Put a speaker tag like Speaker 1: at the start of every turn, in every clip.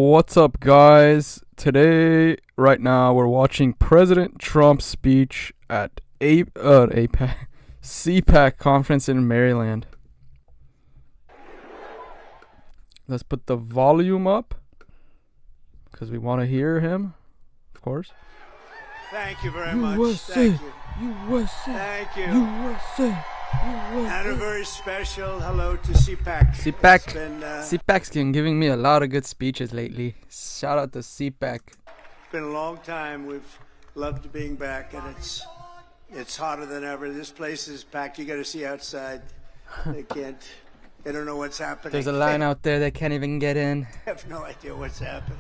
Speaker 1: What's up, guys? Today, right now, we're watching President Trump's speech at APAC, CPAC conference in Maryland. Let's put the volume up because we want to hear him, of course.
Speaker 2: Thank you very much.
Speaker 1: USA,
Speaker 2: Thank you.
Speaker 1: USA,
Speaker 2: Thank you.
Speaker 1: USA.
Speaker 2: And a very special hello to CPAC.
Speaker 1: CPAC.
Speaker 2: It's been,
Speaker 1: CPAC's been giving me a lot of good speeches lately. Shout out to CPAC.
Speaker 2: It's been a long time. We've loved being back, and it's hotter than ever. This place is packed. You got to see outside. They don't know what's happening.
Speaker 1: There's a line out there they can't even get in.
Speaker 2: I have no idea what's happening.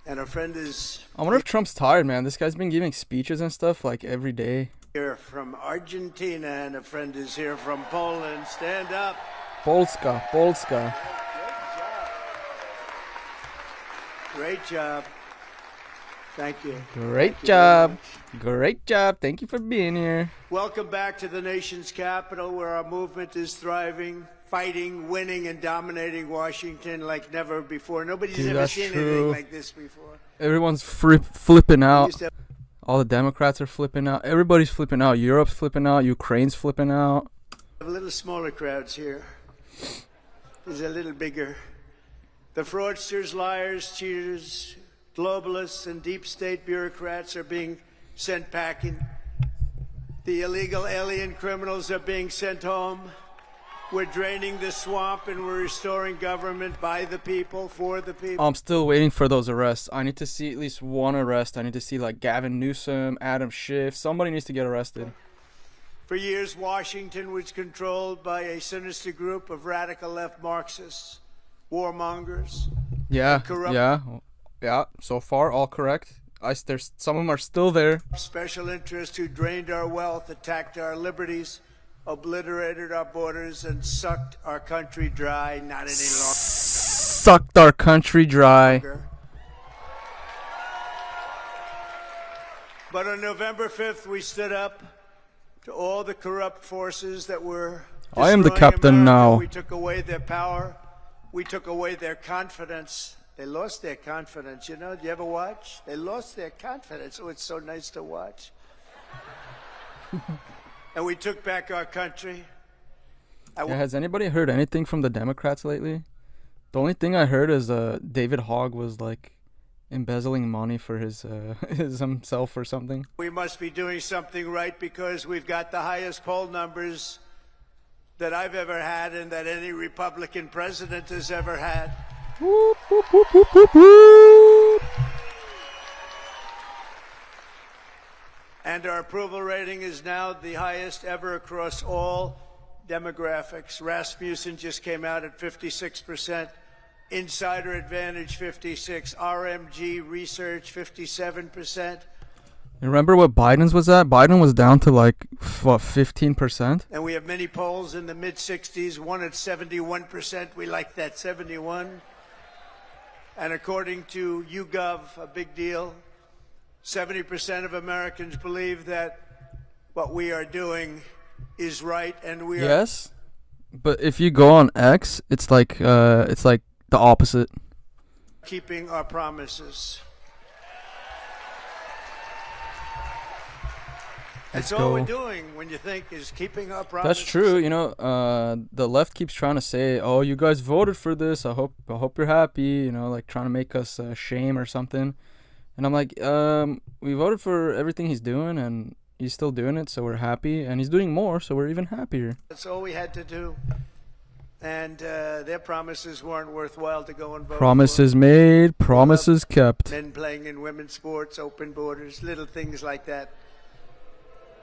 Speaker 2: And our friend is...
Speaker 1: I wonder if Trump's tired, man. This guy's been giving speeches and stuff like every day.
Speaker 2: Here from Argentina, and a friend is here from Poland. Stand up.
Speaker 1: Polska.
Speaker 2: Great job. Thank you.
Speaker 1: Great
Speaker 2: Thank you
Speaker 1: job.
Speaker 2: very much.
Speaker 1: Great job. Thank you for being here.
Speaker 2: Welcome back to the nation's capital, where our movement is thriving, fighting, winning, and dominating Washington like never before. Nobody's
Speaker 1: Dude,
Speaker 2: ever
Speaker 1: that's
Speaker 2: seen
Speaker 1: true.
Speaker 2: anything like this before.
Speaker 1: Everyone's flipping
Speaker 2: We
Speaker 1: out.
Speaker 2: used to have
Speaker 1: All the Democrats are flipping out. Everybody's flipping out. Europe's flipping out. Ukraine's flipping out.
Speaker 2: a little smaller crowds here. It's a little bigger. The fraudsters, liars, cheaters, globalists, and deep state bureaucrats are being sent packing. The illegal alien criminals are being sent home. We're draining the swamp, and we're restoring government by the people, for the people.
Speaker 1: I'm still waiting for those arrests. I need to see at least one arrest. I need to see like Gavin Newsom, Adam Schiff. Somebody needs to get arrested.
Speaker 2: For years, Washington was controlled by a sinister group of radical left Marxists, warmongers.
Speaker 1: Yeah,
Speaker 2: Corrupt.
Speaker 1: yeah. So far, all correct. There's some of them are still there.
Speaker 2: Special interests who drained our wealth, attacked our liberties, obliterated our borders, and sucked our country dry. Not any
Speaker 1: Sucked our country dry.
Speaker 2: longer. But on November 5th, we stood up to all the corrupt forces that were
Speaker 1: I am the
Speaker 2: destroying
Speaker 1: captain
Speaker 2: America.
Speaker 1: now.
Speaker 2: We took away their power. We took away their confidence. They lost their confidence. You know, do you ever watch? They lost their confidence. Oh, it's so nice to watch. And we took back our country.
Speaker 1: Yeah, has anybody heard anything from the Democrats lately? The only thing I heard is David Hogg was like embezzling money for his himself or something.
Speaker 2: We must be doing something right because we've got the highest poll numbers that I've ever had and that any Republican president has ever had.
Speaker 1: Whoop, whoop, whoop, whoop, whoop, whoop.
Speaker 2: And our approval rating is now the highest ever across all demographics. Rasmussen just came out at 56%. Insider Advantage 56%. RMG Research 57%.
Speaker 1: You remember what Biden's was at? Biden was down to like, what, 15%?
Speaker 2: And we have many polls in the mid-60s, one at 71%. We like that, 71. And according to YouGov, a big deal, 70% of Americans believe that what we are doing is right, and we are
Speaker 1: Yes, but if you go on X, it's like the opposite.
Speaker 2: keeping our promises.
Speaker 1: Let's
Speaker 2: That's all
Speaker 1: go.
Speaker 2: we're doing when you think is keeping our promises.
Speaker 1: That's true. You know, the left keeps trying to say, "Oh, you guys voted for this. I hope you're happy." You know, like trying to make us shame or something. And I'm like, we voted for everything he's doing, and he's still doing it, so we're happy. And he's doing more, so we're even happier.
Speaker 2: That's all we had to do. And their promises weren't worthwhile to go and vote
Speaker 1: Promises made, promises kept.
Speaker 2: for. Men playing in women's sports, open borders, little things like that.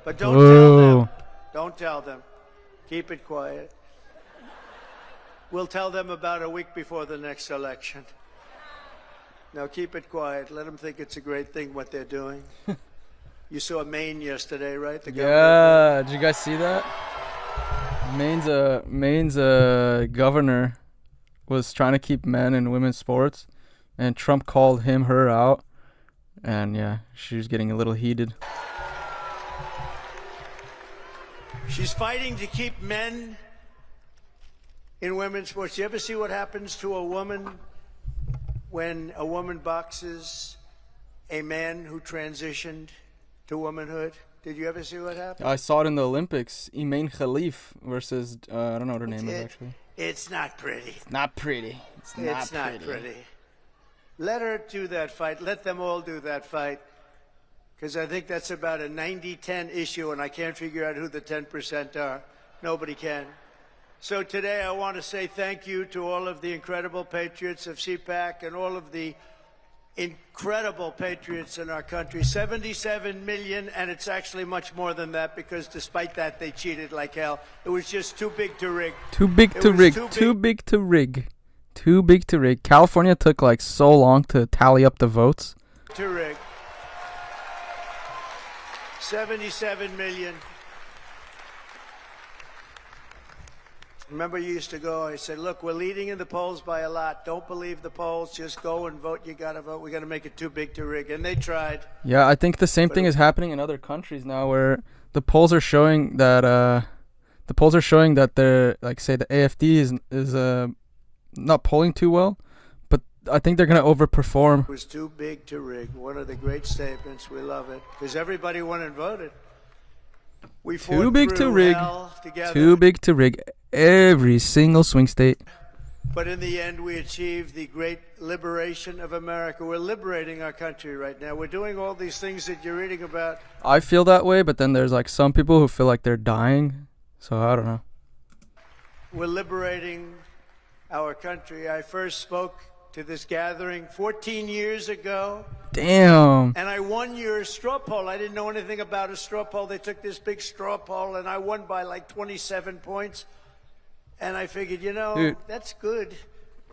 Speaker 2: But don't tell
Speaker 1: Whoa.
Speaker 2: them. Don't tell them. Keep it quiet. We'll tell them about a week before the next election. Now keep it quiet. Let them think it's a great thing what they're doing. You saw Maine yesterday, right? The governor.
Speaker 1: Yeah, did you guys see that? Maine's governor was trying to keep men in women's sports, and Trump called her out, and yeah, she was getting a little heated.
Speaker 2: She's fighting to keep men in women's sports. You ever see what happens to a woman when a woman boxes a man who transitioned to womanhood? Did you ever see what happened?
Speaker 1: I saw it in the Olympics. Iman Khalif versus I don't know what her name is actually.
Speaker 2: It's not pretty.
Speaker 1: It's not pretty. It's
Speaker 2: not pretty. Let her do that fight. Let them all do that fight. Because I think that's about a 90-10 issue, and I can't figure out who the 10% are. Nobody can. So today I want to say thank you to all of the incredible patriots of CPAC and all of the incredible patriots in our country. 77 million, and it's actually much more than that because despite that, they cheated like hell. It was just too big to rig.
Speaker 1: Too big to rig. Too big to rig. Too big to rig. California took like so long to tally up the votes.
Speaker 2: To rig. 77 million. Remember, you used to go, I said, look, we're leading in the polls by a lot. Don't believe the polls. Just go and vote. You got to vote. We're going to make it too big to rig. And they tried.
Speaker 1: Yeah, I think the same thing is happening in other countries now where the polls are showing that they're, like, say, the AFD is not polling too well. But I think they're going to overperform.
Speaker 2: It was too big to rig. One of the great statements. We love it. Because everybody went and voted. We
Speaker 1: too big to rig. Too big to rig. Every single swing state.
Speaker 2: But in the end, we achieved the great liberation of America. We're liberating our country right now. We're doing all these things that you're reading about.
Speaker 1: I feel that way, but then there's like some people who feel like they're dying. So I don't know.
Speaker 2: We're liberating our country. I first spoke to this gathering 14 years ago.
Speaker 1: Damn.
Speaker 2: And I won your straw poll. I didn't know anything about a straw poll. They took this big straw poll, and I won by like 27 points. And I figured,
Speaker 1: Dude,
Speaker 2: that's good.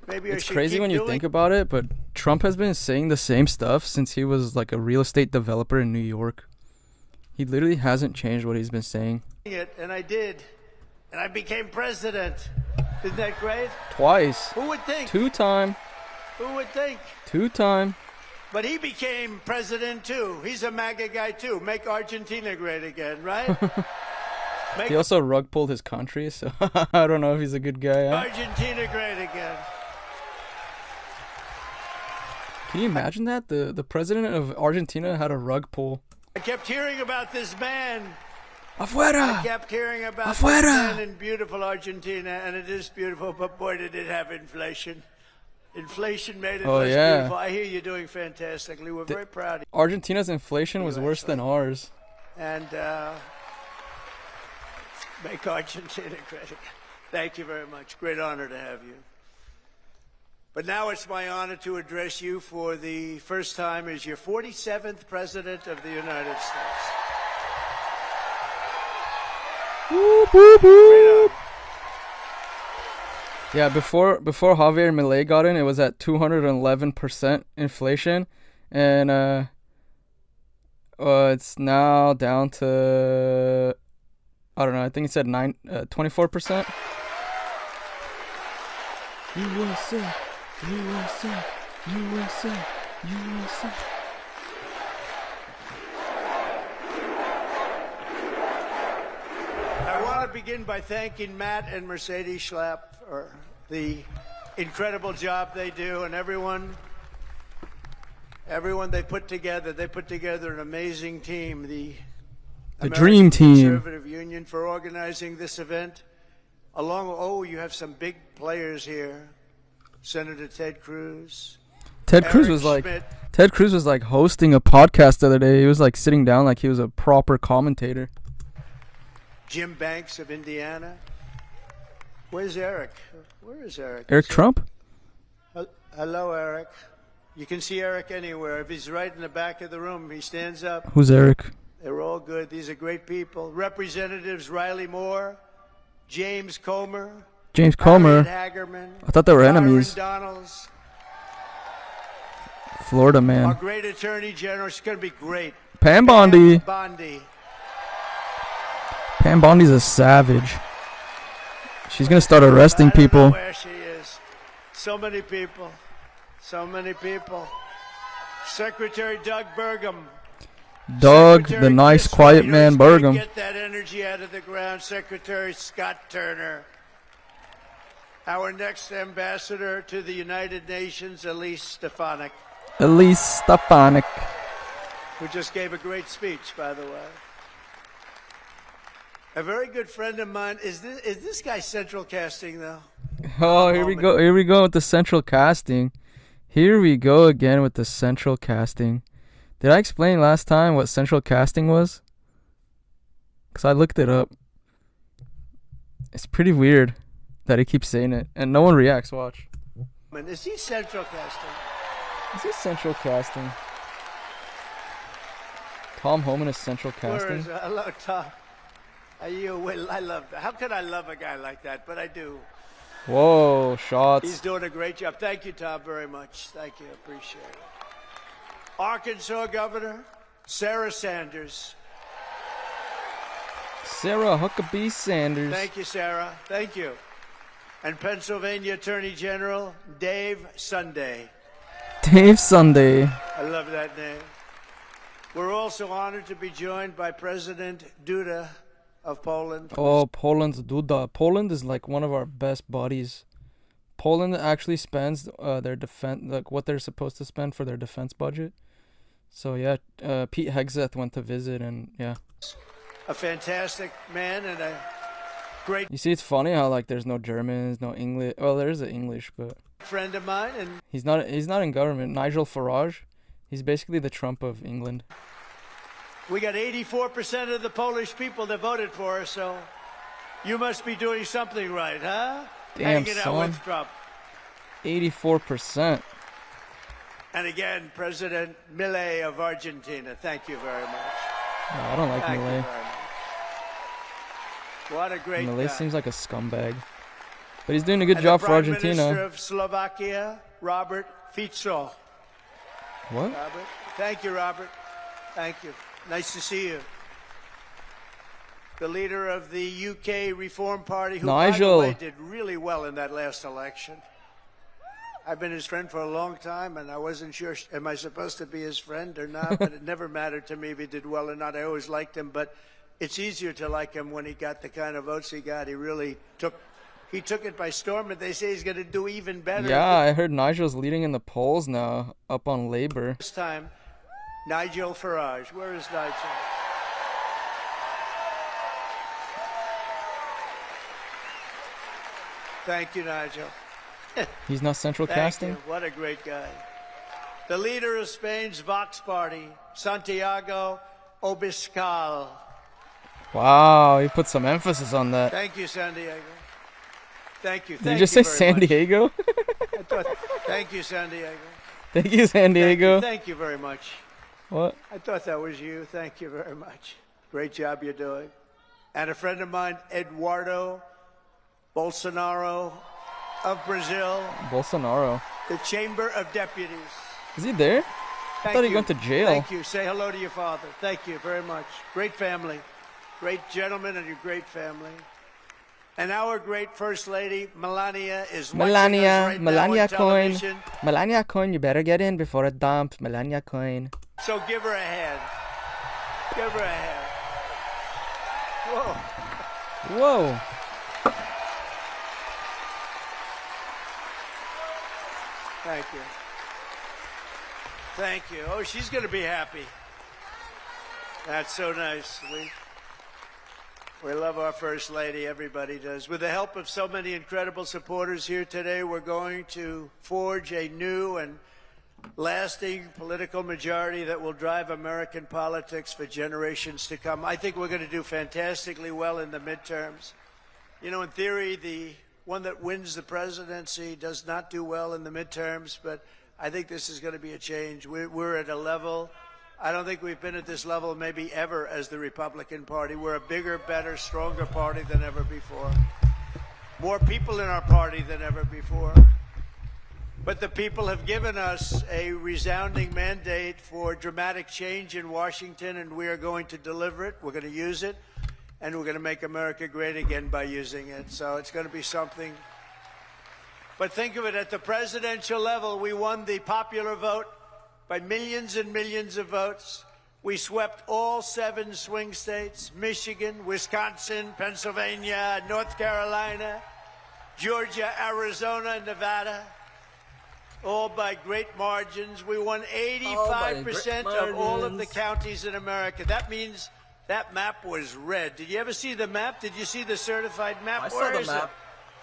Speaker 2: Maybe I should
Speaker 1: It's crazy
Speaker 2: keep
Speaker 1: when you
Speaker 2: doing
Speaker 1: think about it, but Trump has been saying the same stuff since he was like a real estate developer in New York. He literally hasn't changed what he's been saying.
Speaker 2: And I did. And I became president. Isn't that great?
Speaker 1: Twice.
Speaker 2: Who would think?
Speaker 1: Two-time.
Speaker 2: Who would think?
Speaker 1: Two-time.
Speaker 2: But he became president, too. He's a MAGA guy, too. Make Argentina great again, right?
Speaker 1: He also rug pulled his country, so I don't know if he's a good guy. Huh?
Speaker 2: Argentina great again.
Speaker 1: Can you imagine that? The president of Argentina had a rug pull.
Speaker 2: I kept hearing about this man.
Speaker 1: Afuera!
Speaker 2: I kept hearing about
Speaker 1: Afuera!
Speaker 2: this man in beautiful Argentina, and it is beautiful, but boy, did it have inflation. Inflation made it less beautiful. I hear you're doing fantastically. We're very proud of you.
Speaker 1: Argentina's inflation was worse than ours.
Speaker 2: And make Argentina great again. Thank you very much. Great honor to have you. But now it's my honor to address you for the first time as your 47th President of the United States.
Speaker 1: Whoop, whoop, whoop. Yeah, before Javier Milei got in, it was at 211% inflation, and it's now down to, I don't know, I think it said 24%. USA, USA, USA, USA.
Speaker 2: I want to begin by thanking Matt and Mercedes Schlapp for the incredible job they do, and everyone they put together. They put together an amazing team. The
Speaker 1: Dream Team.
Speaker 2: Conservative Union for organizing this event. You have some big players here. Senator Ted Cruz.
Speaker 1: Ted Cruz was like hosting a podcast the other day. He was like sitting down like he was a proper commentator.
Speaker 2: Jim Banks of Indiana. Where's Eric? Where is Eric?
Speaker 1: Eric Trump?
Speaker 2: Hello, Eric. You can see Eric anywhere. If he's right in the back of the room, he stands up.
Speaker 1: Who's Eric?
Speaker 2: They're all good. These are great people. Representatives Riley Moore, James Comer.
Speaker 1: James Comer.
Speaker 2: Hagerman,
Speaker 1: I thought they were enemies.
Speaker 2: Donalds.
Speaker 1: Florida man.
Speaker 2: Our great Attorney General. She's going to be great.
Speaker 1: Pam Bondi.
Speaker 2: Bondi.
Speaker 1: Pam Bondi's a savage. She's going to start arresting people.
Speaker 2: I don't know where she is. So many people. So many people. Secretary Doug Burgum.
Speaker 1: Doug, the nice, quiet man, Burgum.
Speaker 2: Get that energy out of the ground. Secretary Scott Turner. Our next ambassador to the United Nations, Elise Stefanik.
Speaker 1: Elise Stefanik.
Speaker 2: Who just gave a great speech, by the way. A very good friend of mine. Is this guy central casting, though?
Speaker 1: Oh, here we go. Here we go with the central casting. Here we go again with the central casting. Did I explain last time what central casting was? Because I looked it up. It's pretty weird that he keeps saying it. And no one reacts. Watch.
Speaker 2: Is he central casting?
Speaker 1: Is he central casting? Tom Homan is central casting?
Speaker 2: Hello, Tom. I love that. How could I love a guy like that? But I do.
Speaker 1: Whoa, shots.
Speaker 2: He's doing a great job. Thank you, Tom, very much. Thank you. Appreciate it. Arkansas Governor Sarah Sanders.
Speaker 1: Sarah Huckabee Sanders.
Speaker 2: Thank you, Sarah. Thank you. And Pennsylvania Attorney General Dave Sunday.
Speaker 1: Dave Sunday.
Speaker 2: I love that name. We're also honored to be joined by President Duda of Poland.
Speaker 1: Oh, Poland's Duda. Poland is like one of our best buddies. Poland actually spends their defense, like what they're supposed to spend for their defense budget. So yeah, Pete Hegseth went to visit, and yeah.
Speaker 2: A fantastic man and a great.
Speaker 1: You see, it's funny how like there's no Germans, no English. Well, there is an English, but
Speaker 2: friend of mine, and
Speaker 1: he's not in government. Nigel Farage, he's basically the Trump of England.
Speaker 2: We got 84% of the Polish people that voted for us, so you must be doing something right, huh?
Speaker 1: Damn,
Speaker 2: hanging
Speaker 1: son.
Speaker 2: out with Trump.
Speaker 1: 84%.
Speaker 2: And again, President Milei of Argentina. Thank you very much.
Speaker 1: No, I don't like
Speaker 2: Thank you
Speaker 1: Milei.
Speaker 2: very much. What a great
Speaker 1: Milei
Speaker 2: guy.
Speaker 1: seems like a scumbag. But he's doing a good job for
Speaker 2: Prime
Speaker 1: Argentina.
Speaker 2: Minister of Slovakia, Robert Fico.
Speaker 1: What?
Speaker 2: Robert. Thank you, Robert. Thank you. Nice to see you. The leader of the UK Reform Party, who,
Speaker 1: Nigel,
Speaker 2: by the way, did really well in that last election. I've been his friend for a long time, and I wasn't sure, am I supposed to be his friend or not? But it never mattered to me if he did well or not. I always liked him, but it's easier to like him when he got the kind of votes he got. He really took it by storm, and they say he's going to do even better.
Speaker 1: Yeah, I heard Nigel's leading in the polls now, up on Labour.
Speaker 2: This time, Nigel Farage. Where is Nigel? Thank you, Nigel.
Speaker 1: He's not central
Speaker 2: Thank
Speaker 1: casting?
Speaker 2: you. What a great guy. The leader of Spain's Vox Party, Santiago Obiscal.
Speaker 1: Wow, he put some emphasis on that.
Speaker 2: Thank you, San Diego. Thank you.
Speaker 1: Did you just say San Diego?
Speaker 2: Thank you, San Diego.
Speaker 1: Thank you, San Diego.
Speaker 2: Thank you very much.
Speaker 1: What?
Speaker 2: I thought that was you. Thank you very much. Great job you're doing. And a friend of mine, Eduardo Bolsonaro of Brazil.
Speaker 1: Bolsonaro.
Speaker 2: The Chamber of Deputies.
Speaker 1: Is he there? I thought he went to jail.
Speaker 2: Thank you. Say hello to your father. Thank you very much. Great family. Great gentleman and your great family. And our great First Lady, Melania, is watching us right now on television.
Speaker 1: Melania Coin, you better get in before it dumps. Melania Coin.
Speaker 2: So give her a hand. Give her a hand. Whoa.
Speaker 1: Whoa.
Speaker 2: Thank you. Thank you. Oh, she's going to be happy. That's so nice. We love our First Lady. Everybody does. With the help of so many incredible supporters here today, we're going to forge a new and lasting political majority that will drive American politics for generations to come. I think we're going to do fantastically well in the midterms. You know, in theory, the one that wins the presidency does not do well in the midterms, but I think this is going to be a change. We're at a level, I don't think we've been at this level maybe ever as the Republican Party. We're a bigger, better, stronger party than ever before. More people in our party than ever before. But the people have given us a resounding mandate for dramatic change in Washington, and we are going to deliver it. We're going to use it, and we're going to make America great again by using it. So it's going to be something. But think of it, at the presidential level, we won the popular vote by millions and millions of votes. We swept all 7 swing states, Michigan, Wisconsin, Pennsylvania, North Carolina. Georgia, Arizona, Nevada, all by great margins. We won 85% of all of the counties in America. That means that map was red. Did you ever see the map? Did you see the certified map?
Speaker 1: I saw the map.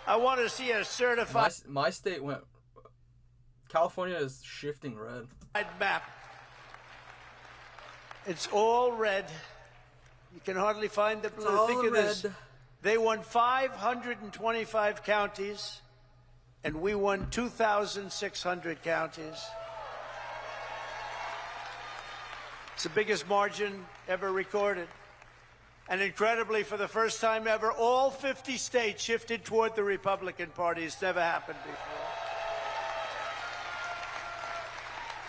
Speaker 2: I want to see a certified
Speaker 1: My state went. California is shifting red.
Speaker 2: Map. It's all red. You can hardly find the blue.
Speaker 1: All
Speaker 2: Think of
Speaker 1: red.
Speaker 2: this. They won 525 counties, and we won 2,600 counties. It's the biggest margin ever recorded. And incredibly, for the first time ever, all 50 states shifted toward the Republican Party. It's never happened before.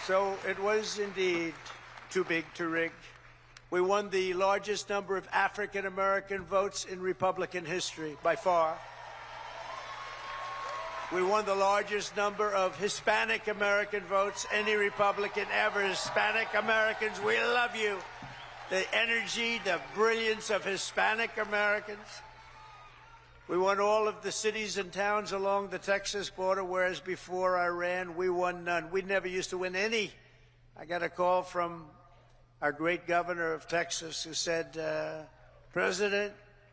Speaker 2: So it was indeed too big to rig. We won the largest number of African-American votes in Republican history, by far. We won the largest number of Hispanic-American votes, any Republican ever. Hispanic Americans, we love you. The energy, the brilliance of Hispanic Americans. We won all of the cities and towns along the Texas border, whereas before I ran, we won none. We never used to win any. I got a call from our great governor of Texas who said, President,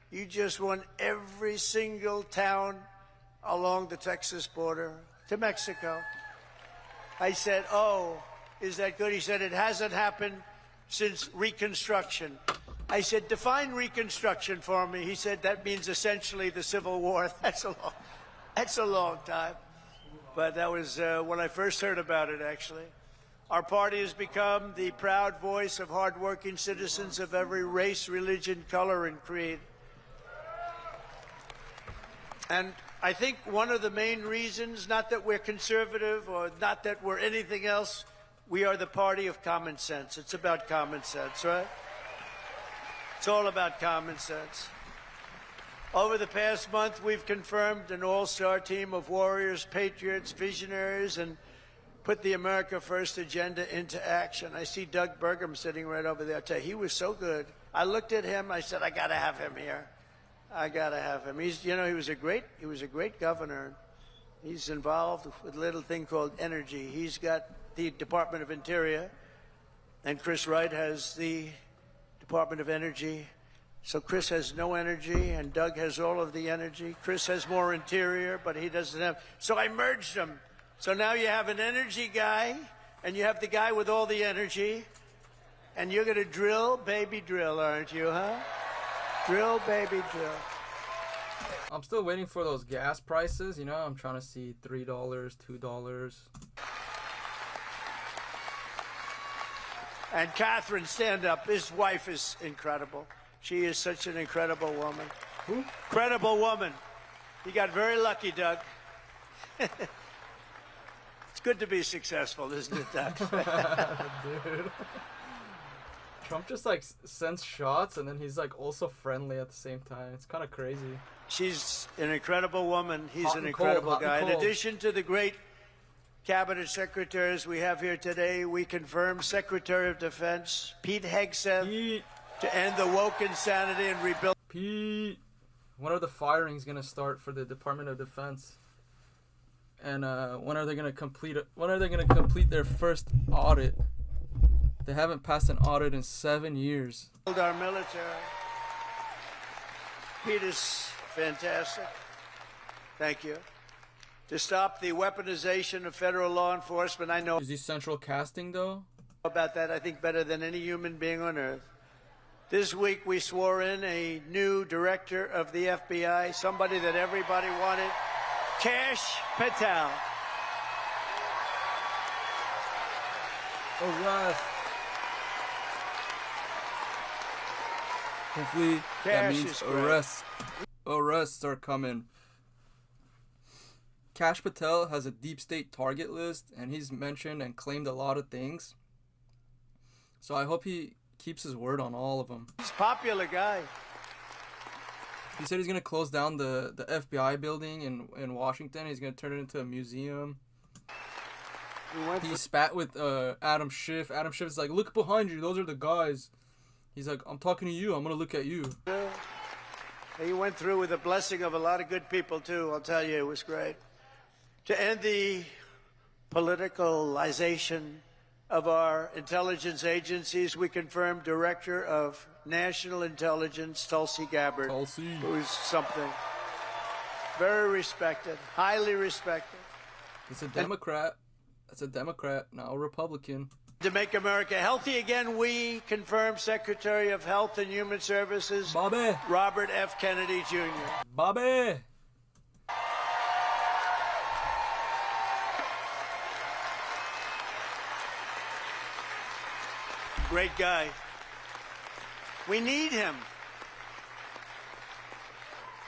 Speaker 2: you just won every single town along the Texas border to Mexico. I said, oh, is that good? He said, it hasn't happened since Reconstruction. I said, define Reconstruction for me. He said, that means essentially the Civil War. That's a long time. But that was when I first heard about it, actually. Our party has become the proud voice of hardworking citizens of every race, religion, color, and creed. And I think one of the main reasons, not that we're conservative or not that we're anything else, we are the party of common sense. It's about common sense, right? It's all about common sense. Over the past month, we've confirmed an all-star team of warriors, patriots, visionaries, and put the America First agenda into action. I see Doug Burgum sitting right over there. I tell you, he was so good. I looked at him. I said, I got to have him here. I got to have him. He's, you know, he was a great governor. He's involved with a little thing called energy. He's got the Department of Interior, and Chris Wright has the Department of Energy. So Chris has no energy, and Doug has all of the energy. Chris has more interior, but he doesn't have. So I merged them. So now you have an energy guy, and you have the guy with all the energy, and you're going to drill, baby, drill, aren't you, huh? Drill, baby, drill.
Speaker 1: I'm still waiting for those gas prices, you know. I'm trying to see $3, $2.
Speaker 2: And Catherine, stand up. His wife is incredible. She is such an incredible woman.
Speaker 1: Who?
Speaker 2: Incredible woman. You got very lucky, Doug. It's good to be successful, isn't it, Doug?
Speaker 1: Dude. Trump just like sends shots and then he's like also friendly at the same time. It's kind of crazy.
Speaker 2: She's an incredible woman. He's
Speaker 1: Hot
Speaker 2: an
Speaker 1: and
Speaker 2: incredible
Speaker 1: cold, hot
Speaker 2: guy.
Speaker 1: and
Speaker 2: In
Speaker 1: cold.
Speaker 2: addition to the great cabinet secretaries we have here today, we confirm Secretary of Defense Pete Hegseth
Speaker 1: Pete.
Speaker 2: to end the woke insanity and rebuild.
Speaker 1: Pete. When are the firings gonna start for the Department of Defense? And when are they gonna complete it? When are they gonna complete their first audit? They haven't passed an audit in 7 years.
Speaker 2: Our military. Pete is fantastic. Thank you. To stop the weaponization of federal law enforcement, I know
Speaker 1: Is he central casting though?
Speaker 2: about that, I think, better than any human being on earth. This week we swore in a new director of the FBI, somebody that everybody wanted, Kash Patel.
Speaker 1: Arrest. Hopefully that
Speaker 2: Cash
Speaker 1: means
Speaker 2: is great.
Speaker 1: arrests are coming. Kash Patel has a deep state target list and he's mentioned and claimed a lot of things. So I hope he keeps his word on all of them.
Speaker 2: He's a popular guy.
Speaker 1: He said he's going to close down the FBI building in Washington. He's going to turn it into a museum. He spat with Adam Schiff. Adam Schiff is like, look behind you. Those are the guys. He's like, I'm talking to you. I'm going to look at you.
Speaker 2: He went through with the blessing of a lot of good people, too. I'll tell you, it was great. To end the politicalization of our intelligence agencies, we confirmed Director of National Intelligence, Tulsi Gabbard, who's something very respected, highly respected.
Speaker 1: It's a Democrat. That's a Democrat, not a Republican.
Speaker 2: To make America healthy again, we confirmed Secretary of Health and Human Services,
Speaker 1: Bobby.
Speaker 2: Robert F. Kennedy Jr.
Speaker 1: Bobby.
Speaker 2: Great guy. We need him.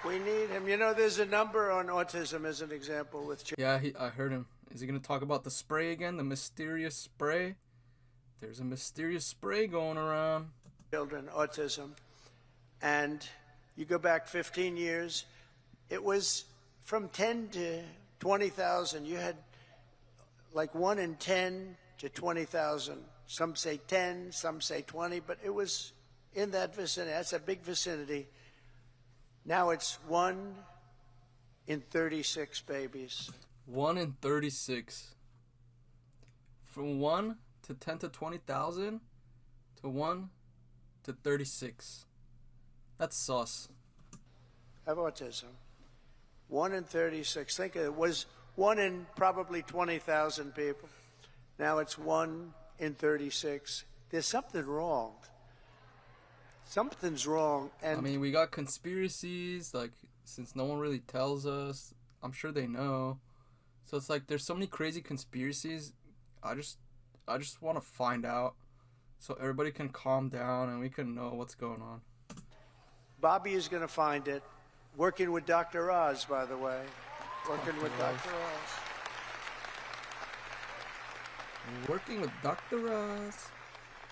Speaker 2: We need him. You know, there's a number on autism as an example with children.
Speaker 1: Yeah, I heard him. Is he going to talk about the spray again? The mysterious spray? There's a mysterious spray going around.
Speaker 2: Children, autism. And you go back 15 years, it was from 10 to 20,000. You had like 1 in 10 to 20,000. Some say 10, some say 20, but it was in that vicinity. That's a big vicinity. Now it's 1 in 36 babies.
Speaker 1: 1 in 36. From 1 to 10 to 20,000 to 1 to 36. That's sus.
Speaker 2: Have autism. 1 in 36. Think it was 1 in probably 20,000 people. Now it's 1 in 36. There's something wrong. Something's wrong. And
Speaker 1: I mean, we got conspiracies, like, since no one really tells us, I'm sure they know. So it's like there's so many crazy conspiracies. I just want to find out so everybody can calm down and we can know what's going on.
Speaker 2: Bobby is going to find it. Working with Dr. Oz, by the way. Working with Dr. Oz.
Speaker 1: Working with Dr. Oz.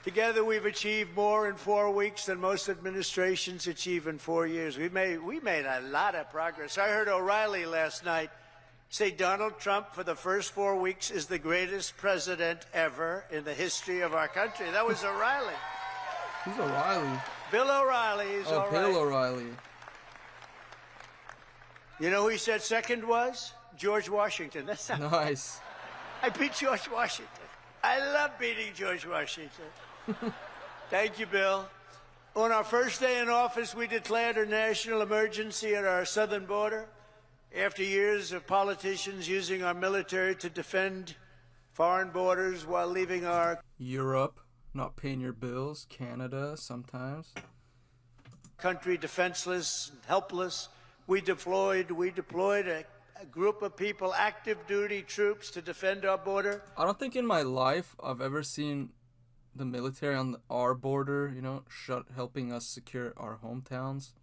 Speaker 2: Together, we've achieved more in 4 weeks than most administrations achieve in 4 years. We made a lot of progress. I heard O'Reilly last night say Donald Trump, for the first 4 weeks, is the greatest president ever in the history of our country. That was O'Reilly.
Speaker 1: Who's O'Reilly?
Speaker 2: Bill O'Reilly. He's all right.
Speaker 1: Bill O'Reilly.
Speaker 2: You know who he said second was? George Washington. That's not
Speaker 1: Nice.
Speaker 2: I beat George Washington. I love beating George Washington. Thank you, Bill. On our first day in office, we declared a national emergency at our southern border. After years of politicians using our military to defend foreign borders while leaving our
Speaker 1: Europe, not paying your bills. Canada, sometimes.
Speaker 2: country defenseless and helpless, we deployed a group of people, active duty troops, to defend our border.
Speaker 1: I don't think in my life I've ever seen the military on our border, helping us secure our hometowns.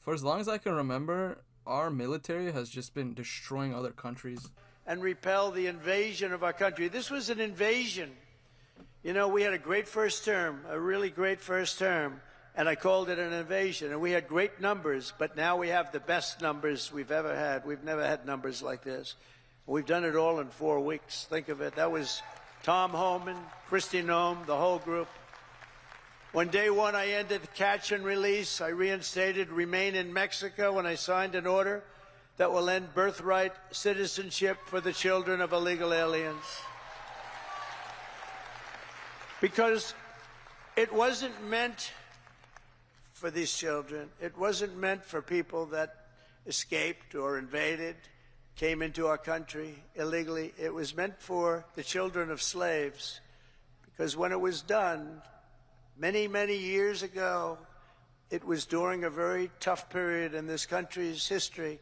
Speaker 1: For as long as I can remember, our military has just been destroying other countries.
Speaker 2: And repel the invasion of our country. This was an invasion. You know, we had a great first term, a really great first term, and I called it an invasion. And we had great numbers, but now we have the best numbers we've ever had. We've never had numbers like this. We've done it all in 4 weeks. Think of it. That was Tom Homan, Kristi Noem, the whole group. On day one, I ended catch and release. I reinstated remain in Mexico when I signed an order that will end birthright citizenship for the children of illegal aliens. Because it wasn't meant for these children. It wasn't meant for people that escaped or invaded, came into our country illegally. It was meant for the children of slaves. Because when it was done, many, many years ago, it was during a very tough period in this country's history,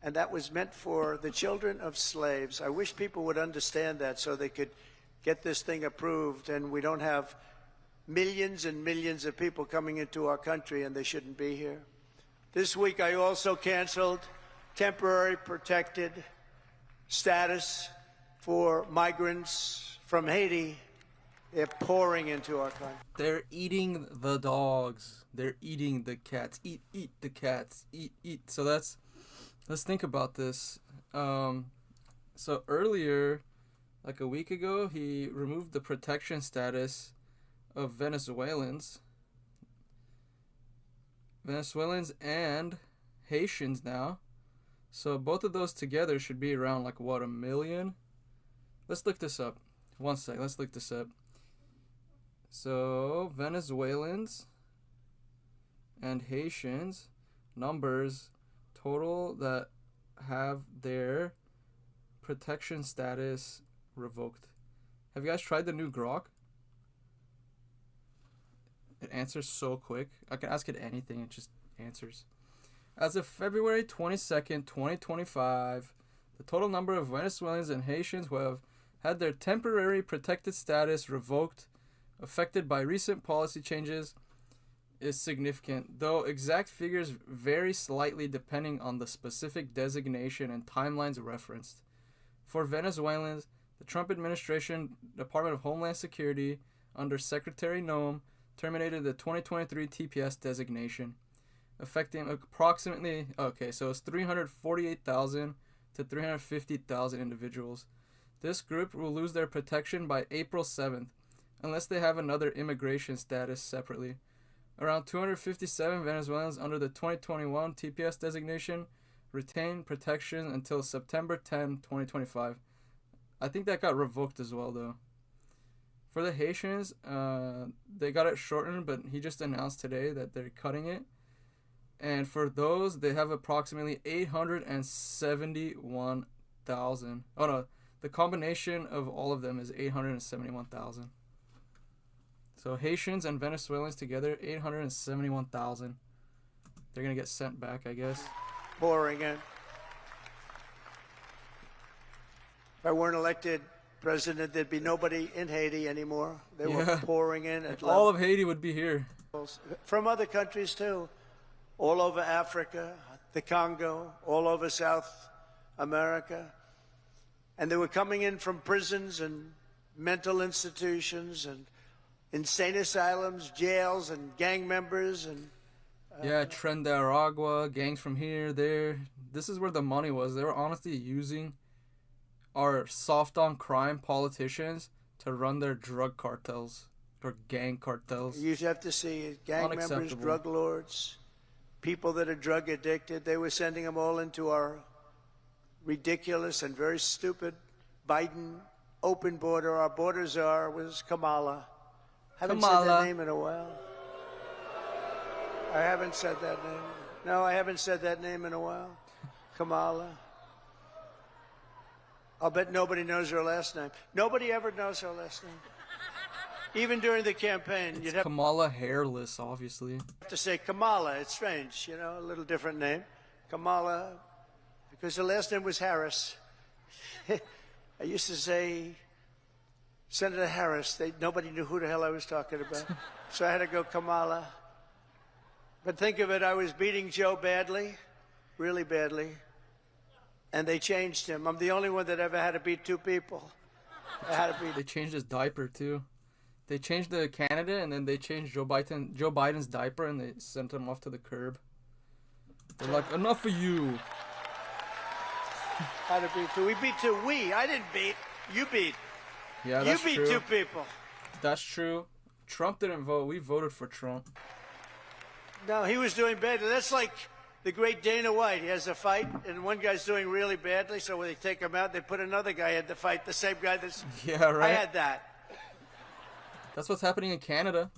Speaker 2: and that was meant for the children of slaves. I wish people would understand that so they could get this thing approved and we don't have millions and millions of people coming into our country and they shouldn't be here. This week, I also canceled temporary protected status for migrants from Haiti. They're pouring into our country.
Speaker 1: They're eating the dogs. They're eating the cats. Eat the cats. Eat. So let's think about this. So earlier, like a week ago, he removed the protection status of Venezuelans. Venezuelans and Haitians now. So both of those together should be around like what, 1 million? Let's look this up. One sec, let's look this up. So Venezuelans and Haitians numbers total that have their protection status revoked. Have you guys tried the new Grok? It answers so quick. I can ask it anything, it just answers. As of February 22nd, 2025, the total number of Venezuelans and Haitians who have had their temporary protected status revoked, affected by recent policy changes, is significant, though exact figures vary slightly depending on the specific designation and timelines referenced. For Venezuelans, the Trump administration, Department of Homeland Security, under Secretary Noem, terminated the 2023 TPS designation, affecting approximately, so it's 348,000 to 350,000 individuals. This group will lose their protection by April 7th, unless they have another immigration status separately. Around 257 Venezuelans under the 2021 TPS designation retain protection until September 10, 2025. I think that got revoked as well, though. For the Haitians, they got it shortened, but he just announced today that they're cutting it. And for those, they have approximately 871,000. Oh, no. The combination of all of them is 871,000. So Haitians and Venezuelans together, 871,000. They're going to get sent back, I guess.
Speaker 2: Pouring in. If I weren't elected president, there'd be nobody in Haiti anymore. They were pouring in at
Speaker 1: all of Haiti would be here.
Speaker 2: From other countries, too. All over Africa, the Congo, all over South America. And they were coming in from prisons and mental institutions and insane asylums, jails, and gang members. And
Speaker 1: Tren de Aragua, gangs from here, there. This is where the money was. They were honestly using our soft-on-crime politicians to run their drug cartels or gang cartels.
Speaker 2: You have to see gang members, drug lords, people that are drug addicted. They were sending them all into our ridiculous and very stupid Biden open border. Our border czar was Kamala. Haven't said that name in a while. I haven't said that name. No, I haven't said that name in a while. Kamala. I'll bet nobody knows her last name. Nobody ever knows her last name. Even during the campaign,
Speaker 1: you'd have Kamala Hairless, obviously.
Speaker 2: To say Kamala, it's strange, a little different name. Kamala, because her last name was Harris. I used to say Senator Harris. Nobody knew who the hell I was talking about. So I had to go Kamala. But think of it, I was beating Joe badly, really badly. And they changed him. I'm the only one that ever had to beat two people.
Speaker 1: They changed his diaper, too. They changed the candidate, and then they changed Joe Biden's diaper, and they sent him off to the curb. They're like, enough of you.
Speaker 2: Had to beat two. We beat two. I didn't beat. You beat.
Speaker 1: Yeah, that's true.
Speaker 2: You beat two people.
Speaker 1: That's true. Trump didn't vote. We voted for Trump.
Speaker 2: No, he was doing better. That's like the great Dana White. He has a fight, and one guy's doing really badly, so when they take him out, they put another guy in the fight, the same guy that's...
Speaker 1: Yeah, right.
Speaker 2: I had that.
Speaker 1: That's what's happening in Canada.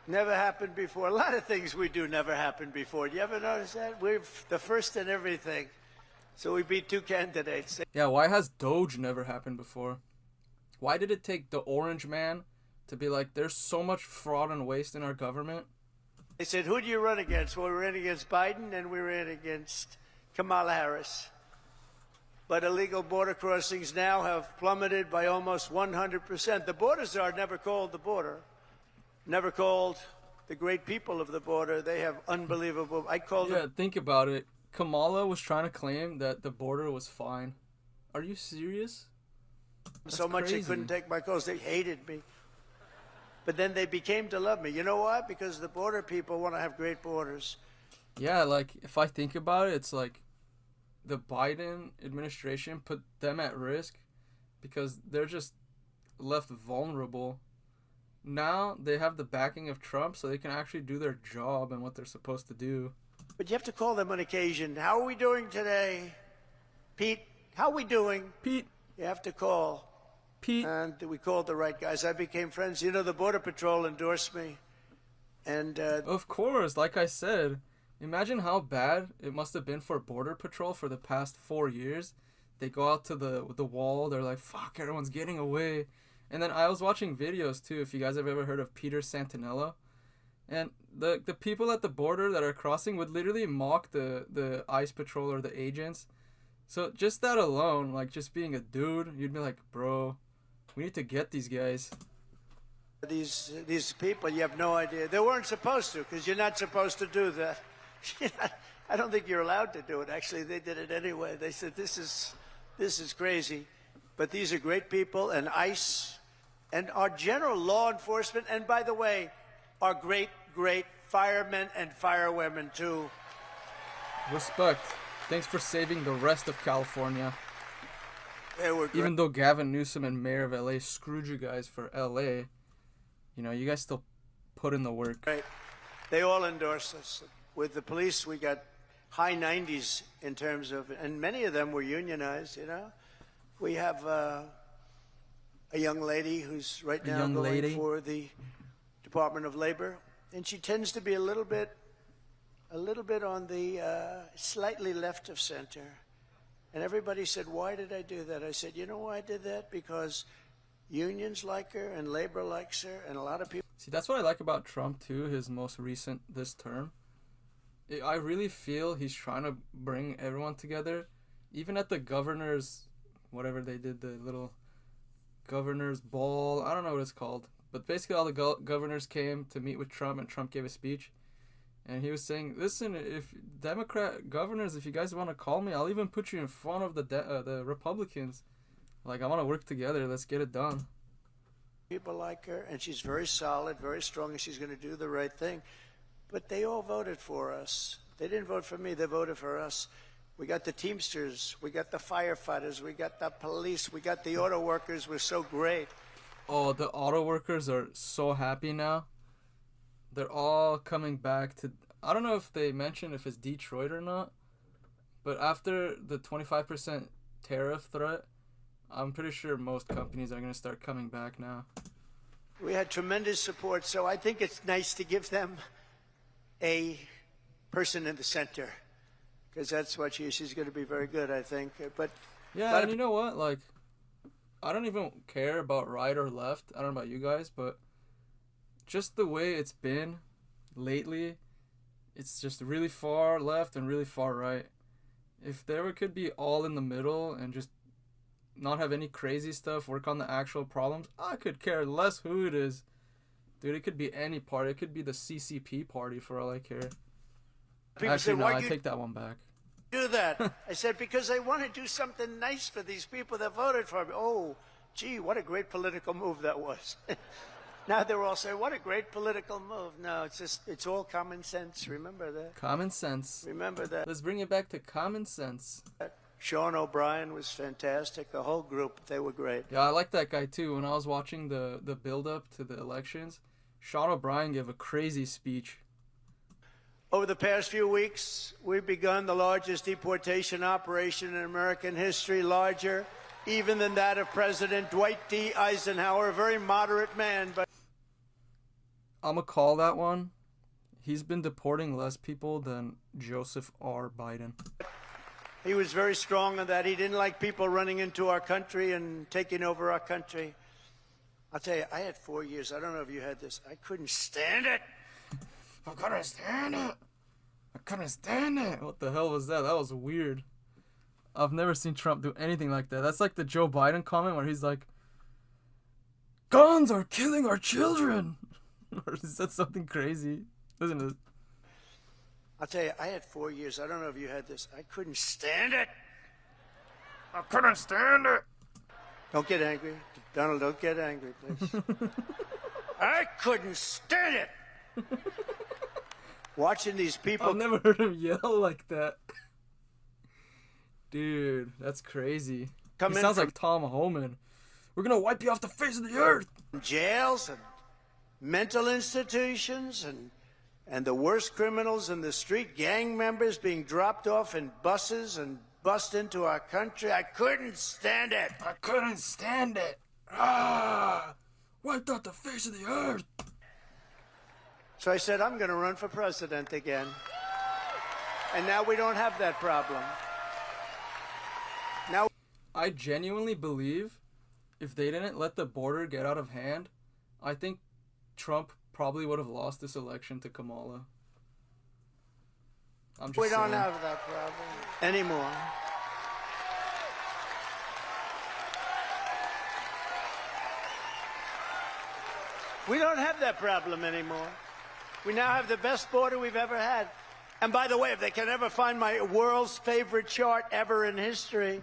Speaker 2: Never happened before. A lot of things we do never happened before. Do you ever notice that? We're the first in everything. So we beat two candidates.
Speaker 1: Yeah, why has DOGE never happened before? Why did it take the orange man to be like, there's so much fraud and waste in our government?
Speaker 2: They said, who do you run against? Well, we ran against Biden and we ran against Kamala Harris. But illegal border crossings now have plummeted by almost 100%. The border czar never called the border, never called the great people of the border. They have unbelievable... I called them...
Speaker 1: Think about it. Kamala was trying to claim that the border was fine. Are you serious? That's
Speaker 2: so much
Speaker 1: crazy.
Speaker 2: They couldn't take my calls. They hated me. But then they became to love me. You know why? Because the border people want to have great borders.
Speaker 1: Yeah, like, if I think about it, it's like the Biden administration put them at risk because they're just left vulnerable now they have the backing of Trump, so they can actually do their job and what they're supposed to do.
Speaker 2: But you have to call them on occasion. How are we doing today? Pete, how are we doing?
Speaker 1: Pete.
Speaker 2: You have to call.
Speaker 1: Pete.
Speaker 2: And we called the right guys. I became friends. You know, the Border Patrol endorsed me. And
Speaker 1: of course, like I said, imagine how bad it must have been for Border Patrol for the past 4 years. They go out to the wall. They're like, fuck, everyone's getting away. And then I was watching videos, too, if you guys have ever heard of Peter Santinella. And the people at the border that are crossing would literally mock the ICE patrol or the agents. So just that alone, like just being a dude, you'd be like, bro, we need to get these guys.
Speaker 2: These people, you have no idea. They weren't supposed to, because you're not supposed to do that. I don't think you're allowed to do it. Actually, they did it anyway. They said, this is crazy. But these are great people, and ICE, and our general law enforcement, and by the way, our great, great firemen and firewomen, too.
Speaker 1: Respect. Thanks for saving the rest of California.
Speaker 2: They were great.
Speaker 1: Even though Gavin Newsom and Mayor of LA screwed you guys for LA, you know, you guys still put in the work.
Speaker 2: Right. They all endorse us. With the police, we got high 90s in terms of, and many of them were unionized, you know. We have a young lady who's right now going for the Department of Labor, and she tends to be a little bit on the slightly left of center. And everybody said, why did I do that? I said, you know why I did that? Because unions like her and labor likes her, and a lot of people.
Speaker 1: See, that's what I like about Trump, too, his most recent, this term. I really feel he's trying to bring everyone together. Even at the governor's, whatever they did, the little governor's ball, I don't know what it's called. But basically all the governors came to meet with Trump, and Trump gave a speech. And he was saying, listen, if Democrat governors, if you guys want to call me, I'll even put you in front of the Republicans. Like, I want to work together. Let's get it done.
Speaker 2: People like her, and she's very solid, very strong, and she's going to do the right thing. But they all voted for us. They didn't vote for me. They voted for us. We got the Teamsters. We got the firefighters. We got the police. We got the auto workers. We're so great.
Speaker 1: Oh, the auto workers are so happy now. They're all coming back to... I don't know if they mentioned if it's Detroit or not. But after the 25% tariff threat, I'm pretty sure most companies are going to start coming back now.
Speaker 2: We had tremendous support, so I think it's nice to give them a person in the center, because that's what she's going to be very good, I think. But
Speaker 1: yeah, and you know what? Like, I don't even care about right or left. I don't know about you guys, but just the way it's been lately, it's just really far left and really far right. If there could be all in the middle and just not have any crazy stuff, work on the actual problems, I could care less who it is. Dude, it could be any party. It could be the CCP party for all I care.
Speaker 2: People
Speaker 1: Actually,
Speaker 2: say,
Speaker 1: no,
Speaker 2: why
Speaker 1: I take that one back.
Speaker 2: Do that? I said, because I want to do something nice for these people that voted for me. Oh, gee, what a great political move that was. Now they're all saying, what a great political move. No, it's all common sense. Remember that.
Speaker 1: Common sense.
Speaker 2: Remember that.
Speaker 1: Let's bring it back to common sense.
Speaker 2: Sean O'Brien was fantastic. The whole group, they were great.
Speaker 1: Yeah, I like that guy too. When I was watching the build-up to the elections, Sean O'Brien gave a crazy speech.
Speaker 2: Over the past few weeks, we've begun the largest deportation operation in American history, larger even than that of President Dwight D. Eisenhower, a very moderate man. But
Speaker 1: I'm going to call that one. He's been deporting less people than Joseph R. Biden.
Speaker 2: He was very strong on that. He didn't like people running into our country and taking over our country. I'll tell you, I had 4 years. I don't know if you had this. I couldn't stand it.
Speaker 1: I couldn't stand it. I couldn't stand it. What the hell was that? That was weird. I've never seen Trump do anything like that. That's like the Joe Biden comment where he's like, guns are killing our children. Or is that something crazy? Isn't it?
Speaker 2: I'll tell you, I had 4 years. I don't know if you had this. I couldn't stand it.
Speaker 1: I couldn't stand it.
Speaker 2: Don't get angry. Donald, don't get angry, please. I couldn't stand it. Watching these people.
Speaker 1: I've never heard him yell like that. Dude, that's crazy. He sounds like Tom Homan. We're going to wipe you off the face of the earth.
Speaker 2: Jails and mental institutions and the worst criminals in the street, gang members being dropped off in buses and bussed into our country. I couldn't stand it.
Speaker 1: I couldn't stand it. Ah! Wiped out the face of the earth.
Speaker 2: So I said, I'm going to run for president again. And now we don't have that problem. Now,
Speaker 1: I genuinely believe if they didn't let the border get out of hand, I think Trump probably would have lost this election to Kamala.
Speaker 2: We don't have that problem anymore. We don't have that problem anymore. We now have the best border we've ever had. And by the way, if they can ever find my world's favorite chart ever in history,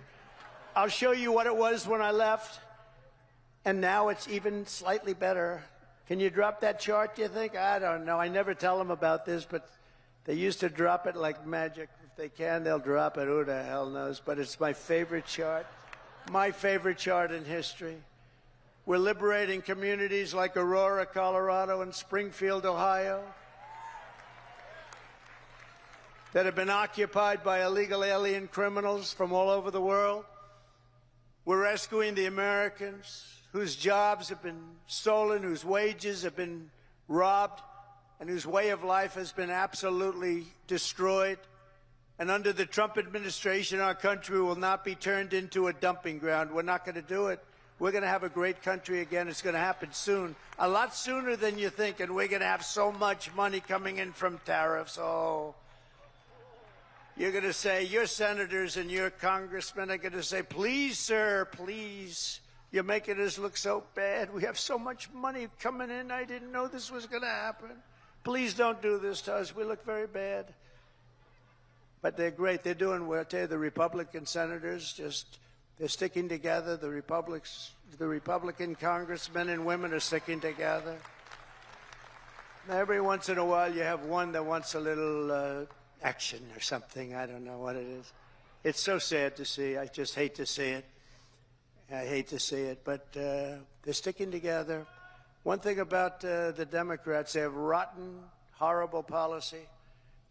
Speaker 2: I'll show you what it was when I left. And now it's even slightly better. Can you drop that chart, do you think? I don't know. I never tell them about this, but they used to drop it like magic. If they can, they'll drop it. Who the hell knows? But it's my favorite chart. My favorite chart in history. We're liberating communities like Aurora, Colorado, and Springfield, Ohio, that have been occupied by illegal alien criminals from all over the world. We're rescuing the Americans whose jobs have been stolen, whose wages have been robbed, and whose way of life has been absolutely destroyed. And under the Trump administration, our country will not be turned into a dumping ground. We're not going to do it. We're going to have a great country again. It's going to happen soon, a lot sooner than you think, and we're going to have so much money coming in from tariffs. Oh, you're going to say, your senators and your congressmen are going to say, please, sir, please, you're making us look so bad. We have so much money coming in. I didn't know this was going to happen. Please don't do this to us. We look very bad. But they're great. They're doing well. I tell you, the Republican senators they're sticking together. The Republican congressmen and women are sticking together. Now, every once in a while, you have one that wants a little action or something. I don't know what it is. It's so sad to see. I just hate to see it. I hate to see it. But they're sticking together. One thing about the Democrats, they have rotten, horrible policy,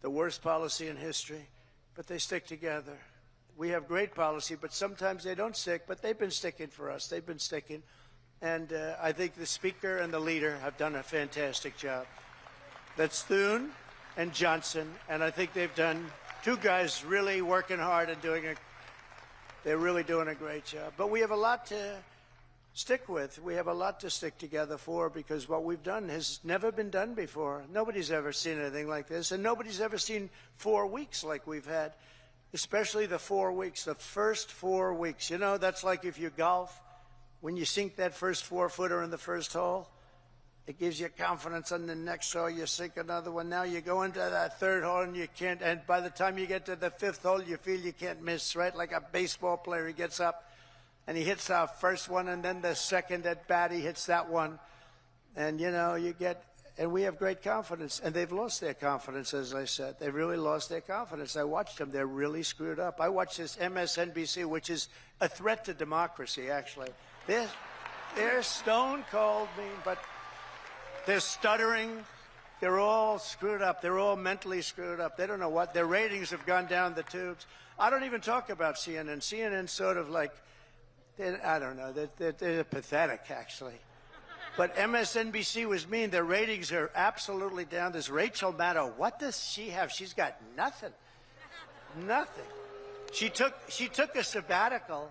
Speaker 2: the worst policy in history, but they stick together. We have great policy, but sometimes they don't stick, but they've been sticking for us. They've been sticking. And I think the Speaker and the leader have done a fantastic job. That's Thune and Johnson, and I think they've done, two guys really working hard and they're really doing a great job. But we have a lot to stick with. We have a lot to stick together for, because what we've done has never been done before. Nobody's ever seen anything like this, and nobody's ever seen 4 weeks like we've had. Especially the 4 weeks, the first 4 weeks. You know, that's like if you golf, when you sink that first 4-footer in the first hole, it gives you confidence on the next hole. You sink another one. Now you go into that third hole and you can't, and by the time you get to the fifth hole, you feel you can't miss, right? Like a baseball player, he gets up and he hits our first one, and then the second at bat, he hits that one. And, you know, and we have great confidence, and they've lost their confidence, as I said. They've really lost their confidence. I watched them. They're really screwed up. I watched this MSNBC, which is a threat to democracy, actually. They're stone cold mean, but they're stuttering. They're all screwed up. They're all mentally screwed up. They don't know what. Their ratings have gone down the tubes. I don't even talk about CNN. CNN's sort of like, I don't know. They're pathetic, actually. But MSNBC was mean. Their ratings are absolutely down. This Rachel Maddow, what does she have? She's got nothing. Nothing. She took a sabbatical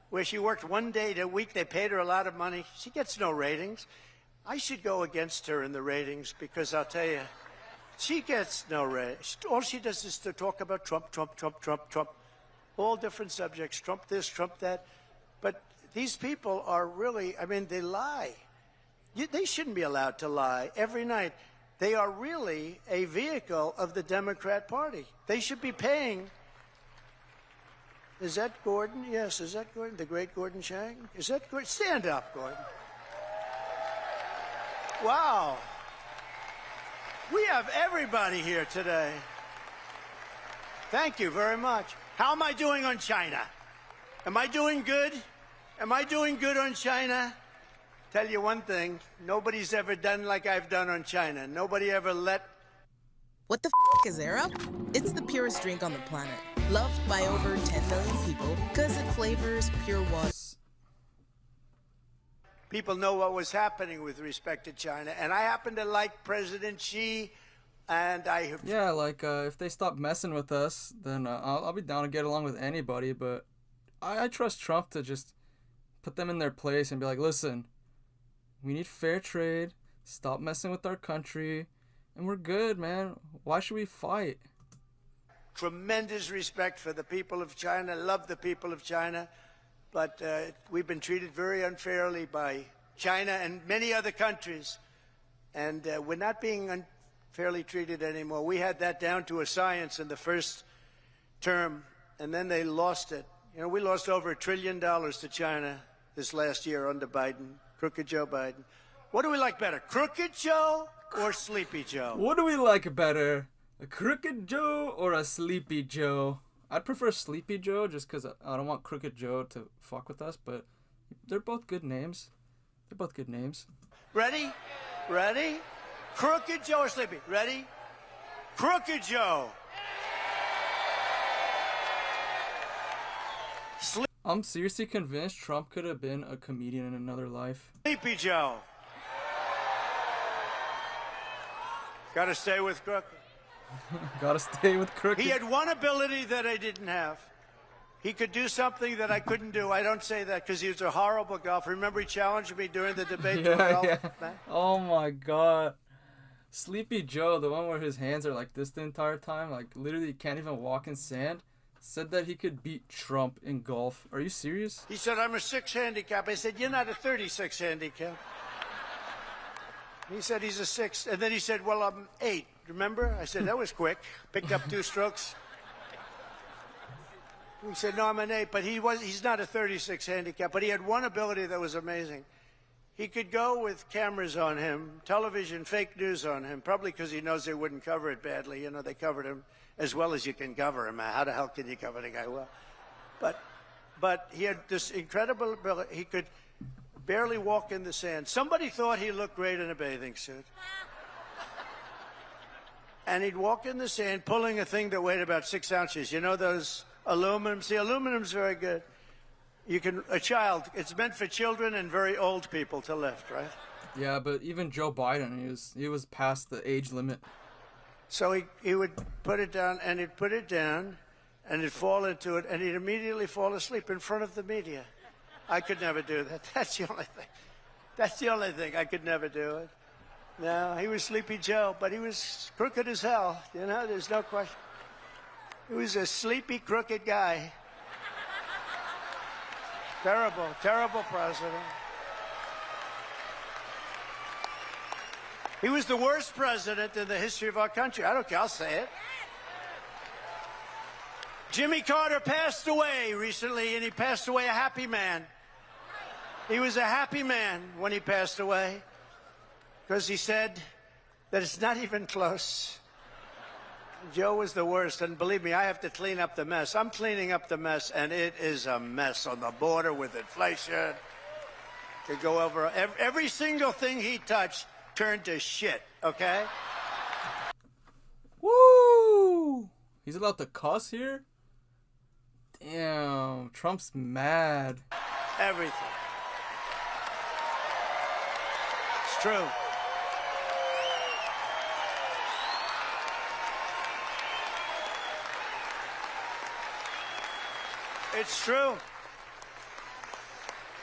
Speaker 2: where she worked 1 day a week. They paid her a lot of money. She gets no ratings. I should go against her in the ratings, because I'll tell you, she gets no ratings. All she does is to talk about Trump, Trump, Trump, Trump, Trump. All different subjects, Trump this, Trump that. But these people are really, I mean, they lie. They shouldn't be allowed to lie every night. They are really a vehicle of the Democrat Party. They should be paying. Is that Gordon? Yes, is that Gordon? The great Gordon Chang? Is that Gordon? Stand up, Gordon. Wow. We have everybody here today. Thank you very much. How am I doing on China? Am I doing good? Am I doing good on China? tell you one thing. Nobody's ever done like I've done on China. Nobody ever let...
Speaker 3: What the is Aero? It's the purest drink on the planet. Loved by over 10 million people because it flavors pure water.
Speaker 2: People know what was happening with respect to China. And I happen to like President Xi, and I...
Speaker 1: Yeah, like, if they stop messing with us, then I'll be down to get along with anybody, but I trust Trump to just put them in their place and be like, listen, we need fair trade, stop messing with our country, and we're good, man. Why should we fight?
Speaker 2: Tremendous respect for the people of China, love the people of China, but we've been treated very unfairly by China and many other countries, and we're not being unfairly treated anymore. We had that down to a science in the first term, and then they lost it. You know, we lost over $1 trillion to China this last year under Biden, Crooked Joe Biden. What do we like better, Crooked Joe or Sleepy Joe?
Speaker 1: What do we like better, a Crooked Joe or a Sleepy Joe? I'd prefer Sleepy Joe just because I don't want Crooked Joe to fuck with us, but they're both good names. They're both good names.
Speaker 2: Ready? Ready? Crooked Joe or Sleepy? Ready? Crooked Joe.
Speaker 1: I'm seriously convinced Trump could have been a comedian in another life.
Speaker 2: Sleepy Joe. Gotta stay with Crooked.
Speaker 1: Gotta stay with Crooked.
Speaker 2: He had one ability that I didn't have. He could do something that I couldn't do. I don't say that because he was a horrible golfer. Remember he challenged me during the debate?
Speaker 1: Yeah. Oh my God. Sleepy Joe, the one where his hands are like this the entire time, like literally can't even walk in sand, said that he could beat Trump in golf. Are you serious?
Speaker 2: He said, I'm a 6 handicap. I said, you're not a 36 handicap. He said he's a 6. And then he said, well, I'm 8. Remember? I said, that was quick. Picked up 2 strokes. He said, no, I'm an 8. But he's not a 36 handicap. But he had one ability that was amazing. He could go with cameras on him, television, fake news on him, probably because he knows they wouldn't cover it badly. You know, they covered him as well as you can cover him. How the hell can you cover the guy well? But he had this incredible ability. He could barely walk in the sand. Somebody thought he looked great in a bathing suit. And he'd walk in the sand pulling a thing that weighed about 6 ounces. You know those aluminum? See, aluminum's very good. You can, a child, it's meant for children and very old people to lift, right?
Speaker 1: Yeah, but even Joe Biden, he was past the age limit.
Speaker 2: So he would put it down, and he'd put it down, and he'd fall into it, and he'd immediately fall asleep in front of the media. I could never do that. That's the only thing. That's the only thing. I could never do it. No, he was Sleepy Joe, but he was crooked as hell. You know, there's no question. He was a sleepy, crooked guy. Terrible, terrible president. He was the worst president in the history of our country. I don't care, I'll say it. Jimmy Carter passed away recently, and he passed away a happy man. He was a happy man when he passed away because he said that it's not even close. Joe was the worst, and believe me, I have to clean up the mess. I'm cleaning up the mess, and it is a mess on the border with inflation. To go over every single thing he touched turned to shit, okay?
Speaker 1: Woo! He's allowed to cuss here? Damn, Trump's mad.
Speaker 2: Everything. It's true. It's true.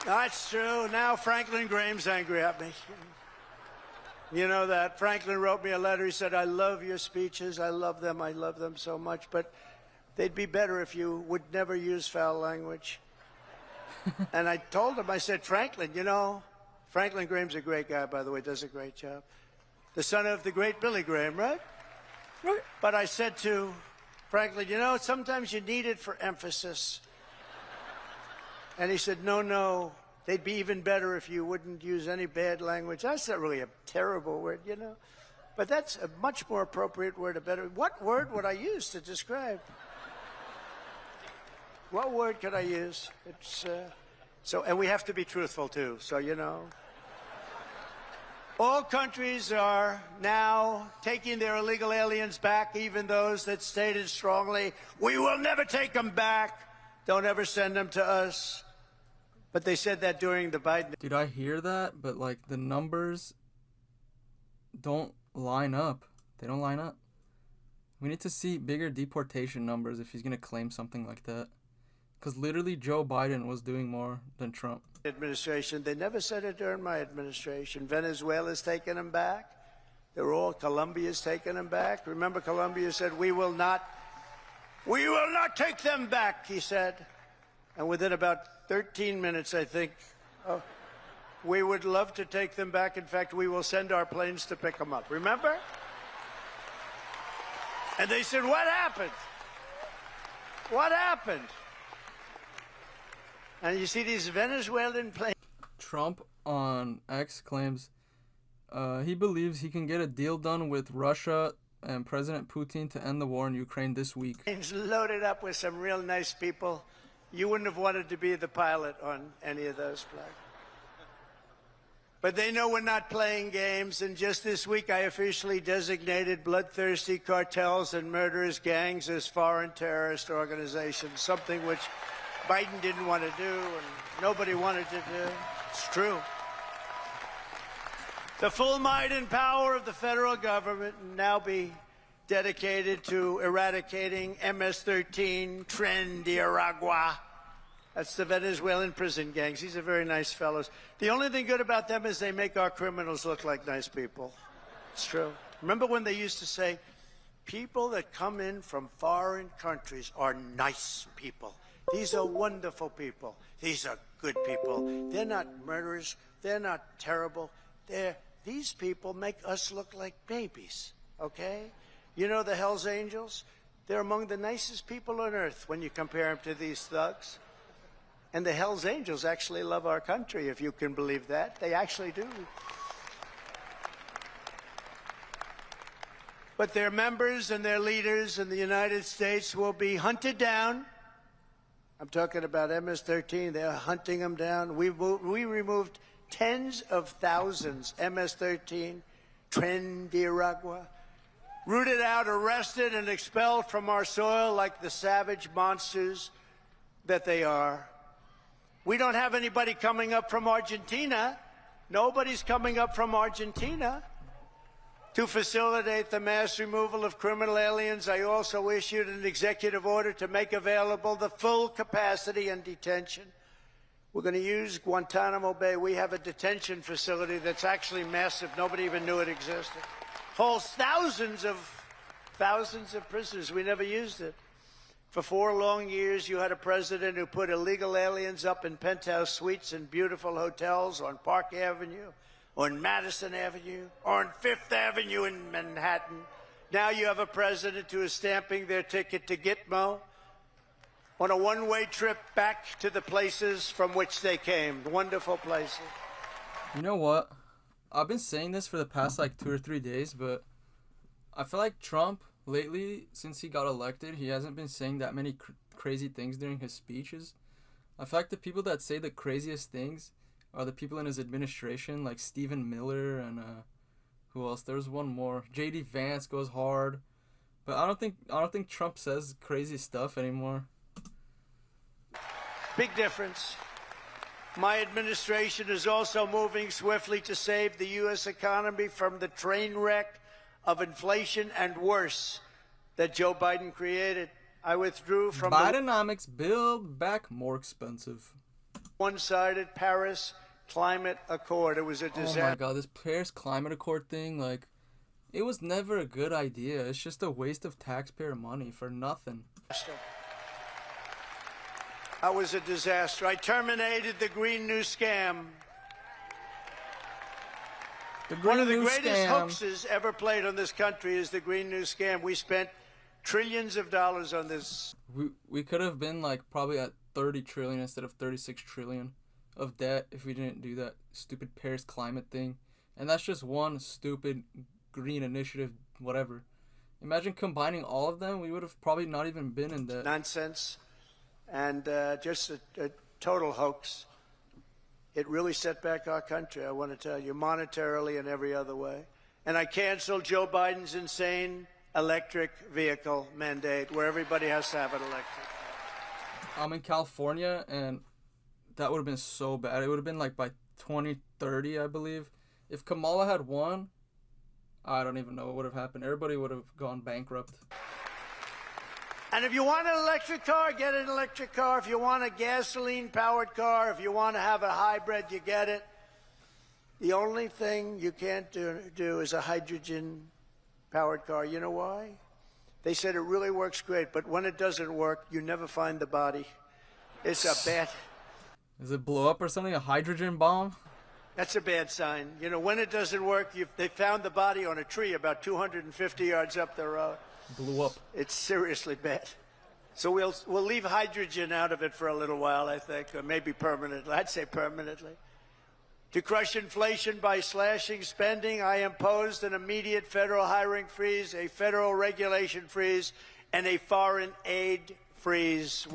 Speaker 2: That's true. Now Franklin Graham's angry at me. You know that. Franklin wrote me a letter. He said, I love your speeches. I love them. I love them so much. But they'd be better if you would never use foul language. And I told him, I said, Franklin, you know, Franklin Graham's a great guy, by the way, does a great job. The son of the great Billy Graham, right? Right. But I said to Franklin, you know, sometimes you need it for emphasis. And he said, no, they'd be even better if you wouldn't use any bad language. That's not really a terrible word, you know. But that's a much more appropriate word, a better. What word would I use to describe? What word could I use? It's, and we have to be truthful, too. So, you know, All countries are now taking their illegal aliens back, even those that stated strongly, we will never take them back. Don't ever send them to us. But they said that during the Biden.
Speaker 1: Dude, I hear that, but like the numbers don't line up. They don't line up. We need to see bigger deportation numbers if he's going to claim something like that. Because literally Joe Biden was doing more than Trump.
Speaker 2: Administration. They never said it during my administration. Venezuela's taking them back. They're all, Colombia's taking them back. Remember, Colombia said, we will not take them back, he said. And within about 13 minutes, I think, we would love to take them back. In fact, we will send our planes to pick them up. Remember? And they said, what happened? What happened? And you see these Venezuelan planes.
Speaker 1: Trump on X claims he believes he can get a deal done with Russia and President Putin to end the war in Ukraine this week.
Speaker 2: Loaded up with some real nice people. You wouldn't have wanted to be the pilot on any of those flights. But they know we're not playing games, and just this week I officially designated bloodthirsty cartels and murderous gangs as foreign terrorist organizations, something which Biden didn't want to do and nobody wanted to do. It's true. The full might and power of the federal government will now be dedicated to eradicating MS-13, Tren de Aragua. That's the Venezuelan prison gangs. These are very nice fellows. The only thing good about them is they make our criminals look like nice people. It's true. Remember when they used to say, people that come in from foreign countries are nice people. These are wonderful people. These are good people. They're not murderers. They're not terrible. These people make us look like babies, okay? You know the Hells Angels? They're among the nicest people on earth when you compare them to these thugs. And the Hells Angels actually love our country, if you can believe that. They actually do. But their members and their leaders in the United States will be hunted down. I'm talking about MS-13. They're hunting them down. We removed tens of thousands, MS-13, Tren de Aragua, rooted out, arrested, and expelled from our soil like the savage monsters that they are. We don't have anybody coming up from Argentina. Nobody's coming up from Argentina to facilitate the mass removal of criminal aliens. I also issued an executive order to make available the full capacity and detention. We're going to use Guantanamo Bay. We have a detention facility that's actually massive. Nobody even knew it existed. Holds thousands of prisoners. We never used it. For 4 long years, you had a president who put illegal aliens up in penthouse suites in beautiful hotels on Park Avenue, on Madison Avenue, or on Fifth Avenue in Manhattan. Now you have a president who is stamping their ticket to Gitmo on a one-way trip back to the places from which they came. Wonderful places.
Speaker 1: You know what? I've been saying this for the past like 2 or 3 days, but I feel like Trump lately, since he got elected, he hasn't been saying that many crazy things during his speeches. I feel like the people that say the craziest things are the people in his administration, like Stephen Miller and who else? There's one more. J.D. Vance goes hard, but I don't think Trump says crazy stuff anymore.
Speaker 2: Big difference. My administration is also moving swiftly to save the U.S. economy from the train wreck of inflation and worse that Joe Biden created. I withdrew from
Speaker 1: Bidenomics, build back more expensive.
Speaker 2: One-sided Paris Climate Accord. It was a disaster.
Speaker 1: Oh my God, this Paris Climate Accord thing, like, it was never a good idea. It's just a waste of taxpayer money for nothing.
Speaker 2: That was a disaster. I terminated the Green New Scam. One of the greatest hoaxes ever played on this country is the Green New Scam. We spent trillions of dollars on this.
Speaker 1: We could have been like probably at 30 trillion instead of 36 trillion of debt if we didn't do that stupid Paris climate thing. And that's just one stupid green initiative, whatever. Imagine combining all of them, we would have probably not even been in debt.
Speaker 2: Nonsense and just a total hoax. It really set back our country, I want to tell you, monetarily and every other way. And I canceled Joe Biden's insane electric vehicle mandate where everybody has to have an electric.
Speaker 1: I'm in California, and that would have been so bad. It would have been like by 2030, I believe. If Kamala had won, I don't even know what would have happened. Everybody would have gone bankrupt.
Speaker 2: And if you want an electric car, get an electric car. If you want a gasoline-powered car, if you want to have a hybrid, you get it. The only thing you can't do is a hydrogen-powered car. You know why? They said it really works great, but when it doesn't work, you never find the body. It's a bad...
Speaker 1: Does it blow up or something? A hydrogen bomb?
Speaker 2: That's a bad sign. You know, when it doesn't work, they found the body on a tree about 250 yards up the road.
Speaker 1: Blew up.
Speaker 2: It's seriously bad. So we'll leave hydrogen out of it for a little while, I think, or maybe permanently. I'd say permanently. To crush inflation by slashing spending, I imposed an immediate federal hiring freeze, a federal regulation freeze, and a foreign aid freeze.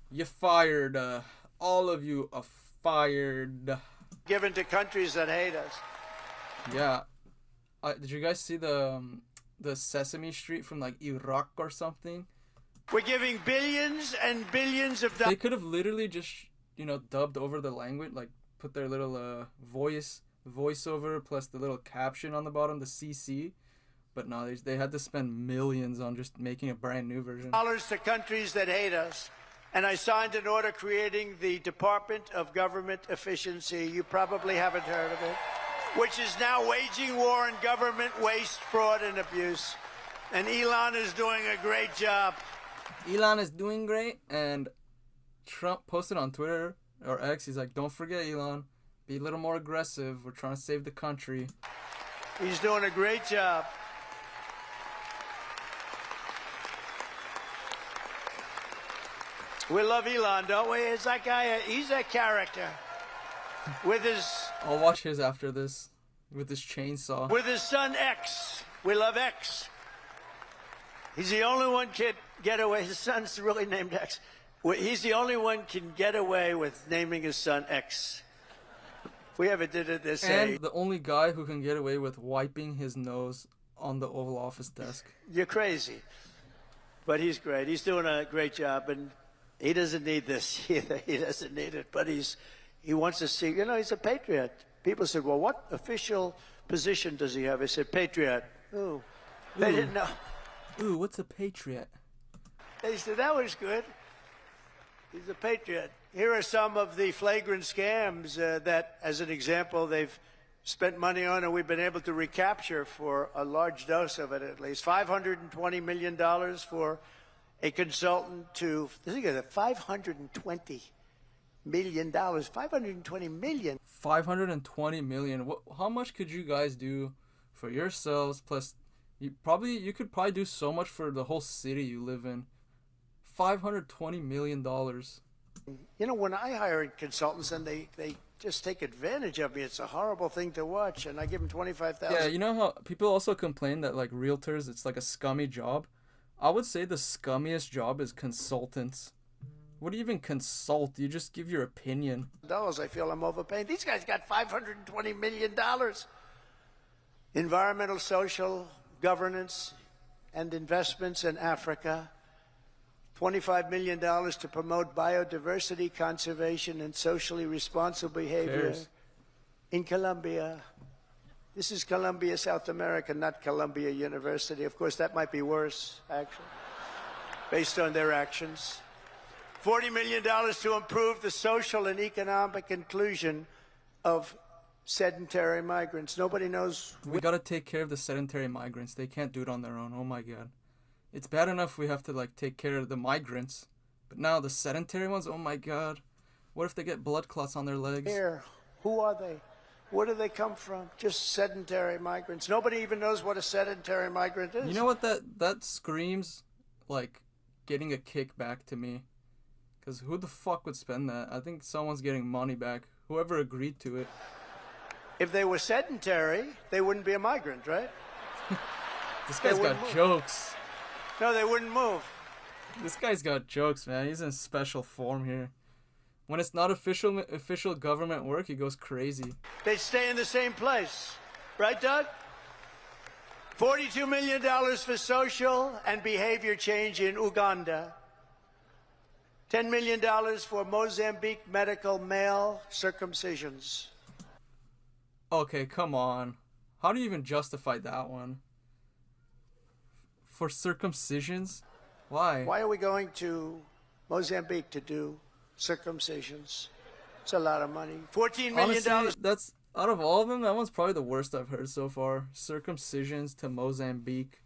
Speaker 1: You're fired. All of you are fired.
Speaker 2: Given to countries that hate us.
Speaker 1: Yeah. Did you guys see the Sesame Street from like Iraq or something?
Speaker 2: We're giving billions and billions of dollars.
Speaker 1: They could have literally just, dubbed over the language, like put their little voiceover plus the little caption on the bottom, the CC. But no, they had to spend millions on just making a brand new version.
Speaker 2: Dollars to countries that hate us. And I signed an order creating the Department of Government Efficiency. You probably haven't heard of it. Which is now waging war on government waste, fraud, and abuse. And Elon is doing a great job.
Speaker 1: Elon is doing great, and Trump posted on Twitter or X, he's like, don't forget, Elon, be a little more aggressive. We're trying to save the country.
Speaker 2: He's doing a great job. We love Elon, don't we? Is that guy, he's a character. With his...
Speaker 1: I'll watch his after this. With his chainsaw.
Speaker 2: With his son X. We love X. He's the only one can get away. His son's really named X. He's the only one can get away with naming his son X. If we ever did it this
Speaker 1: And
Speaker 2: age.
Speaker 1: the only guy who can get away with wiping his nose on the Oval Office desk.
Speaker 2: You're crazy. But he's great. He's doing a great job. And he doesn't need this either. He doesn't need it. But he wants to see, he's a patriot. People said, well, what official position does he have? I said, patriot. Ooh. They didn't know.
Speaker 1: Ooh, what's a patriot?
Speaker 2: They said, that was good. He's a patriot. Here are some of the flagrant scams that, as an example, they've spent money on and we've been able to recapture for a large dose of it at least. $520 million for a consultant to, think of it, $520 million. $520 million.
Speaker 1: $520 million. How much could you guys do for yourselves? Plus, you could probably do so much for the whole city you live in. $520 million.
Speaker 2: When I hire consultants and they just take advantage of me, it's a horrible thing to watch. And I give them $25,000.
Speaker 1: Yeah, you know how people also complain that like realtors, it's like a scummy job. I would say the scummiest job is consultants. What do you even consult? You just give your opinion.
Speaker 2: I feel I'm overpaying. These guys got $520 million. Environmental, social, governance, and investments in Africa. $25 million to promote biodiversity, conservation, and socially responsible behavior in Colombia. This is Colombia, South America, not Columbia University. Of course, that might be worse, actually, based on their actions. $40 million to improve the social and economic inclusion of sedentary migrants. Nobody knows.
Speaker 1: We gotta take care of the sedentary migrants. They can't do it on their own. Oh my God. It's bad enough we have to like take care of the migrants, but now the sedentary ones, oh my God. What if they get blood clots on their legs?
Speaker 2: Here, who are they? Where do they come from? Just sedentary migrants. Nobody even knows what a sedentary migrant is.
Speaker 1: You know what, that screams like getting a kickback to me. Because who the fuck would spend that? I think someone's getting money back. Whoever agreed to it.
Speaker 2: If they were sedentary, they wouldn't be a migrant, right?
Speaker 1: This guy's got jokes.
Speaker 2: No, they wouldn't move.
Speaker 1: This guy's got jokes, man. He's in special form here. When it's not official government work, he goes crazy.
Speaker 2: They stay in the same place. Right, Doug? $42 million for social and behavior change in Uganda. $10 million for Mozambique medical male circumcisions.
Speaker 1: Okay, come on. How do you even justify that one? For circumcisions? Why?
Speaker 2: Why are we going to Mozambique to do circumcisions? It's a lot of money. $14 million.
Speaker 1: Honestly, that's, out of all of them, that one's probably the worst I've heard so far. Circumcisions to Mozambique.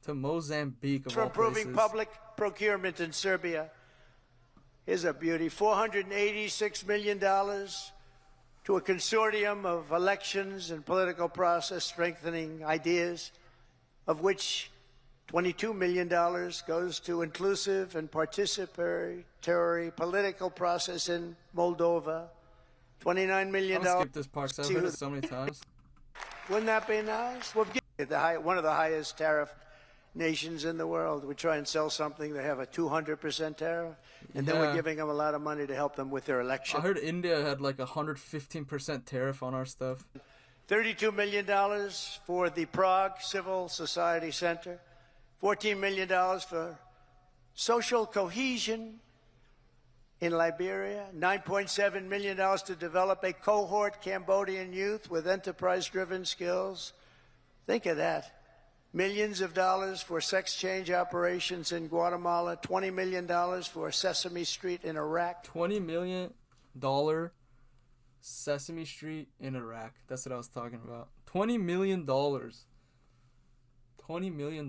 Speaker 1: To Mozambique, of
Speaker 2: for
Speaker 1: all
Speaker 2: improving
Speaker 1: places.
Speaker 2: public procurement in Serbia. Here's a beauty. $486 million to a consortium of elections and political process strengthening ideas, of which $22 million goes to inclusive and participatory political process in Moldova. $29 million.
Speaker 1: I'm gonna skip this part because I've heard it so many times.
Speaker 2: Wouldn't that be nice? Well, one of the highest tariff nations in the world. We try and sell something, they have a 200% tariff, and then we're giving them a lot of money to help them with their election.
Speaker 1: I heard India had like 115% tariff on our stuff.
Speaker 2: $32 million for the Prague Civil Society Center. $14 million for social cohesion in Liberia. $9.7 million to develop a cohort Cambodian youth with enterprise-driven skills. Think of that. Millions of dollars for sex change operations in Guatemala. $20 million for Sesame Street in Iraq.
Speaker 1: $20 million Sesame Street in Iraq. That's what I was talking about. $20 million. $20 million.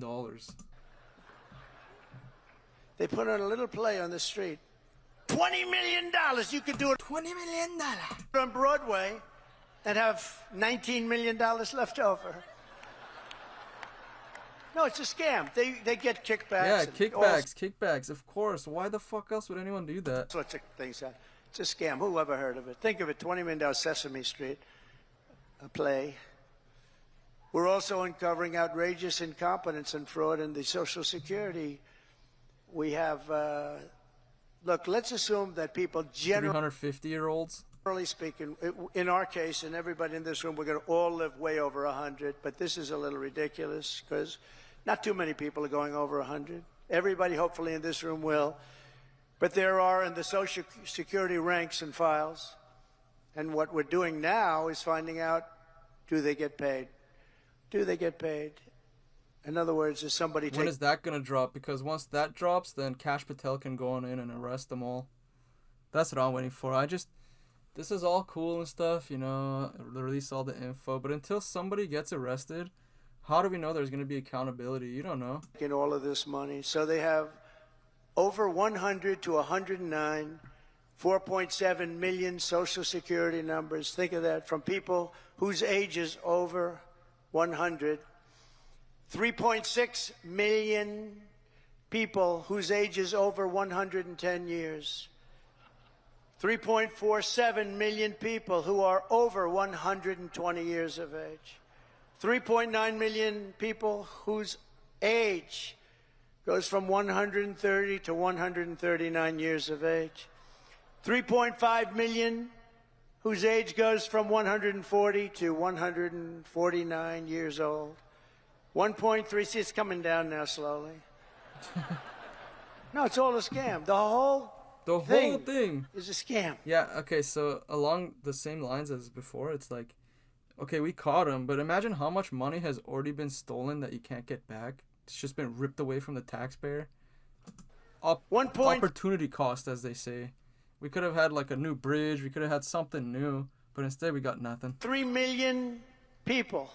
Speaker 2: They put on a little play on the street. $20 million. You could do it
Speaker 1: $20 million
Speaker 2: on Broadway and have $19 million left over. No, it's a scam. They get kickbacks.
Speaker 1: Yeah, kickbacks, of course. Why the fuck else would anyone do that?
Speaker 2: Sorts of things. It's a scam. Who ever heard of it? Think of it, $20 million Sesame Street, a play. We're also uncovering outrageous incompetence and fraud in the Social Security. We have, look, let's assume that people generally
Speaker 1: 350-year-olds?
Speaker 2: Generally speaking, in our case, and everybody in this room, we're going to all live way over 100, but this is a little ridiculous because not too many people are going over 100. Everybody, hopefully, in this room will. But there are in the Social Security ranks and files. And what we're doing now is finding out, do they get paid? Do they get paid? In other words, is somebody
Speaker 1: When is that going to drop? Because once that drops, then Kash Patel can go on in and arrest them all. That's what I'm waiting for. This is all cool and stuff, you know, release all the info. But until somebody gets arrested, how do we know there's going to be accountability? You don't know.
Speaker 2: In all of this money. So they have over 100 to 109, 4.7 million Social Security numbers. Think of that, from people whose age is over 100. 3.6 million people whose age is over 110 years. 3.47 million people who are over 120 years of age. 3.9 million people whose age goes from 130 to 139 years of age. 3.5 million whose age goes from 140 to 149 years old. 1.3, see, it's coming down now slowly. No, it's all a scam. The whole thing is a scam.
Speaker 1: Yeah, okay, so along the same lines as before, it's like, okay, we caught him, but imagine how much money has already been stolen that you can't get back. It's just been ripped away from the taxpayer. Opportunity cost, as they say. We could have had like a new bridge, we could have had something new, but instead we got nothing.
Speaker 2: 3 million people,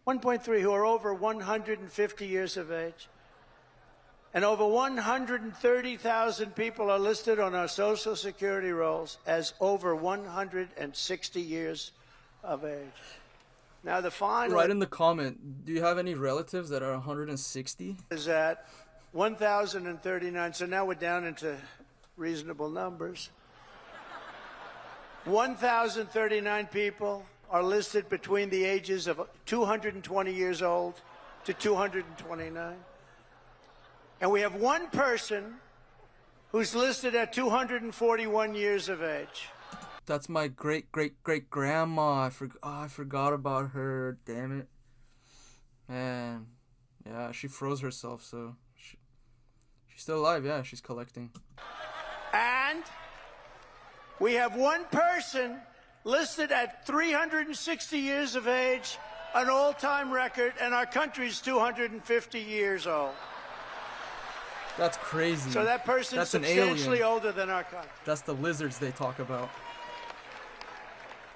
Speaker 2: 1.3, who are over 150 years of age. And over 130,000 people are listed on our Social Security rolls as over 160 years of age. Now the final...
Speaker 1: Write in the comment, do you have any relatives that are 160?
Speaker 2: ...is at 1,039, so now we're down into reasonable numbers. 1,039 people are listed between the ages of 220 years old to 229. And we have one person who's listed at 241 years of age.
Speaker 1: That's my great-great-great-grandma. I forgot about her. Damn it. Man. Yeah, she froze herself, so... She's still alive, yeah, she's collecting.
Speaker 2: And we have one person listed at 360 years of age, an all-time record, and our country's 250 years old.
Speaker 1: That's crazy.
Speaker 2: So that person's substantially older than our country.
Speaker 1: That's the lizards they talk about.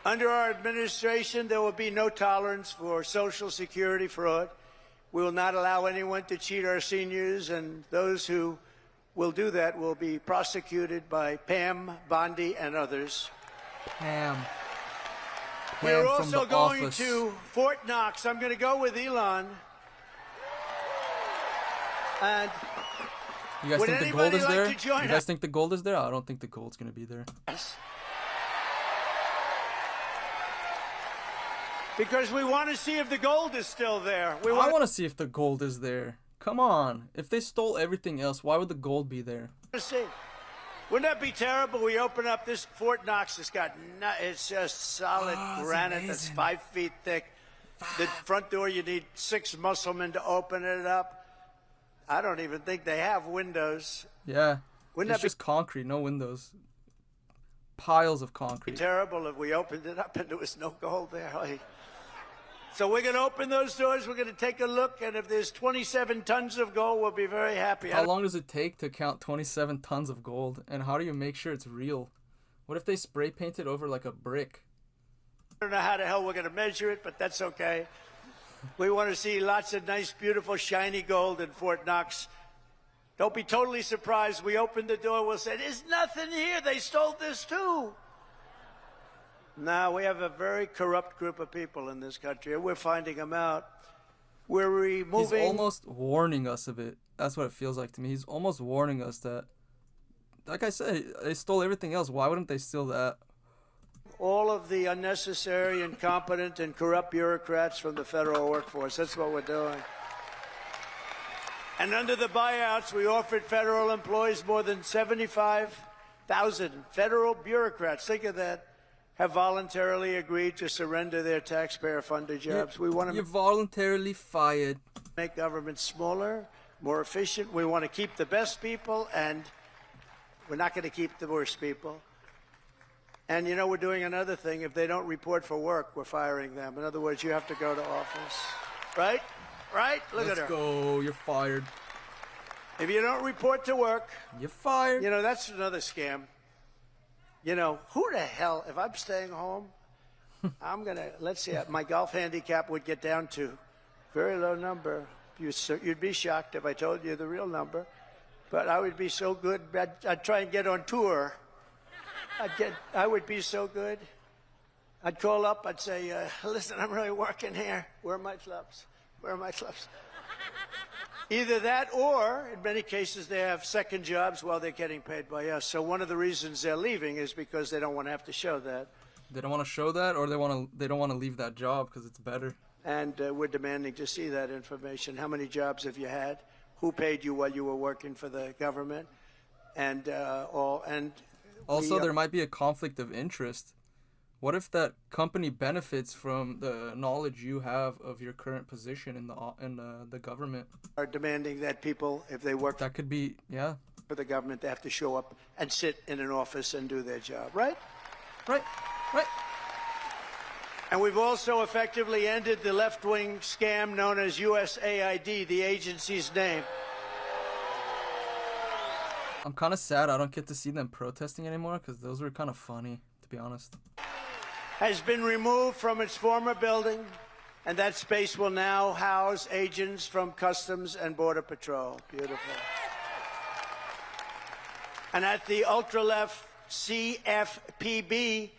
Speaker 2: Under our administration, there will be no tolerance for Social Security fraud. We will not allow anyone to cheat our seniors, and those who will do that will be prosecuted by Pam, Bondi, and others.
Speaker 1: Pam.
Speaker 2: We're also going to Fort Knox. I'm going to go with Elon. And
Speaker 1: you guys think the gold is there? You guys think the gold is there? I don't think the gold's going to be there.
Speaker 2: Yes. Because we want to see if the gold is still there. I
Speaker 1: want to see if the gold is there. Come on. If they stole everything else, why would the gold be there?
Speaker 2: Let's see. Wouldn't that be terrible? We open up this Fort Knox. It's just solid granite that's 5 feet thick. The front door, you need 6 musclemen to open it up. I don't even think they have windows.
Speaker 1: Yeah. It's just concrete, no windows. Piles of concrete.
Speaker 2: Terrible if we opened it up and there was no gold there. So we're going to open those doors. We're going to take a look, and if there's 27 tons of gold, we'll be very happy.
Speaker 1: How long does it take to count 27 tons of gold? And how do you make sure it's real? What if they spray paint it over like a brick?
Speaker 2: I don't know how the hell we're going to measure it, but that's okay. We want to see lots of nice, beautiful, shiny gold in Fort Knox. Don't be totally surprised. We opened the door, we'll say, there's nothing here. They stole this too. Now, we have a very corrupt group of people in this country, and we're finding them out. We're removing...
Speaker 1: He's almost warning us of it. That's what it feels like to me. He's almost warning us that, like I said, they stole everything else. Why wouldn't they steal that?
Speaker 2: All of the unnecessary, incompetent, and corrupt bureaucrats from the federal workforce. That's what we're doing. And under the buyouts, we offered federal employees more than 75,000 federal bureaucrats. Think of that. Have voluntarily agreed to surrender their taxpayer-funded jobs.
Speaker 1: You're voluntarily fired.
Speaker 2: Make government smaller, more efficient. We want to keep the best people, and we're not going to keep the worst people. And, you know, we're doing another thing. If they don't report for work, we're firing them. In other words, you have to go to office. Right? Right? Look at her.
Speaker 1: Let's go. You're fired.
Speaker 2: If you don't report to work...
Speaker 1: You're fired.
Speaker 2: You know, that's another scam. You know, who the hell, if I'm staying home, I'm going to, let's see, my golf handicap would get down to very low number. You'd be shocked if I told you the real number. But I would be so good, I'd try and get on tour. I would be so good. I'd call up, I'd say, listen, I'm really working here. Where are my clubs? Where are my clubs? Either that or, in many cases, they have second jobs while they're getting paid by us. So one of the reasons they're leaving is because they don't want to have to show that.
Speaker 1: They don't want to show that, or they don't want to leave that job because it's better.
Speaker 2: And we're demanding to see that information. How many jobs have you had? Who paid you while you were working for the government? And
Speaker 1: also, there might be a conflict of interest. What if that company benefits from the knowledge you have of your current position in the government?
Speaker 2: Are demanding that people, if they work...
Speaker 1: That could be, yeah.
Speaker 2: ...for the government, they have to show up and sit in an office and do their job, right?
Speaker 1: Right, right.
Speaker 2: And we've also effectively ended the left-wing scam known as USAID, the agency's name.
Speaker 1: I'm kind of sad I don't get to see them protesting anymore because those were kind of funny, to be honest.
Speaker 2: Has been removed from its former building, and that space will now house agents from Customs and Border Patrol. Beautiful. And at the ultra-left CFPB,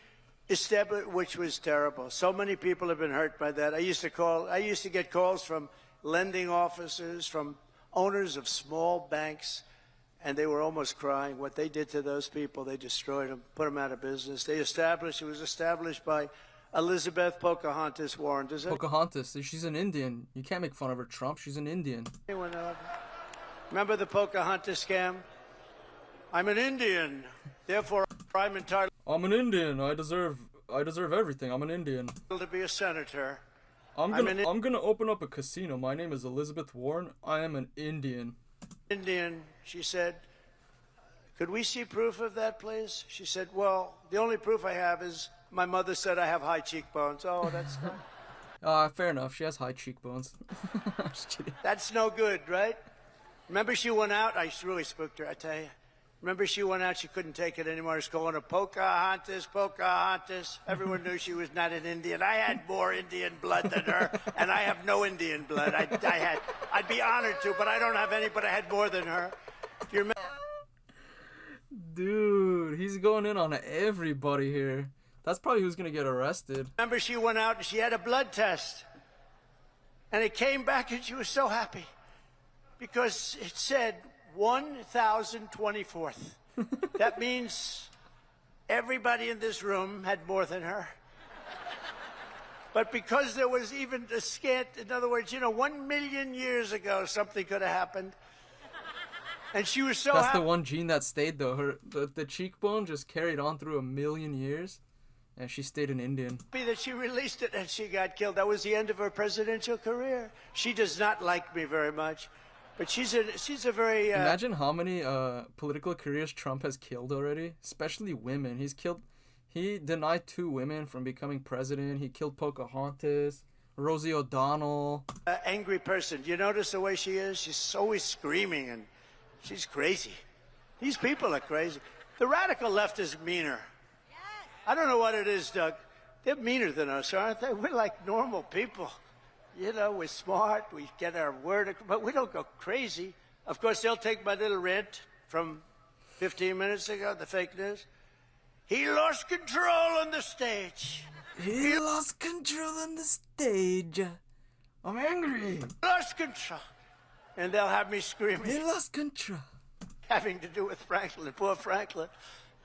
Speaker 2: which was terrible. So many people have been hurt by that. I used to get calls from lending officers, from owners of small banks, and they were almost crying. What they did to those people, they destroyed them, put them out of business. It was established by Elizabeth Pocahontas Warren.
Speaker 1: Pocahontas, she's an Indian. You can't make fun of her, Trump. She's an Indian.
Speaker 2: Remember the Pocahontas scam? I'm an Indian. Therefore, I'm entitled
Speaker 1: I'm an Indian. I deserve everything. I'm an Indian.
Speaker 2: to be a senator.
Speaker 1: I'm gonna open up a casino. My name is Elizabeth Warren. I am an Indian.
Speaker 2: Indian, she said, could we see proof of that, please? She said, well, the only proof I have is my mother said I have high cheekbones. Oh, that's not...
Speaker 1: Fair enough. She has high cheekbones. I'm just kidding.
Speaker 2: That's no good, right? Remember she went out? I really spooked her, I tell you. Remember she went out, she couldn't take it anymore. She's going to Pocahontas, Pocahontas. Everyone knew she was not an Indian. I had more Indian blood than her, and I have no Indian blood. I'd be honored to, but I don't have any, but I had more than her. Do you remember?
Speaker 1: Dude, he's going in on everybody here. That's probably who's gonna get arrested.
Speaker 2: Remember she went out and she had a blood test. And it came back and she was so happy. Because it said 1,024th. That means everybody in this room had more than her. But because there was even a scant, in other words, 1 million years ago, something could have happened. And she was so
Speaker 1: That's
Speaker 2: happy.
Speaker 1: the one gene that stayed though. The cheekbone just carried on through 1 million years, and she stayed an Indian.
Speaker 2: That she released it and she got killed. That was the end of her presidential career. She does not like me very much. But she's a very...
Speaker 1: Imagine how many political careers Trump has killed already, especially women. He denied 2 women from becoming president. He killed Pocahontas, Rosie O'Donnell.
Speaker 2: Angry person. Do you notice the way she is? She's always screaming and she's crazy. These people are crazy. The radical left is meaner. I don't know what it is, Doug. They're meaner than us, aren't they? We're like normal people. We're smart, we get our word, but we don't go crazy. Of course, they'll take my little rant from 15 minutes ago, the fake news. He lost control on the stage.
Speaker 1: He lost control on the stage. I'm angry.
Speaker 2: Lost control. And they'll have me screaming.
Speaker 1: He lost control.
Speaker 2: Having to do with Franklin, poor Franklin.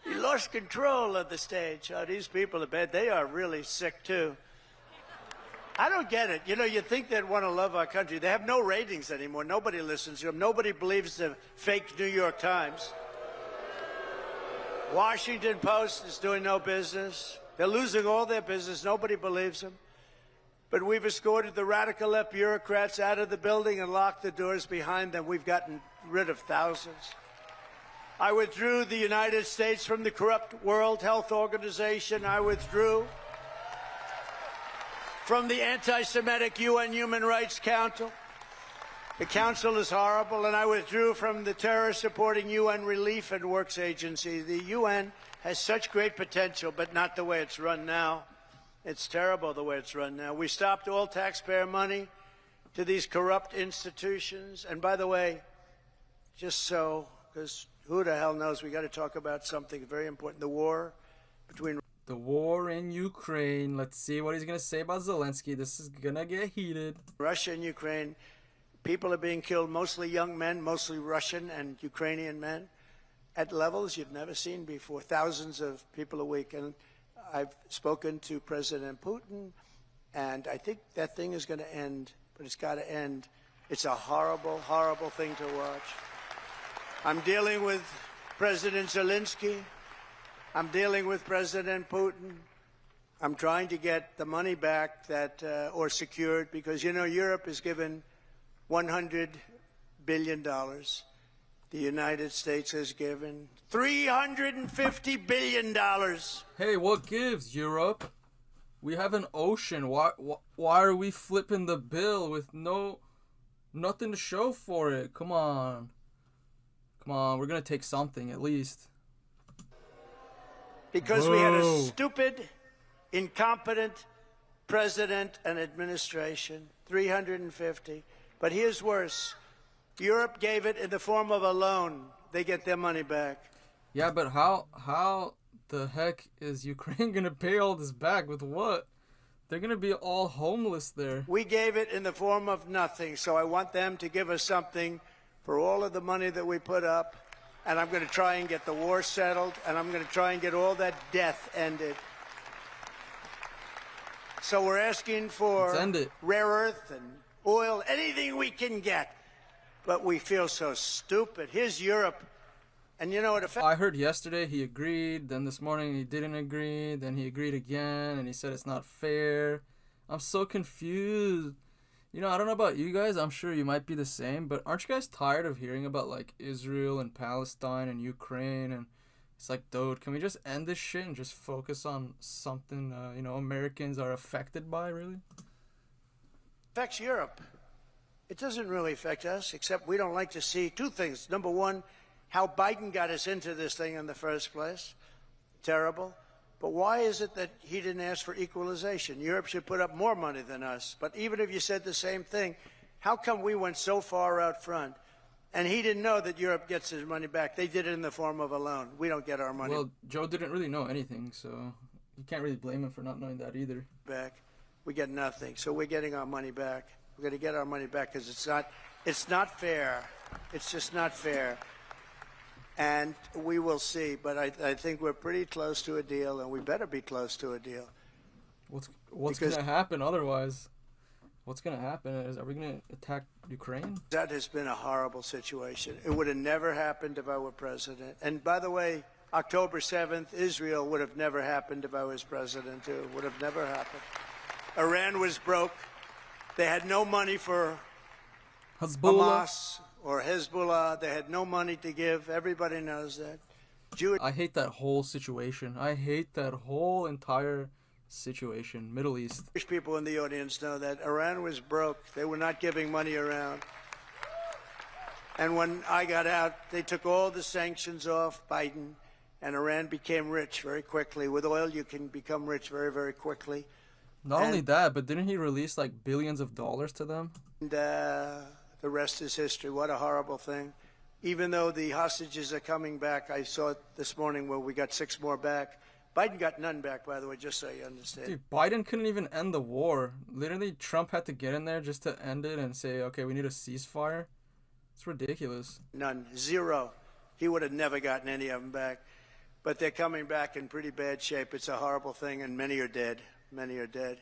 Speaker 2: He lost control of the stage. Oh, these people are bad. They are really sick, too. I don't get it. You think they'd want to love our country. They have no ratings anymore. Nobody listens to them. Nobody believes the fake New York Times. Washington Post is doing no business. They're losing all their business. Nobody believes them. But we've escorted the radical left bureaucrats out of the building and locked the doors behind them. We've gotten rid of thousands. I withdrew the United States from the corrupt World Health Organization. I withdrew from the anti-Semitic UN Human Rights Council. The council is horrible, and I withdrew from the terror-supporting UN Relief and Works Agency. The UN has such great potential, but not the way it's run now. It's terrible the way it's run now. We stopped all taxpayer money to these corrupt institutions. And by the way, just so, because who the hell knows, we got to talk about something very important, the war between...
Speaker 1: The war in Ukraine. Let's see what he's going to say about Zelensky. This is going to get heated.
Speaker 2: Russia and Ukraine. People are being killed, mostly young men, mostly Russian and Ukrainian men, at levels you've never seen before. Thousands of people a week. And I've spoken to President Putin, and I think that thing is going to end, but it's got to end. It's a horrible, horrible thing to watch. I'm dealing with President Zelensky. I'm dealing with President Putin. I'm trying to get the money back that, or secured, because, Europe has given $100 billion. The United States has given $350 billion.
Speaker 1: Hey, what gives, Europe? We have an ocean. Why are we flipping the bill with nothing to show for it? Come on. Come on, we're going to take something at least.
Speaker 2: Because we had a stupid, incompetent president and administration. 350. But here's worse. Europe gave it in the form of a loan. They get their money back.
Speaker 1: Yeah, but how the heck is Ukraine going to pay all this back? With what? They're going to be all homeless there.
Speaker 2: We gave it in the form of nothing, so I want them to give us something for all of the money that we put up. And I'm going to try and get the war settled, and I'm going to try and get all that death ended. So we're asking for rare earth and oil, anything we can get. But we feel so stupid. Here's Europe And you know, it affects.
Speaker 1: I heard yesterday he agreed, then this morning he didn't agree, then he agreed again, and he said it's not fair. I'm so confused. You know, I don't know about you guys, I'm sure you might be the same, but aren't you guys tired of hearing about, like, Israel and Palestine and Ukraine? And it's like, dude, can we just end this shit and just focus on something, you know, Americans are affected by, really?
Speaker 2: Affects Europe. It doesn't really affect us, except we don't like to see two things. Number one, how Biden got us into this thing in the first place. Terrible. But why is it that he didn't ask for equalization? Europe should put up more money than us. But even if you said the same thing, how come we went so far out front? And he didn't know that Europe gets his money back. They did it in the form of a loan. We don't get our money
Speaker 1: Well, Joe didn't really know anything, so you can't really blame him for not knowing that either.
Speaker 2: back. We get nothing. So we're getting our money back. We're going to get our money back because it's not fair. It's just not fair. And we will see. But I think we're pretty close to a deal, and we better be close to a deal.
Speaker 1: What's going to happen otherwise? What's going to happen is, are we going to attack Ukraine?
Speaker 2: That has been a horrible situation. It would have never happened if I were president. And by the way, October 7th, Israel would have never happened if I was president, too. It would have never happened. Iran was broke. They had no money for
Speaker 1: Hezbollah.
Speaker 2: Hamas or Hezbollah. They had no money to give. Everybody knows that.
Speaker 1: I hate that whole situation. I hate that whole entire situation. Middle East.
Speaker 2: Jewish people in the audience know that Iran was broke. They were not giving money around. And when I got out, they took all the sanctions off Biden, and Iran became rich very quickly. With oil, you can become rich very, very quickly.
Speaker 1: Not only that, but didn't he release like billions of dollars to them?
Speaker 2: And the rest is history. What a horrible thing. Even though the hostages are coming back, I saw it this morning where we got 6 more back. Biden got none back, by the way, just so you understand.
Speaker 1: Dude, Biden couldn't even end the war. Literally, Trump had to get in there just to end it and say, okay, we need a ceasefire. It's ridiculous.
Speaker 2: None. 0. He would have never gotten any of them back. But they're coming back in pretty bad shape. It's a horrible thing, and many are dead. Many are dead.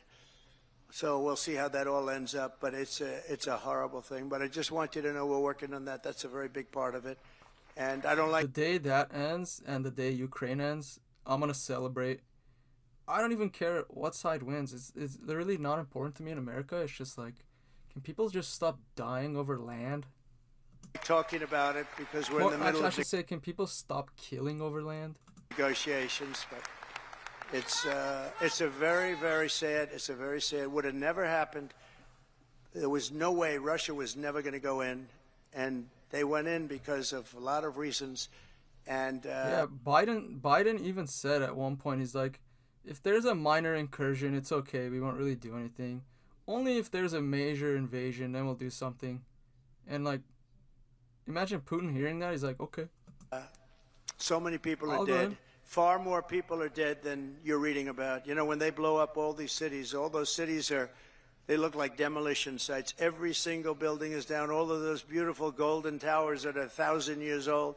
Speaker 2: So we'll see how that all ends up, but it's a horrible thing. But I just want you to know we're working on that. That's a very big part of it. And I don't like...
Speaker 1: The day that ends and the day Ukraine ends, I'm going to celebrate. I don't even care what side wins. It's literally not important to me in America. It's just like, can people just stop dying over land?
Speaker 2: Talking about it because we're in the middle
Speaker 1: I
Speaker 2: of
Speaker 1: should say, can people stop killing over land?
Speaker 2: Negotiations, but it's a very, very sad. It's a very sad. Would have never happened. There was no way. Russia was never going to go in, and they went in because of a lot of reasons. And
Speaker 1: yeah, Biden even said at one point, he's like, if there's a minor incursion, it's okay. We won't really do anything. Only if there's a major invasion, then we'll do something. And like, imagine Putin hearing that. He's like, okay.
Speaker 2: So many people are
Speaker 1: All
Speaker 2: dead.
Speaker 1: good.
Speaker 2: Far more people are dead than you're reading about. You know, when they blow up all these cities, all those cities they look like demolition sites. Every single building is down. All of those beautiful golden towers that are 1,000 years old,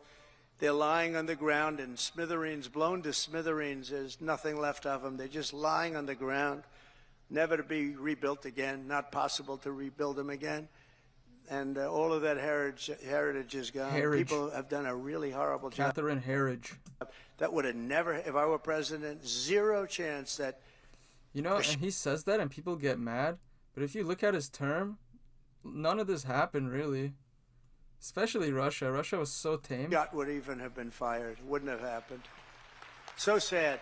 Speaker 2: they're lying on the ground in smithereens, blown to smithereens. There's nothing left of them. They're just lying on the ground, never to be rebuilt again, not possible to rebuild them again. And all of that heritage is gone.
Speaker 1: Heritage.
Speaker 2: People have done a really horrible job.
Speaker 1: Catherine Herridge.
Speaker 2: That would have never, if I were president, 0 chance that...
Speaker 1: You know, and he says that and people get mad. But if you look at his term, none of this happened, really. Especially Russia. Russia was so tame.
Speaker 2: Scott would even have been fired. Wouldn't have happened. So sad.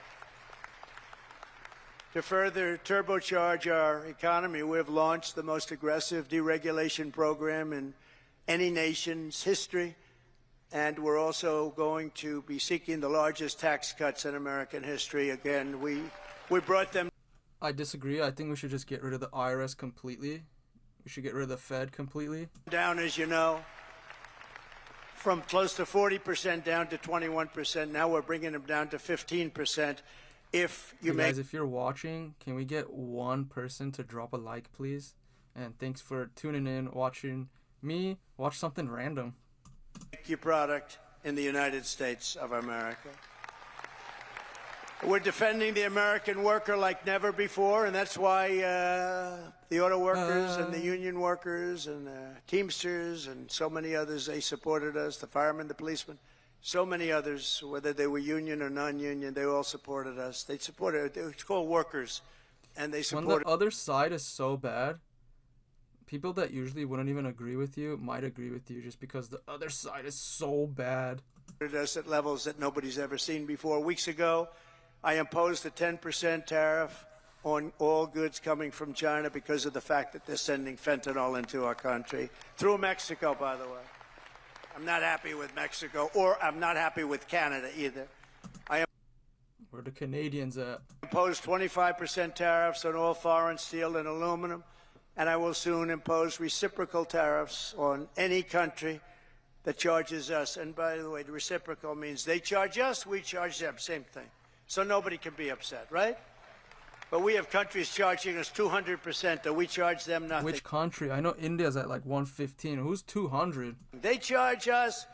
Speaker 2: To further turbocharge our economy, we have launched the most aggressive deregulation program in any nation's history. And we're also going to be seeking the largest tax cuts in American history. Again, we brought them.
Speaker 1: I disagree. I think we should just get rid of the IRS completely. We should get rid of the Fed completely.
Speaker 2: Down, as you know, from close to 40% down to 21%. Now we're bringing them down to 15%. If you
Speaker 1: Guys, if you're watching, can we get one person to drop a like, please? And thanks for tuning in, watching me watch something random.
Speaker 2: Make your product in the United States of America. We're defending the American worker like never before, and that's why the auto workers and the union workers and the Teamsters and so many others, they supported us, the firemen, the policemen. so many others, whether they were union or non-union, they all supported us. They supported, it's called workers, and they supported.
Speaker 1: When the other side is so bad, people that usually wouldn't even agree with you might agree with you just because the other side is so bad.
Speaker 2: Us at levels that nobody's ever seen before. Weeks ago, I imposed a 10% tariff on all goods coming from China because of the fact that they're sending fentanyl into our country, through Mexico, by the way. I'm not happy with Mexico, or I'm not happy with Canada either.
Speaker 1: Where the Canadians at?
Speaker 2: Imposed 25% tariffs on all foreign steel and aluminum, and I will soon impose reciprocal tariffs on any country that charges us. And by the way, the reciprocal means they charge us, we charge them, same thing. So nobody can be upset, right? But we have countries charging us 200%, and we charge them nothing.
Speaker 1: Which country? I know India's at like 115. Who's 200?
Speaker 2: They charge us,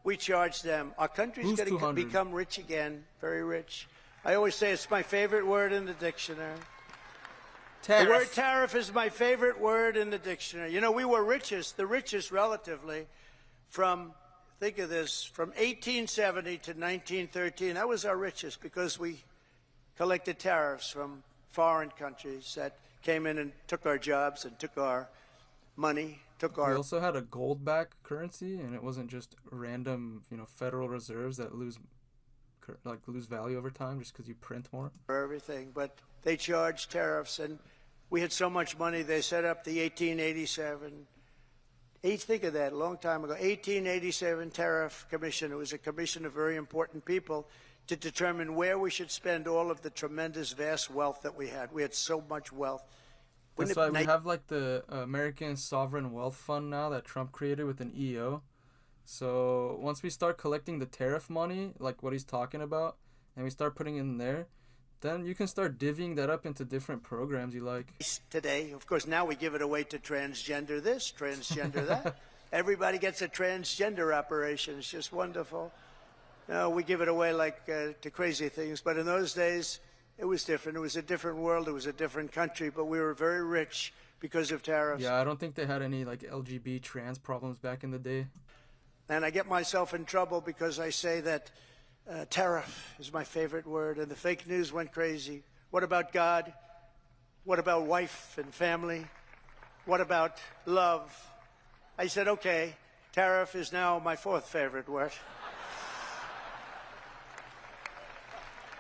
Speaker 2: we charge them. Our country's going to become rich again, very rich. I always say it's my favorite word in the dictionary.
Speaker 1: Tariff.
Speaker 2: The word tariff is my favorite word in the dictionary. You know, we were the richest relatively, from, think of this, from 1870 to 1913. That was our richest because we collected tariffs from foreign countries that came in and took our jobs and took our money, took our...
Speaker 1: We also had a gold-backed currency, and it wasn't just random, Federal Reserves that lose value over time just because you print more.
Speaker 2: For everything, but they charged tariffs, and we had so much money, they set up the 1887... Think of that, a long time ago. 1887 Tariff Commission. It was a commission of very important people to determine where we should spend all of the tremendous, vast wealth that we had. We had so much wealth.
Speaker 1: That's why we have like the American Sovereign Wealth Fund now that Trump created with an EO. So once we start collecting the tariff money, like what he's talking about, and we start putting it in there, then you can start divvying that up into different programs you like.
Speaker 2: Today, of course, now we give it away to transgender this, transgender that. Everybody gets a transgender operation. It's just wonderful. No, we give it away like to crazy things. But in those days, it was different. It was a different world. It was a different country. But we were very rich because of tariffs.
Speaker 1: Yeah, I don't think they had any like LGBT trans problems back in the day.
Speaker 2: And I get myself in trouble because I say that tariff is my favorite word, and the fake news went crazy. What about God? What about wife and family? What about love? I said, okay, tariff is now my fourth favorite word.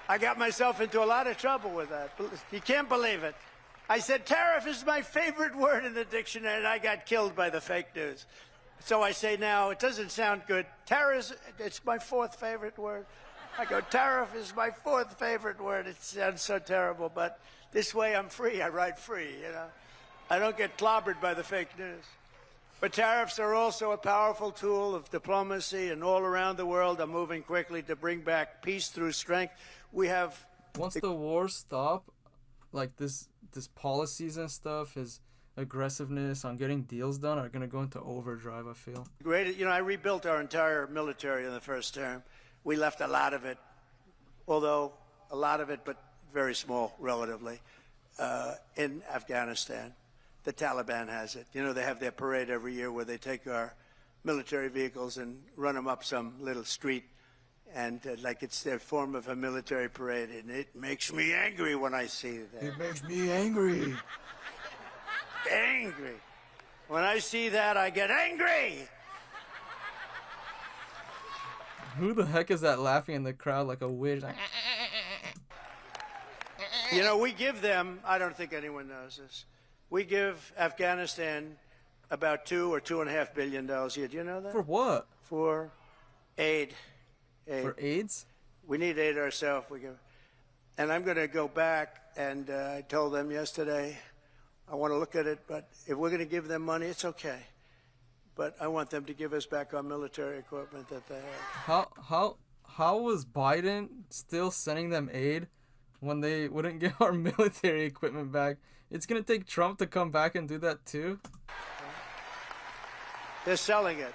Speaker 2: I got myself into a lot of trouble with that. You can't believe it. I said, tariff is my favorite word in the dictionary, and I got killed by the fake news. So I say now, it doesn't sound good. Tariff, it's my fourth favorite word. I go, tariff is my fourth favorite word. It sounds so terrible, but this way I'm free. I write free, I don't get clobbered by the fake news. But tariffs are also a powerful tool of diplomacy, and all around the world are moving quickly to bring back peace through strength. We have...
Speaker 1: Once the wars stop, like this policies and stuff, his aggressiveness on getting deals done are going to go into overdrive, I feel.
Speaker 2: Great. I rebuilt our entire military in the first term. We left a lot of it, although a lot of it, but very small relatively, in Afghanistan. The Taliban has it. They have their parade every year where they take our military vehicles and run them up some little street, and like it's their form of a military parade, and it makes me angry when I see that.
Speaker 1: It makes me angry.
Speaker 2: Angry. When I see that, I get angry.
Speaker 1: Who the heck is that laughing in the crowd like a witch? Like...
Speaker 2: We give them, I don't think anyone knows this, we give Afghanistan about $2 or $2.5 billion a year. Do you know that?
Speaker 1: For what?
Speaker 2: For aid.
Speaker 1: For AIDS?
Speaker 2: We need aid ourselves. And I'm going to go back, and I told them yesterday, I want to look at it, but if we're going to give them money, it's okay. But I want them to give us back our military equipment that they have.
Speaker 1: How was Biden still sending them aid when they wouldn't get our military equipment back? It's going to take Trump to come back and do that too?
Speaker 2: They're selling it.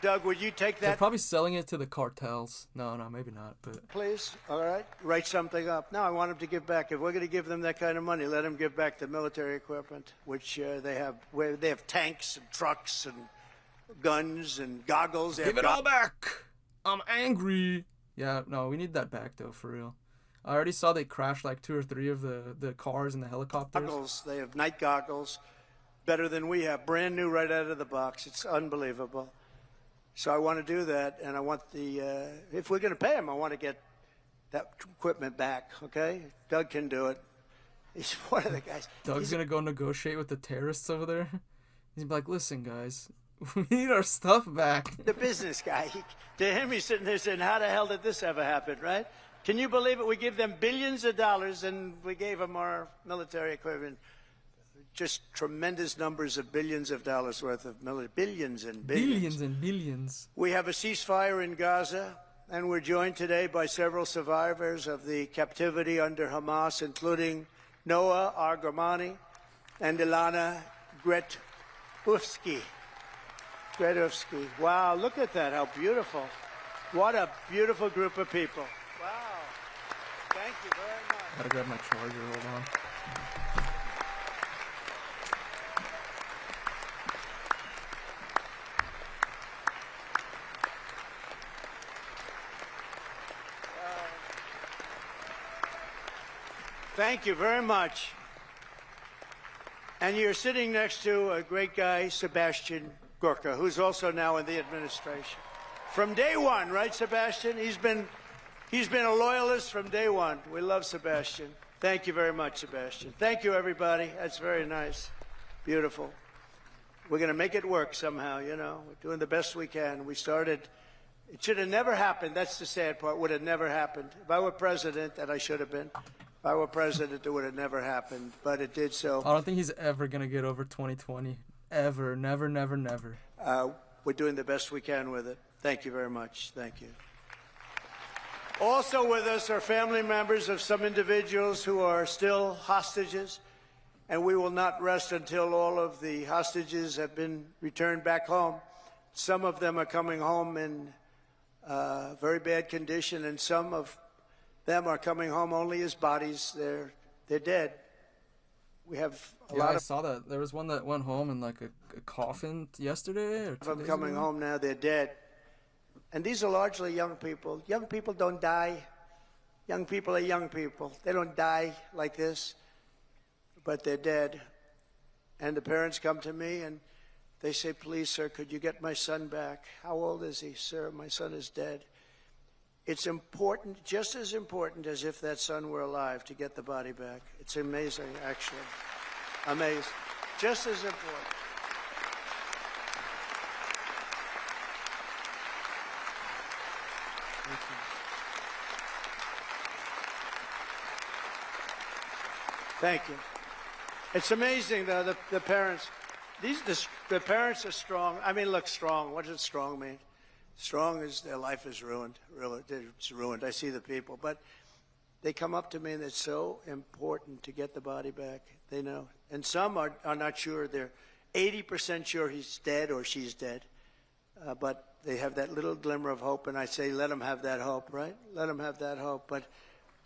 Speaker 2: Doug, would you take that?
Speaker 1: They're probably selling it to the cartels. No, maybe not. But
Speaker 2: please, all right, write something up. No, I want them to give back. If we're going to give them that kind of money, let them give back the military equipment, which they have. Where they have tanks and trucks and guns and goggles.
Speaker 1: Give it all back. I'm angry. Yeah, no, we need that back though, for real. I already saw they crashed like 2 or 3 of the cars and the helicopters.
Speaker 2: Goggles. They have night goggles, better than we have, brand new right out of the box. It's unbelievable. So I want to do that, and I want the if we're going to pay them, I want to get that equipment back. Okay, Doug can do it. He's one of the guys.
Speaker 1: Doug's gonna go negotiate with the terrorists over there. He's like, listen, guys, we need our stuff back.
Speaker 2: The business guy. To him, he's sitting there saying, how the hell did this ever happen, right? Can you believe it? We give them billions of dollars, and we gave them our military equipment. Just tremendous numbers of billions of dollars worth of military. Billions and billions.
Speaker 1: Billions and billions.
Speaker 2: We have a ceasefire in Gaza, and we're joined today by several survivors of the captivity under Hamas, including Noah Argamani and Ilana Gretovsky. Wow, look at that. How beautiful. What a beautiful group of people. Wow. Thank you very much.
Speaker 1: Gotta grab my charger. Hold on.
Speaker 2: Thank you very much. And you're sitting next to a great guy, Sebastian Gorka, who's also now in the administration. From day one, right, Sebastian? He's been a loyalist from day one. We love Sebastian. Thank you very much, Sebastian. Thank you, everybody. That's very nice. Beautiful. We're going to make it work somehow, you know. We're doing the best we can. We started. It should have never happened. That's the sad part. Would have never happened. If I were president, and I should have been, if I were president, it would have never happened, but it did so.
Speaker 1: I don't think he's ever going to get over 2020. Ever. Never, never, never.
Speaker 2: We're doing the best we can with it. Thank you very much. Thank you. Also with us are family members of some individuals who are still hostages, and we will not rest until all of the hostages have been returned back home. Some of them are coming home in very bad condition, and some of them are coming home only as bodies. They're dead. We have a lot
Speaker 1: I
Speaker 2: of
Speaker 1: saw that. There was one that went home in like a coffin yesterday or 2
Speaker 2: them
Speaker 1: days
Speaker 2: coming
Speaker 1: ago.
Speaker 2: home now. They're dead. And these are largely young people. Young people don't die. Young people are young people. They don't die like this, but they're dead. And the parents come to me and they say, please, sir, could you get my son back? How old is he? Sir, my son is dead. It's important, just as important as if that son were alive, to get the body back. It's amazing, actually. Amazing. Just as important. Thank you. Thank you. It's amazing, though, the parents. The parents are strong. I mean, look, strong. What does strong mean? Strong is their life is ruined. Really, it's ruined. I see the people. But they come up to me, and it's so important to get the body back. They know. And some are not sure. They're 80% sure he's dead or she's dead. But they have that little glimmer of hope, and I say, let them have that hope, right? Let them have that hope. But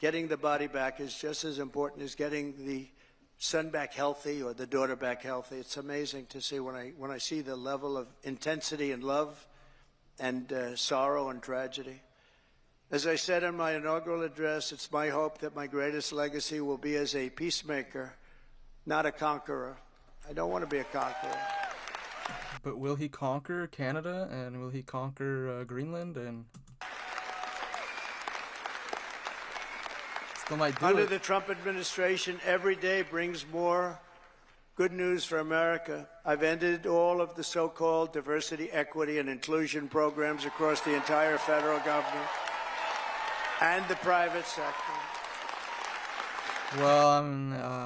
Speaker 2: getting the body back is just as important as getting the son back healthy or the daughter back healthy. It's amazing to see when I see the level of intensity and love and sorrow and tragedy. As I said in my inaugural address, it's my hope that my greatest legacy will be as a peacemaker, not a conqueror. I don't want to be a conqueror.
Speaker 1: But will he conquer Canada, and will he conquer Greenland, and still might do
Speaker 2: Under
Speaker 1: it?
Speaker 2: the Trump administration, every day brings more good news for America. I've ended all of the so-called diversity, equity, and inclusion programs across the entire federal government and the private sector.
Speaker 1: Well, I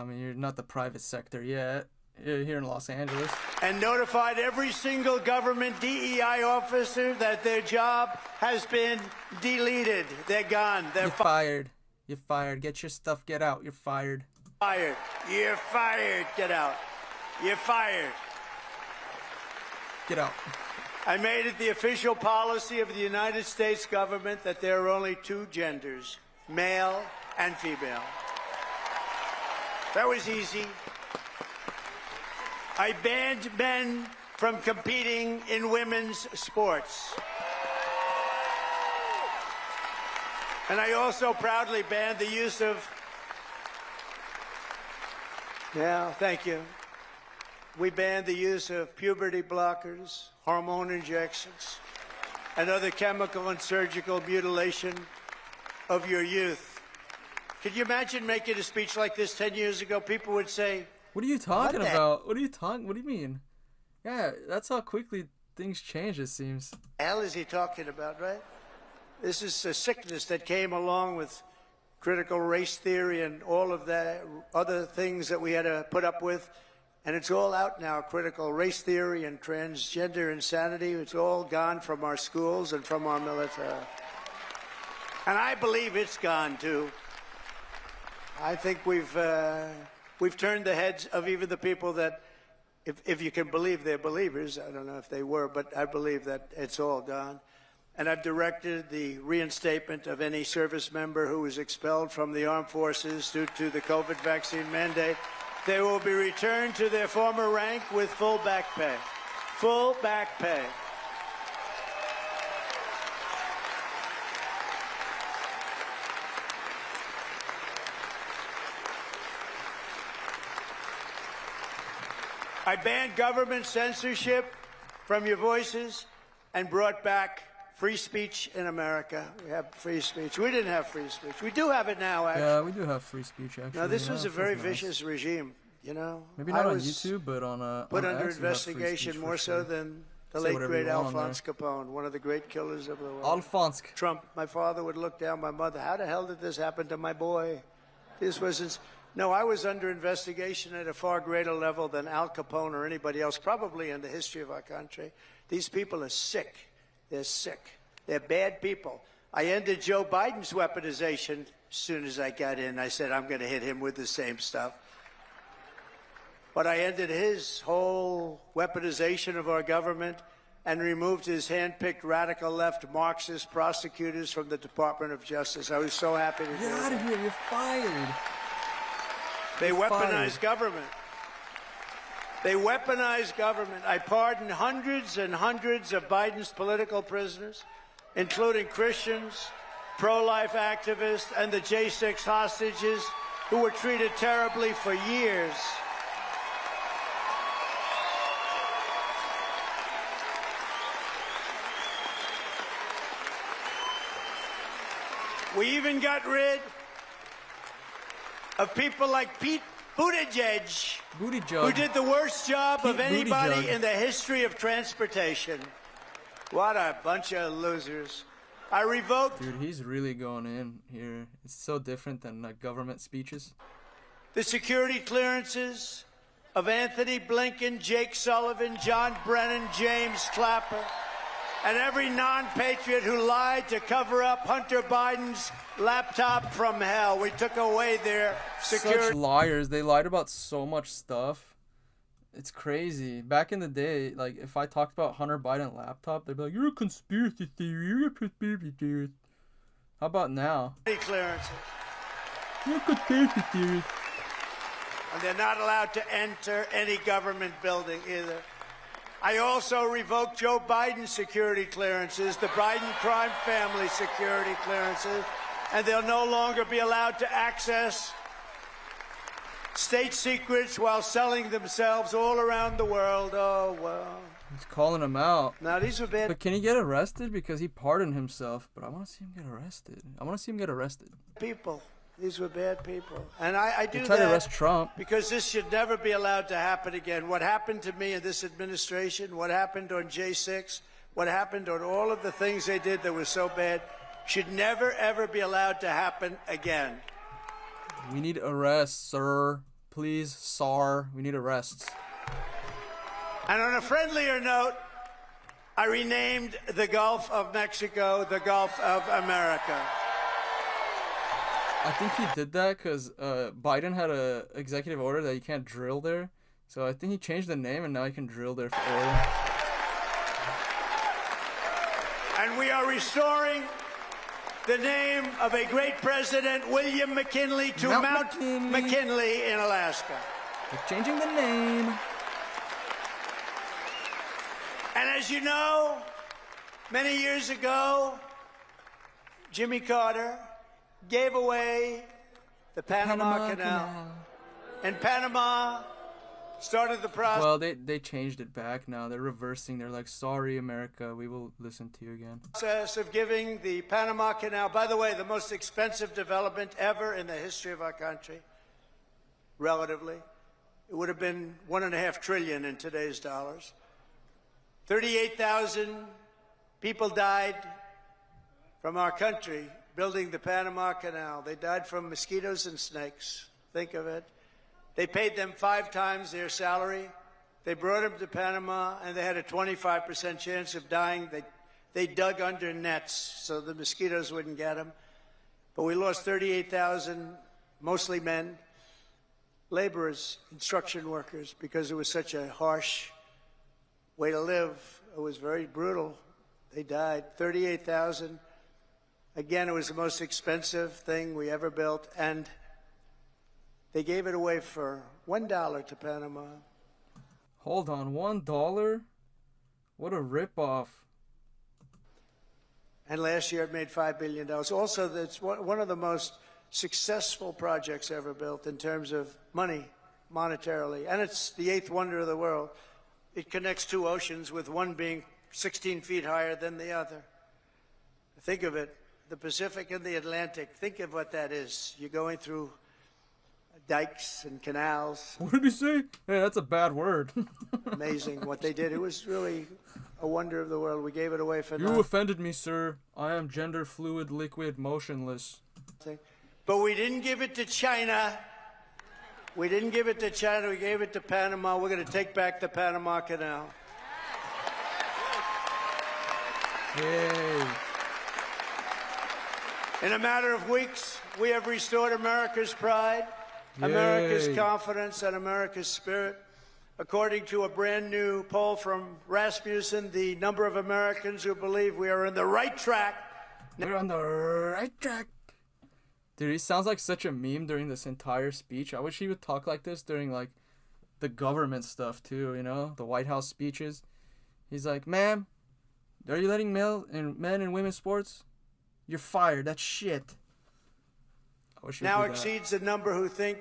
Speaker 1: mean, you're not the private sector yet. You're here in Los Angeles.
Speaker 2: And notified every single government DEI officer that their job has been deleted. They're gone. They're
Speaker 1: You're fired. You're fired. Get your stuff. Get out. You're fired.
Speaker 2: fired. You're fired. Get out. You're fired.
Speaker 1: Get out.
Speaker 2: I made it the official policy of the United States government that there are only two genders, male and female. That was easy. I banned men from competing in women's sports. And I also proudly banned the use of, thank you. We banned the use of puberty blockers, hormone injections, and other chemical and surgical mutilation of your youth. Could you imagine making a speech like this 10 years ago? People would say,
Speaker 1: "What are you talking about? What do you mean?" Yeah, that's how quickly things change, it seems.
Speaker 2: The hell is he talking about, right? This is a sickness that came along with critical race theory and all of the other things that we had to put up with. And it's all out now, critical race theory and transgender insanity. It's all gone from our schools and from our military. And I believe it's gone, too. I think we've turned the heads of even the people that, if you can believe they're believers, I don't know if they were, but I believe that it's all gone. And I've directed the reinstatement of any service member who was expelled from the armed forces due to the COVID vaccine mandate. They will be returned to their former rank with full back pay. Full back pay. I banned government censorship from your voices and brought back free speech in America. We have free speech. We didn't have free speech. We do have it now, actually.
Speaker 1: Yeah, we do have free speech, actually.
Speaker 2: Now, this was a very vicious regime, you know.
Speaker 1: Maybe not on YouTube, but on
Speaker 2: put
Speaker 1: on
Speaker 2: under
Speaker 1: X, we have free
Speaker 2: investigation
Speaker 1: speech
Speaker 2: more
Speaker 1: for
Speaker 2: so
Speaker 1: sure.
Speaker 2: than the
Speaker 1: Say
Speaker 2: late,
Speaker 1: whatever
Speaker 2: great
Speaker 1: you want on
Speaker 2: Alphonse Capone, one of the great killers of the world.
Speaker 1: Alphonse.
Speaker 2: Trump, my father would look down my mother. How the hell did this happen to my boy? This was... No, I was under investigation at a far greater level than Al Capone or anybody else, probably in the history of our country. These people are sick. They're sick. They're bad people. I ended Joe Biden's weaponization as soon as I got in. I said, I'm going to hit him with the same stuff. But I ended his whole weaponization of our government and removed his hand-picked radical left Marxist prosecutors from the Department of Justice. I was so happy to do
Speaker 1: Get out of
Speaker 2: that.
Speaker 1: here. You're fired.
Speaker 2: They weaponize government. They weaponize government. I pardoned hundreds and hundreds of Biden's political prisoners, including Christians, pro-life activists, and the J6 hostages who were treated terribly for years. We even got rid of people like Pete Buttigieg, who did the worst job of anybody in the history of transportation. What a bunch of losers. I revoked...
Speaker 1: Dude, he's really going in here. It's so different than government speeches.
Speaker 2: The security clearances of Anthony Blinken, Jake Sullivan, John Brennan, James Clapper, and every non-patriot who lied to cover up Hunter Biden's laptop from hell. We took away their security.
Speaker 1: Such liars. They lied about so much stuff. It's crazy. Back in the day, like, if I talked about Hunter Biden laptop, they'd be like, you're a conspiracy theory. You're a conspiracy theorist. How about now?
Speaker 2: Clearances.
Speaker 1: You're a conspiracy theorist.
Speaker 2: And they're not allowed to enter any government building either. I also revoked Joe Biden's security clearances, the Biden crime family security clearances, and they'll no longer be allowed to access state secrets while selling themselves all around the world. Oh, well.
Speaker 1: He's calling him out.
Speaker 2: Now, these are bad.
Speaker 1: But can he get arrested? Because he pardoned himself. But I want to see him get arrested. I want to see him get arrested.
Speaker 2: People. These were bad people. And I do
Speaker 1: They tried
Speaker 2: that
Speaker 1: to arrest Trump.
Speaker 2: because this should never be allowed to happen again. What happened to me in this administration, what happened on J6, what happened on all of the things they did that were so bad, should never, ever be allowed to happen again.
Speaker 1: We need arrests, sir. Please, sir. We need arrests.
Speaker 2: And on a friendlier note, I renamed the Gulf of Mexico the Gulf of America.
Speaker 1: I think he did that because Biden had a executive order that you can't drill there. So I think he changed the name and now you can drill there for oil.
Speaker 2: And we are restoring the name of a great president, William McKinley, to Mount McKinley in Alaska.
Speaker 1: They're changing the name.
Speaker 2: And as you know, many years ago, Jimmy Carter gave away the Panama Canal. And Panama started the process.
Speaker 1: Well, they changed it back now. They're reversing. They're like, sorry, America, we will listen to you again.
Speaker 2: Process of giving the Panama Canal, by the way, the most expensive development ever in the history of our country, relatively. It would have been $1.5 trillion in today's dollars. 38,000 people died from our country building the Panama Canal. They died from mosquitoes and snakes. Think of it. They paid them 5 times their salary. They brought them to Panama, and they had a 25% chance of dying. They dug under nets so the mosquitoes wouldn't get them. But we lost 38,000, mostly men, laborers, construction workers, because it was such a harsh way to live. It was very brutal. They died. 38,000. Again, it was the most expensive thing we ever built, and they gave it away for $1 to Panama.
Speaker 1: Hold on, $1? What a ripoff.
Speaker 2: And last year it made $5 billion. Also, that's one of the most successful projects ever built in terms of money, monetarily. And it's the 8th wonder of the world. It connects 2 oceans, with one being 16 feet higher than the other. Think of it, the Pacific and the Atlantic. Think of what that is. You're going through dikes and canals.
Speaker 1: What did he say? Hey, that's a bad word.
Speaker 2: Amazing what they did. It was really a wonder of the world. We gave it away for
Speaker 1: You offended me, sir. I am gender fluid, liquid, motionless.
Speaker 2: But we didn't give it to China. We didn't give it to China. We gave it to Panama. We're going to take back the Panama Canal.
Speaker 1: Yay.
Speaker 2: In a matter of weeks, we have restored America's pride,
Speaker 1: Yay.
Speaker 2: America's confidence, and America's spirit. According to a brand new poll from Rasmussen, the number of Americans who believe we are on the right track.
Speaker 1: We're on the right track. Dude, he sounds like such a meme during this entire speech. I wish he would talk like this during, like, the government stuff, too, you know? The White House speeches. He's like, ma'am, are you letting men and women sports? You're fired. That's shit. I wish he would
Speaker 2: Now
Speaker 1: do that.
Speaker 2: exceeds the number who think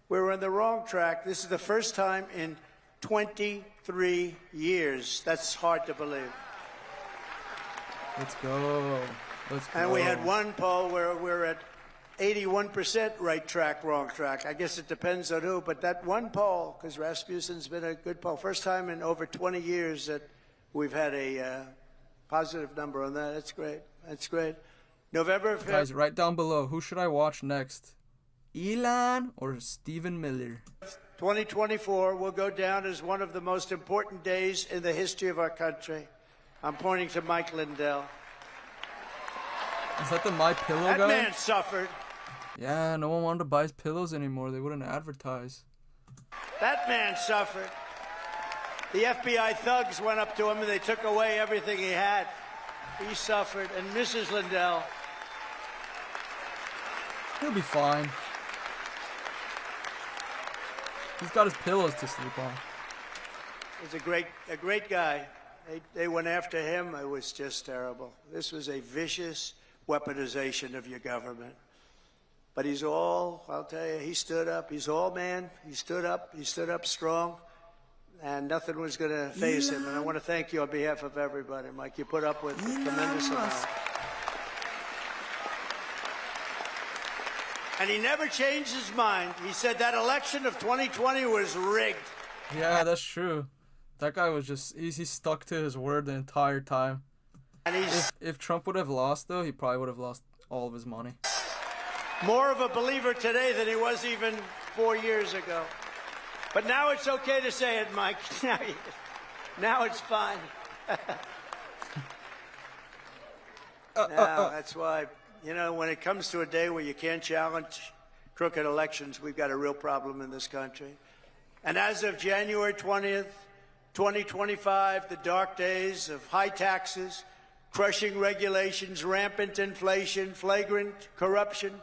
Speaker 2: we're on the wrong track. This is the first time in 23 years. That's hard to believe.
Speaker 1: Let's go. Let's go.
Speaker 2: And we had one poll where we're at 81% right track, wrong track. I guess it depends on who, but that one poll, because Rasmussen's been a good poll, first time in over 20 years that we've had a positive number on that. That's great. That's great. November 5th.
Speaker 1: Guys, right down below, who should I watch next? Elon or Stephen Miller?
Speaker 2: 2024 will go down as one of the most important days in the history of our country. I'm pointing to Mike Lindell.
Speaker 1: Is that the My Pillow
Speaker 2: That
Speaker 1: guy?
Speaker 2: man suffered.
Speaker 1: Yeah, no one wanted to buy his pillows anymore. They wouldn't advertise.
Speaker 2: That man suffered. The FBI thugs went up to him and they took away everything he had. He suffered. And Mrs. Lindell.
Speaker 1: He'll be fine. He's got his pillows to sleep on.
Speaker 2: Is a great guy. They went after him. It was just terrible. This was a vicious weaponization of your government. But he's all, I'll tell you, he stood up. He's all man. He stood up strong. And nothing was going to faze him. And I want to thank you on behalf of everybody, Mike. You put up with a tremendous amount. And he never changed his mind. He said that election of 2020 was rigged.
Speaker 1: Yeah, that's true. That guy was just, he stuck to his word the entire time.
Speaker 2: And he's
Speaker 1: If Trump would have lost, though, he probably would have lost all of his money.
Speaker 2: more of a believer today than he was even 4 years ago. But now it's okay to say it, Mike. Now it's fine. Now, that's why, you know, when it comes to a day where you can't challenge crooked elections, we've got a real problem in this country. And as of January 20th, 2025, the dark days of high taxes, crushing regulations, rampant inflation, flagrant corruption,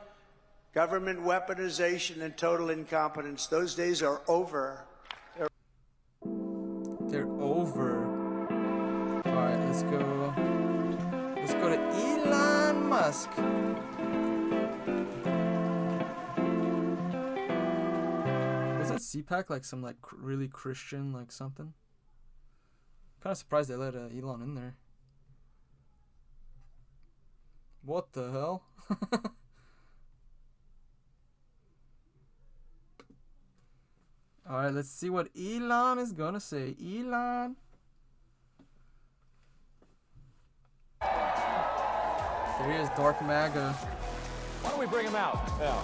Speaker 2: government weaponization, and total incompetence, those days are over.
Speaker 1: They're over. Let's go. Let's go to Elon Musk. Wasn't CPAC like some like really Christian like something? Kind of surprised they let Elon in there. What the hell? Alright, let's see what Elon is gonna say. Elon. There he is, Dark MAGA.
Speaker 4: Why don't we bring him out? Yeah.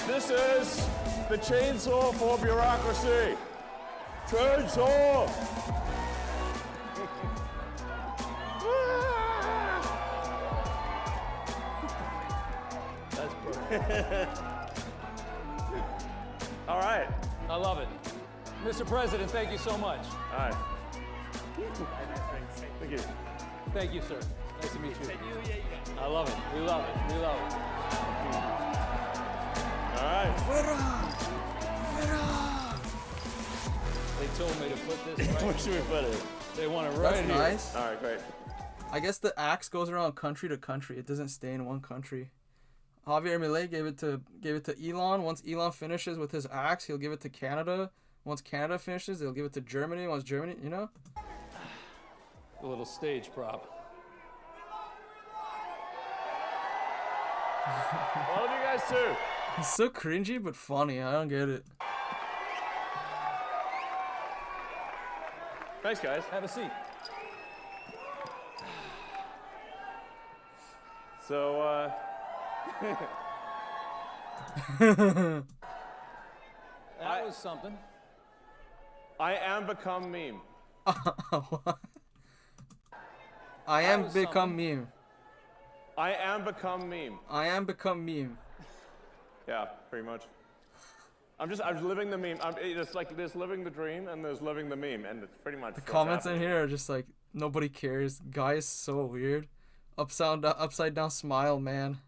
Speaker 5: This is the chainsaw for bureaucracy. Chainsaw!
Speaker 4: That's perfect.
Speaker 5: All right.
Speaker 4: I love it. Mr. President, thank you so much.
Speaker 5: All right. Thank you.
Speaker 4: Thank you, sir. Nice to meet you. I love it. We love it. We love it.
Speaker 5: All right.
Speaker 4: They told me to put this right.
Speaker 5: Where should we put it?
Speaker 4: They want it right
Speaker 1: That's
Speaker 4: here.
Speaker 1: nice.
Speaker 5: All right, great.
Speaker 1: I guess the axe goes around country to country. It doesn't stay in one country. Javier Milei gave it to Elon. Once Elon finishes with his axe, he'll give it to Canada. Once Canada finishes, they'll give it to Germany. Once Germany, you know?
Speaker 4: A little stage prop.
Speaker 5: All of you guys too.
Speaker 1: It's so cringy but funny. I don't get it.
Speaker 5: Thanks, guys.
Speaker 4: Have a seat.
Speaker 5: So,
Speaker 4: That was something.
Speaker 5: I am become meme.
Speaker 1: I am
Speaker 4: was
Speaker 1: become
Speaker 4: something.
Speaker 1: meme.
Speaker 5: I am become meme.
Speaker 1: I am become meme.
Speaker 5: Yeah, pretty much. I'm just living the meme. It's like there's living the dream and there's living the meme, and it's pretty much.
Speaker 1: The comments in here are just like, nobody cares. Guy is so weird. Upside down smile, man.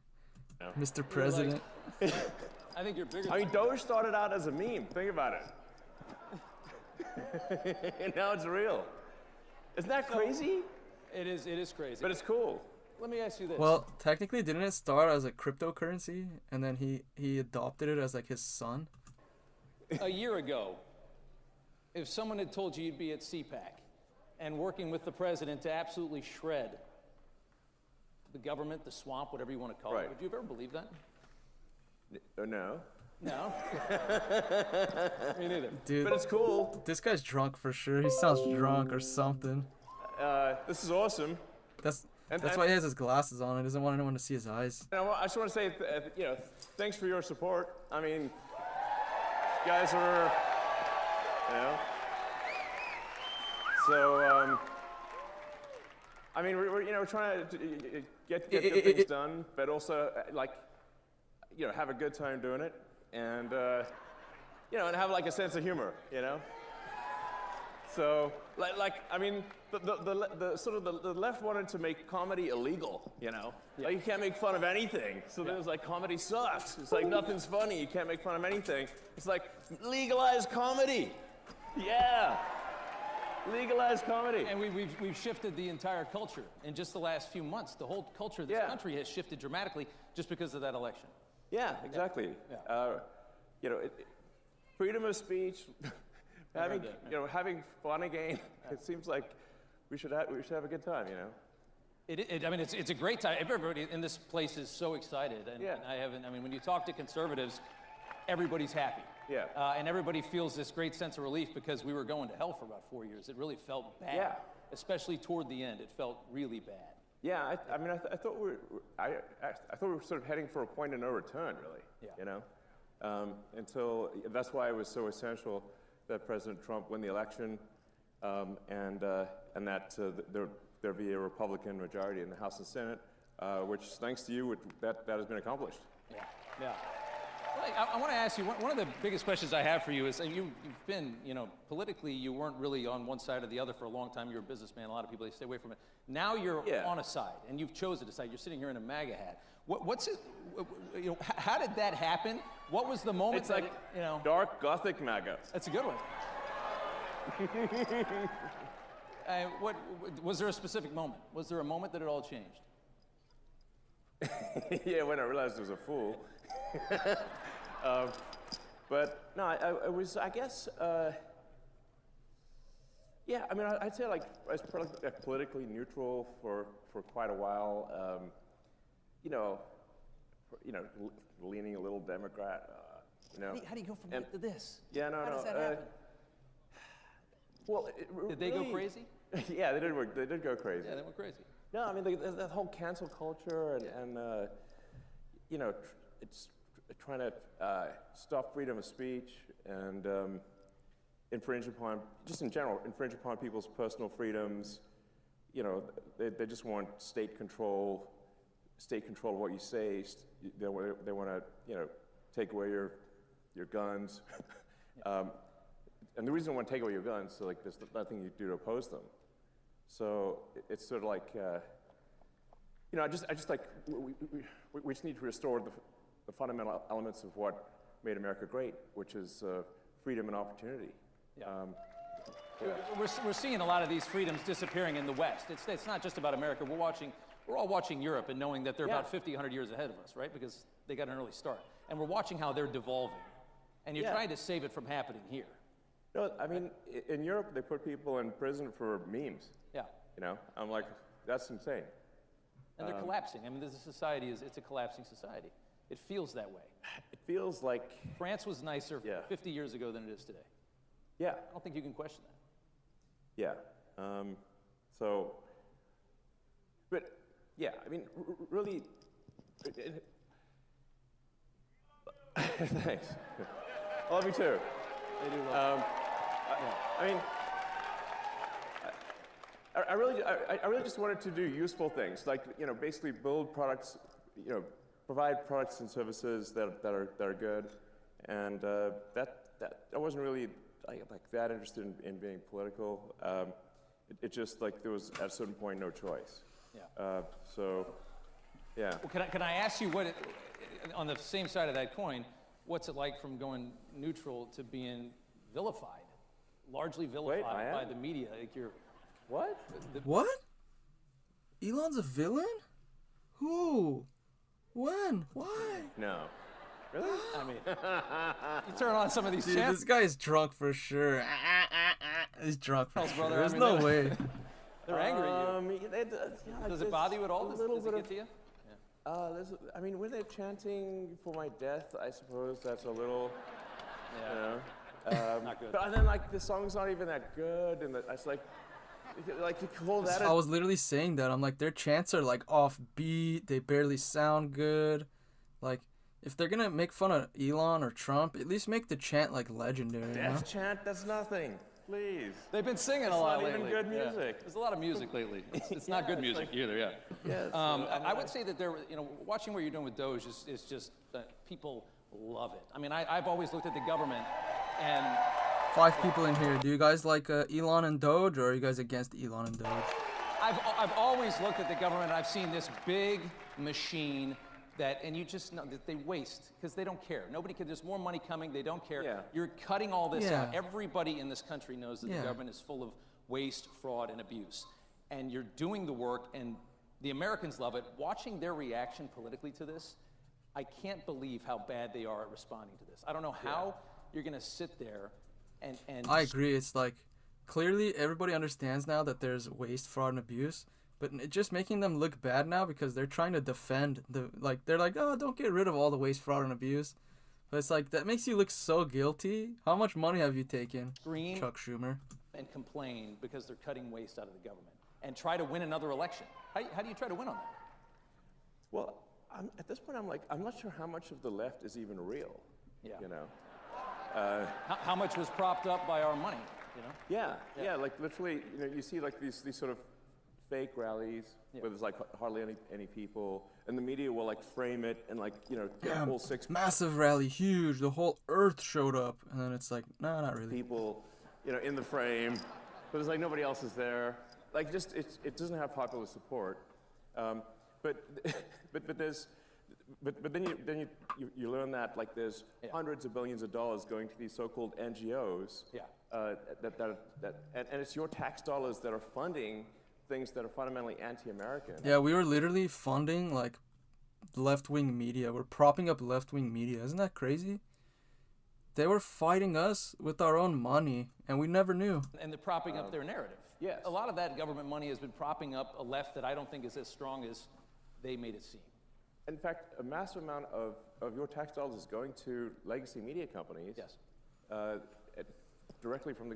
Speaker 5: Yeah.
Speaker 1: Mr. President.
Speaker 4: I think you're bigger.
Speaker 5: I mean, DOGE started out as a meme. Think about it. And now it's real. Isn't that crazy?
Speaker 4: It is crazy.
Speaker 5: But it's cool.
Speaker 4: Let me ask you this.
Speaker 1: Well, technically, didn't it start as a cryptocurrency, and then he adopted it as like his son?
Speaker 4: A year ago, if someone had told you you'd be at CPAC and working with the president to absolutely shred the government, the swamp, whatever you want to call
Speaker 5: Right.
Speaker 4: it, would you have ever believed that?
Speaker 5: No.
Speaker 4: No. Me neither.
Speaker 1: Dude,
Speaker 5: But it's cool.
Speaker 1: this guy's drunk for sure. He sounds drunk or something.
Speaker 5: This is awesome.
Speaker 1: That's
Speaker 5: And-
Speaker 1: why he has his glasses on. He doesn't want anyone to see his eyes.
Speaker 5: And I just want to say, thanks for your support. I mean, you guys are, So, I mean, we're trying to get good things done, but also have a good time doing it, and and have like a sense of humor, So, I mean, the sort of the left wanted to make comedy illegal, Like you can't make fun of anything. So then it was like comedy sucks. It's like nothing's funny. You can't make fun of anything. It's like legalize comedy. Yeah. Legalize comedy.
Speaker 4: And we've shifted the entire culture in just the last few months. The whole culture of this country has shifted dramatically just because of that election.
Speaker 5: Yeah, exactly.
Speaker 4: Yeah.
Speaker 5: Freedom of speech, having
Speaker 4: that,
Speaker 5: having fun again. It seems like we should have a good time,
Speaker 4: I mean, it's a great time. Everybody in this place is so excited, and when you talk to conservatives, everybody's happy.
Speaker 5: Yeah.
Speaker 4: And everybody feels this great sense of relief because we were going to hell for about 4 years. It really felt bad.
Speaker 5: Yeah.
Speaker 4: Especially toward the end, it felt really bad.
Speaker 5: Yeah, I thought we were sort of heading for a point of no return, really.
Speaker 4: Yeah.
Speaker 5: Until that's why it was so essential that President Trump win the election, and that there be a Republican majority in the House and Senate, which, thanks to you, that has been accomplished.
Speaker 4: Yeah. Yeah. I want to ask you, one of the biggest questions I have for you is, you've been, politically, you weren't really on one side or the other for a long time. You're a businessman. A lot of people, they stay away from it. Now you're on a side, and you've chosen a side. You're sitting here in a MAGA hat. What's it, how did that happen? What was the moment
Speaker 5: It's like, dark Gothic MAGA.
Speaker 4: That's a good one. Was there a specific moment? Was there a moment that it all changed?
Speaker 5: Yeah, when I realized I was a fool. But no, I was, I guess, yeah, I mean, I'd say like I was politically neutral for quite a while. Leaning a little Democrat.
Speaker 4: How do you go from that to this?
Speaker 5: Yeah, no,
Speaker 4: How does that happen?
Speaker 5: Well,
Speaker 4: did they go crazy?
Speaker 5: Yeah, they did work. They did go crazy.
Speaker 4: Yeah, they went crazy.
Speaker 5: No, I mean that whole cancel culture and it's trying to stop freedom of speech and infringe upon people's personal freedoms. They just want state control of what you say. They want to take away your guns. And the reason they want to take away your guns, so like there's nothing you do to oppose them. So it's sort of like, I just like we just need to restore the fundamental elements of what made America great, which is freedom and opportunity.
Speaker 4: Yeah. We're seeing a lot of these freedoms disappearing in the West. It's not just about America. We're all watching Europe and knowing that they're about 50, 100 years ahead of us, right? Because they got an early start. And we're watching how they're devolving. And you're trying to save it from happening here.
Speaker 5: No, I mean, in Europe, they put people in prison for memes.
Speaker 4: Yeah.
Speaker 5: I'm like, that's insane.
Speaker 4: And they're collapsing. I mean, this society it's a collapsing society. It feels that way.
Speaker 5: It feels like
Speaker 4: France was nicer 50 years ago than it is today.
Speaker 5: Yeah.
Speaker 4: I don't think you can question that.
Speaker 5: Yeah. But yeah, I mean, really. Thanks. I love you too.
Speaker 4: They do love
Speaker 5: I mean, I really just wanted to do useful things, like basically build products, provide products and services that are good, and I wasn't really like that interested in being political. It just like there was at a certain point no choice.
Speaker 4: Yeah.
Speaker 5: Yeah.
Speaker 4: Well, can I ask you on the same side of that coin, what's it like from going neutral to being vilified, largely vilified by the media? Like
Speaker 5: What?
Speaker 1: What? Elon's a villain? Who? When? Why?
Speaker 5: No. Really?
Speaker 4: I mean, you turn on some of these
Speaker 1: Dude,
Speaker 4: chants.
Speaker 1: this guy's drunk for sure. He's drunk for sure.
Speaker 4: Brother,
Speaker 1: There's
Speaker 4: I mean,
Speaker 1: no way.
Speaker 4: They're angry at you. Does it bother you at all? Does it get to you?
Speaker 5: I mean, when they're chanting for my death, I suppose that's a little,
Speaker 4: Not good.
Speaker 5: But then, like, the song's not even that good, and it's like you call that.
Speaker 1: I was literally saying that. I'm like, their chants are like off beat. They barely sound good. Like, if they're gonna make fun of Elon or Trump, at least make the chant like legendary.
Speaker 5: Death chant, that's nothing. Please.
Speaker 4: They've been singing a lot lately.
Speaker 5: It's not even good music.
Speaker 4: There's a lot of music lately. It's not good music either. Yeah.
Speaker 5: Yes.
Speaker 4: I would say that watching what you're doing with DOGE is just people love it. I mean, I've always looked at the government and
Speaker 1: 5 people in here. Do you guys like Elon and DOGE, or are you guys against Elon and DOGE?
Speaker 4: I've always looked at the government and I've seen this big machine and you just know that they waste because they don't care. Nobody can. There's more money coming. They don't care.
Speaker 5: Yeah.
Speaker 4: You're cutting all this
Speaker 1: Yeah.
Speaker 4: out. Everybody in this country knows that the government is full of waste, fraud, and abuse. And you're doing the work, and the Americans love it. Watching their reaction politically to this, I can't believe how bad they are at responding to this. I don't know how you're going to sit there and.
Speaker 1: I agree. It's like clearly everybody understands now that there's waste, fraud, and abuse. But it's just making them look bad now because they're trying to defend they're like, oh, don't get rid of all the waste, fraud, and abuse. But it's like, that makes you look so guilty. How much money have you taken,
Speaker 4: Scream
Speaker 1: Chuck Schumer?
Speaker 4: And complain because they're cutting waste out of the government and try to win another election. How do you try to win on that?
Speaker 5: Well, at this point, I'm not sure how much of the left is even real.
Speaker 4: Yeah. How much was propped up by our money?
Speaker 5: Yeah. Like literally, you see like these sort of fake rallies where there's like hardly any people, and the media will like frame it and like
Speaker 1: Yeah,
Speaker 5: whole six
Speaker 1: massive rally, huge. The whole earth showed up, and then it's like, no, not really.
Speaker 5: people, in the frame, but it's like nobody else is there. Like just it doesn't have popular support. But then you learn that like there's hundreds of billions of dollars going to these so-called NGOs. And it's your tax dollars that are funding things that are fundamentally anti-American.
Speaker 1: Yeah, we were literally funding like left-wing media. We're propping up left-wing media. Isn't that crazy? They were fighting us with our own money, and we never knew.
Speaker 4: And they're propping up their narrative.
Speaker 5: Yes.
Speaker 4: A lot of that government money has been propping up a left that I don't think is as strong as they made it seem.
Speaker 5: In fact, a massive amount of your tax dollars is going to legacy media companies.
Speaker 4: Yes.
Speaker 5: Directly from the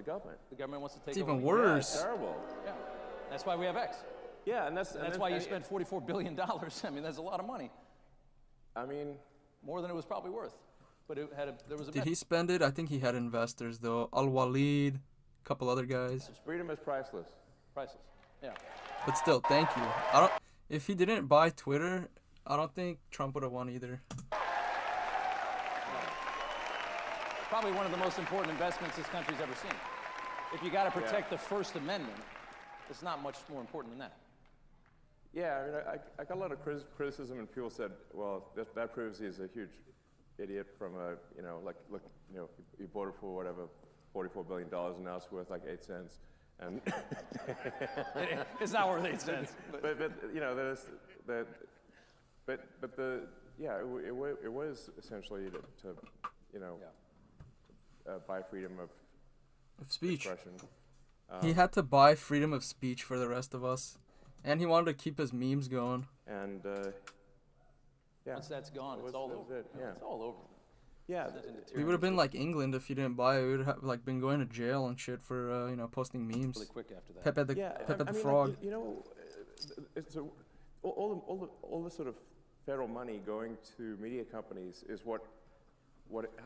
Speaker 5: government.
Speaker 4: The government wants to take
Speaker 1: It's
Speaker 4: over.
Speaker 1: even worse.
Speaker 5: Yeah, terrible.
Speaker 4: Yeah. That's why we have X.
Speaker 5: Yeah, and
Speaker 4: That's why you spent $44 billion. I mean, that's a lot of money.
Speaker 5: I mean,
Speaker 4: More than it was probably worth. But there was a
Speaker 1: Did he spend it? I think he had investors though. Al-Walid, a couple other guys.
Speaker 5: freedom is priceless.
Speaker 4: priceless. Yeah.
Speaker 1: But still, thank you. If he didn't buy Twitter, I don't think Trump would have won either.
Speaker 4: Probably one of the most important investments this country's ever seen. If you got to protect the First Amendment, it's not much more important than that.
Speaker 5: Yeah, I mean, I got a lot of criticism, and people said, well, that proves he's a huge idiot from look, you voted for whatever, $44 billion, and now it's worth like 8 cents. And
Speaker 4: It's not worth 8 cents.
Speaker 5: but there's that, but it was essentially to buy freedom of
Speaker 1: Speech.
Speaker 5: expression.
Speaker 1: He had to buy freedom of speech for the rest of us. And he wanted to keep his memes going.
Speaker 5: And
Speaker 4: Once that's gone, it's all over. It's all over.
Speaker 5: Yeah,
Speaker 1: We would have been like England if he didn't buy it. We would have like been going to jail and shit for posting memes.
Speaker 4: Really quick after that.
Speaker 1: Pepe the Pepe the
Speaker 5: mean,
Speaker 1: Frog.
Speaker 5: it's all the sort of federal money going to media companies is what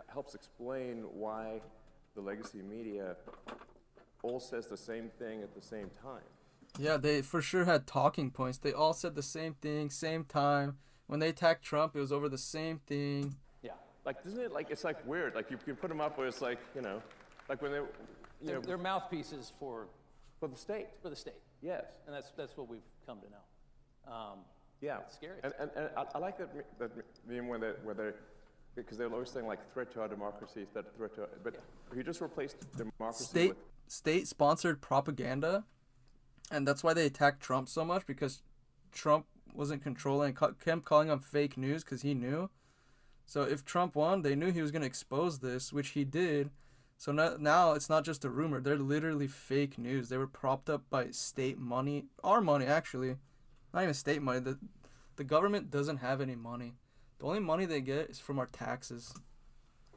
Speaker 5: helps explain why the legacy media all says the same thing at the same time.
Speaker 1: Yeah, they for sure had talking points. They all said the same thing, same time. When they attacked Trump, it was over the same thing.
Speaker 4: Yeah.
Speaker 5: Like, isn't it like it's like weird? Like you can put them up where it's like like when
Speaker 4: They're mouthpieces for
Speaker 5: the state.
Speaker 4: the state.
Speaker 5: Yes.
Speaker 4: And that's what we've come to know.
Speaker 5: Yeah.
Speaker 4: It's scary.
Speaker 5: And I like that meme where they because they're always saying like threat to our democracy, threat to, but if you just replaced democracy with
Speaker 1: State-sponsored propaganda, and that's why they attacked Trump so much, because Trump wasn't controlling, kept calling them fake news because he knew. So if Trump won, they knew he was going to expose this, which he did. So now it's not just a rumor. They're literally fake news. They were propped up by state money, our money actually, not even state money. The government doesn't have any money. The only money they get is from our taxes.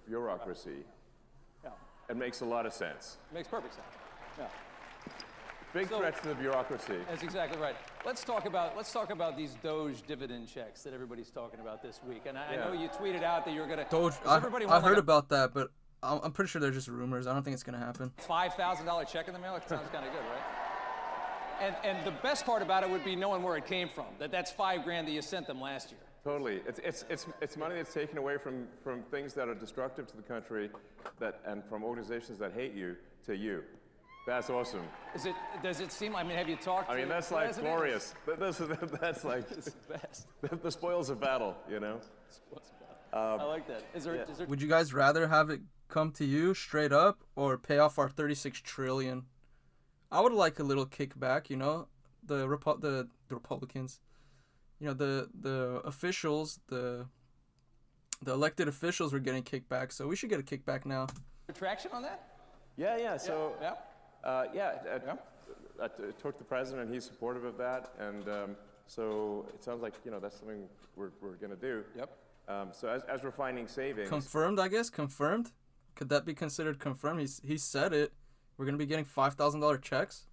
Speaker 5: bureaucracy.
Speaker 4: Yeah.
Speaker 5: It makes a lot of sense.
Speaker 4: Makes perfect sense. Yeah.
Speaker 5: Big threat to the bureaucracy.
Speaker 4: That's exactly right. Let's talk about these DOGE dividend checks that everybody's talking about this week. And I know you tweeted out that you're gonna.
Speaker 1: DOGE, I heard about that, but I'm pretty sure they're just rumors. I don't think it's gonna happen.
Speaker 4: $5,000 check in the mail. It sounds kind of good, right? And the best part about it would be knowing where it came from. That's $5,000 that you sent them last year.
Speaker 5: Totally. It's money that's taken away from things that are destructive to the country, and from organizations that hate you to you. That's awesome.
Speaker 4: Does it seem? I mean, have you talked?
Speaker 5: I mean, that's
Speaker 4: the
Speaker 5: like
Speaker 4: president?
Speaker 5: glorious. That's like
Speaker 4: It's the best.
Speaker 5: the spoils of battle,
Speaker 4: I like that. Is there?
Speaker 1: Would you guys rather have it come to you straight up or pay off our 36 trillion? I would like a little kickback, the Republicans, the officials, the elected officials were getting kickback, so we should get a kickback now.
Speaker 4: Traction on that?
Speaker 5: Yeah. So
Speaker 4: Yeah.
Speaker 5: I talked to the president, and he's supportive of that, and so it sounds like that's something we're gonna do.
Speaker 4: Yep.
Speaker 5: So as we're finding savings,
Speaker 1: Confirmed, I guess. Confirmed. Could that be considered confirmed? He said it. We're gonna be getting $5,000 checks.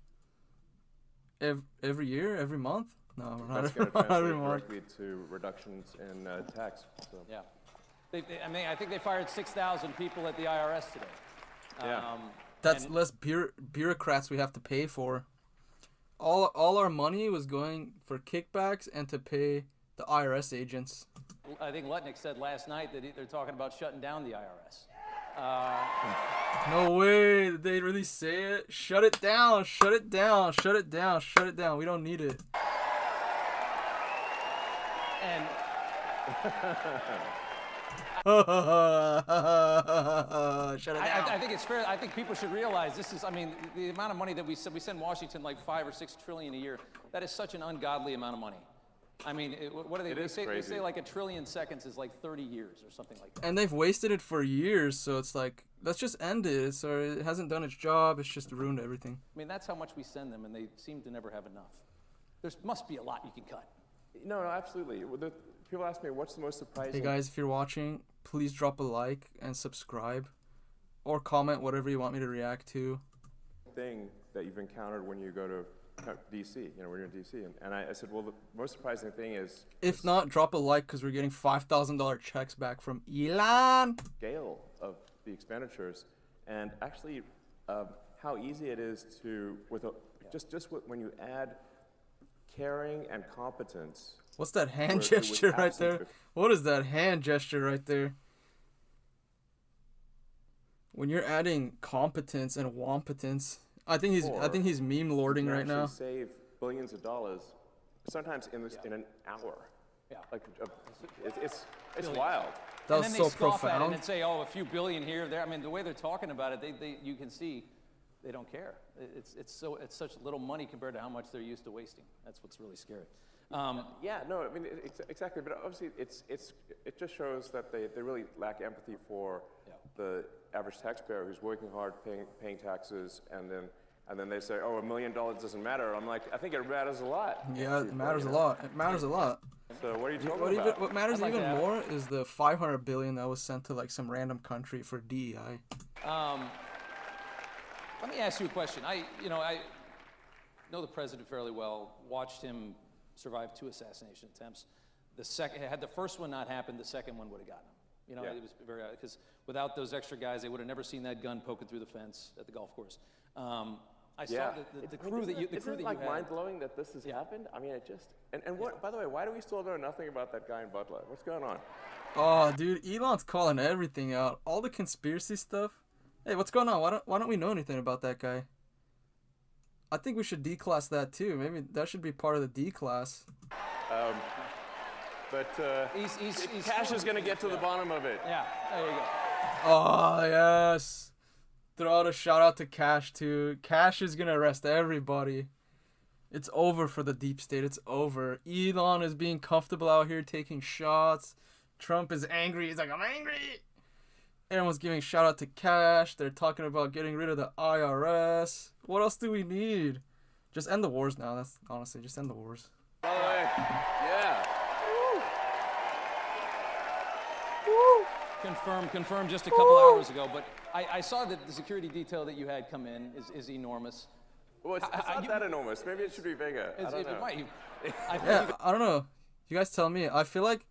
Speaker 1: Every year, every month. No, we're not
Speaker 5: that's gonna
Speaker 1: every
Speaker 5: translate
Speaker 1: month.
Speaker 5: directly to reductions in tax. So.
Speaker 4: Yeah. I think they fired 6,000 people at the IRS today.
Speaker 5: Yeah.
Speaker 1: That's less bureaucrats we have to pay for. all our money was going for kickbacks and to pay the IRS agents.
Speaker 4: I think Lutnick said last night that they're talking about shutting down the IRS.
Speaker 1: No way! Did they really say it? Shut it down! Shut it down! Shut it down! Shut it down! We don't need it.
Speaker 4: And
Speaker 1: Shut it down!
Speaker 4: I think it's fair. I think people should realize this is. I mean, the amount of money that we send Washington like $5 or $6 trillion a year. That is such an ungodly amount of money. I mean, what do they? They say like a trillion seconds is like 30 years or something like that.
Speaker 1: And they've wasted it for years, so it's like, let's just end it. So it hasn't done its job. It's just ruined everything.
Speaker 4: I mean, that's how much we send them, and they seem to never have enough. There must be a lot you can cut.
Speaker 5: No, absolutely. People ask me, what's the most surprising?
Speaker 1: Hey guys, if you're watching, please drop a like and subscribe, or comment whatever you want me to react to.
Speaker 5: Thing that you've encountered when you go to DC, when you're in DC, and I said, well, the most surprising thing is,
Speaker 1: if not, drop a like because we're getting $5,000 checks back from Elon.
Speaker 5: Scale of the expenditures, and actually, how easy it is to when you add caring and competence.
Speaker 1: What's that hand gesture right there? What is that hand gesture right there? When you're adding competence and wompetence. I think he's meme lording right now.
Speaker 5: Save billions of dollars, sometimes in an hour.
Speaker 4: Yeah.
Speaker 5: Like it's wild.
Speaker 1: That was
Speaker 4: and then
Speaker 1: so
Speaker 4: they scoff
Speaker 1: profound.
Speaker 4: at it and say, "Oh, a few billion here, there." I mean, the way they're talking about it, you can see they don't care. It's such little money compared to how much they're used to wasting. That's what's really scary.
Speaker 5: Exactly. But obviously, it just shows that they really lack empathy for the average taxpayer who's working hard, paying taxes, and then they say, "Oh, $1 million doesn't matter." I'm like, I think it matters a lot.
Speaker 1: Yeah, it matters a lot. It matters a lot.
Speaker 5: So what are you talking about?
Speaker 1: What matters even more is the $500 billion that was sent to like some random country for DEI.
Speaker 4: Let me ask you a question. I know the president fairly well. Watched him survive 2 assassination attempts. Had the first one not happened, the second one would have gotten him. It was very, because without those extra guys, they would have never seen that gun poking through the fence at the golf course. I saw the crew that you had.
Speaker 5: Isn't it like mind-blowing that this has happened? I mean, it just, and what, by the way, why do we still know nothing about that guy in Butler? What's going on?
Speaker 1: Oh, dude, Elon's calling everything out. All the conspiracy stuff. Hey, what's going on? Why don't we know anything about that guy? I think we should D-class that too. Maybe that should be part of the D-class.
Speaker 5: But
Speaker 4: he's
Speaker 5: Cash is going to get to the bottom of it.
Speaker 4: Yeah, there you go.
Speaker 1: Oh, yes. Throw out a shout out to Cash too. Cash is going to arrest everybody. It's over for the deep state. It's over. Elon is being comfortable out here taking shots. Trump is angry. He's like, I'm angry. Everyone's giving shout out to Cash. They're talking about getting rid of the IRS. What else do we need? Just end the wars now. That's honestly, just end the wars.
Speaker 5: By the way, yeah.
Speaker 4: Confirmed just a couple hours ago, but I saw that the security detail that you had come in is enormous.
Speaker 5: Well, it's not that enormous. Maybe it should be bigger. I don't know.
Speaker 4: It might.
Speaker 1: I don't know. You guys tell me. I feel like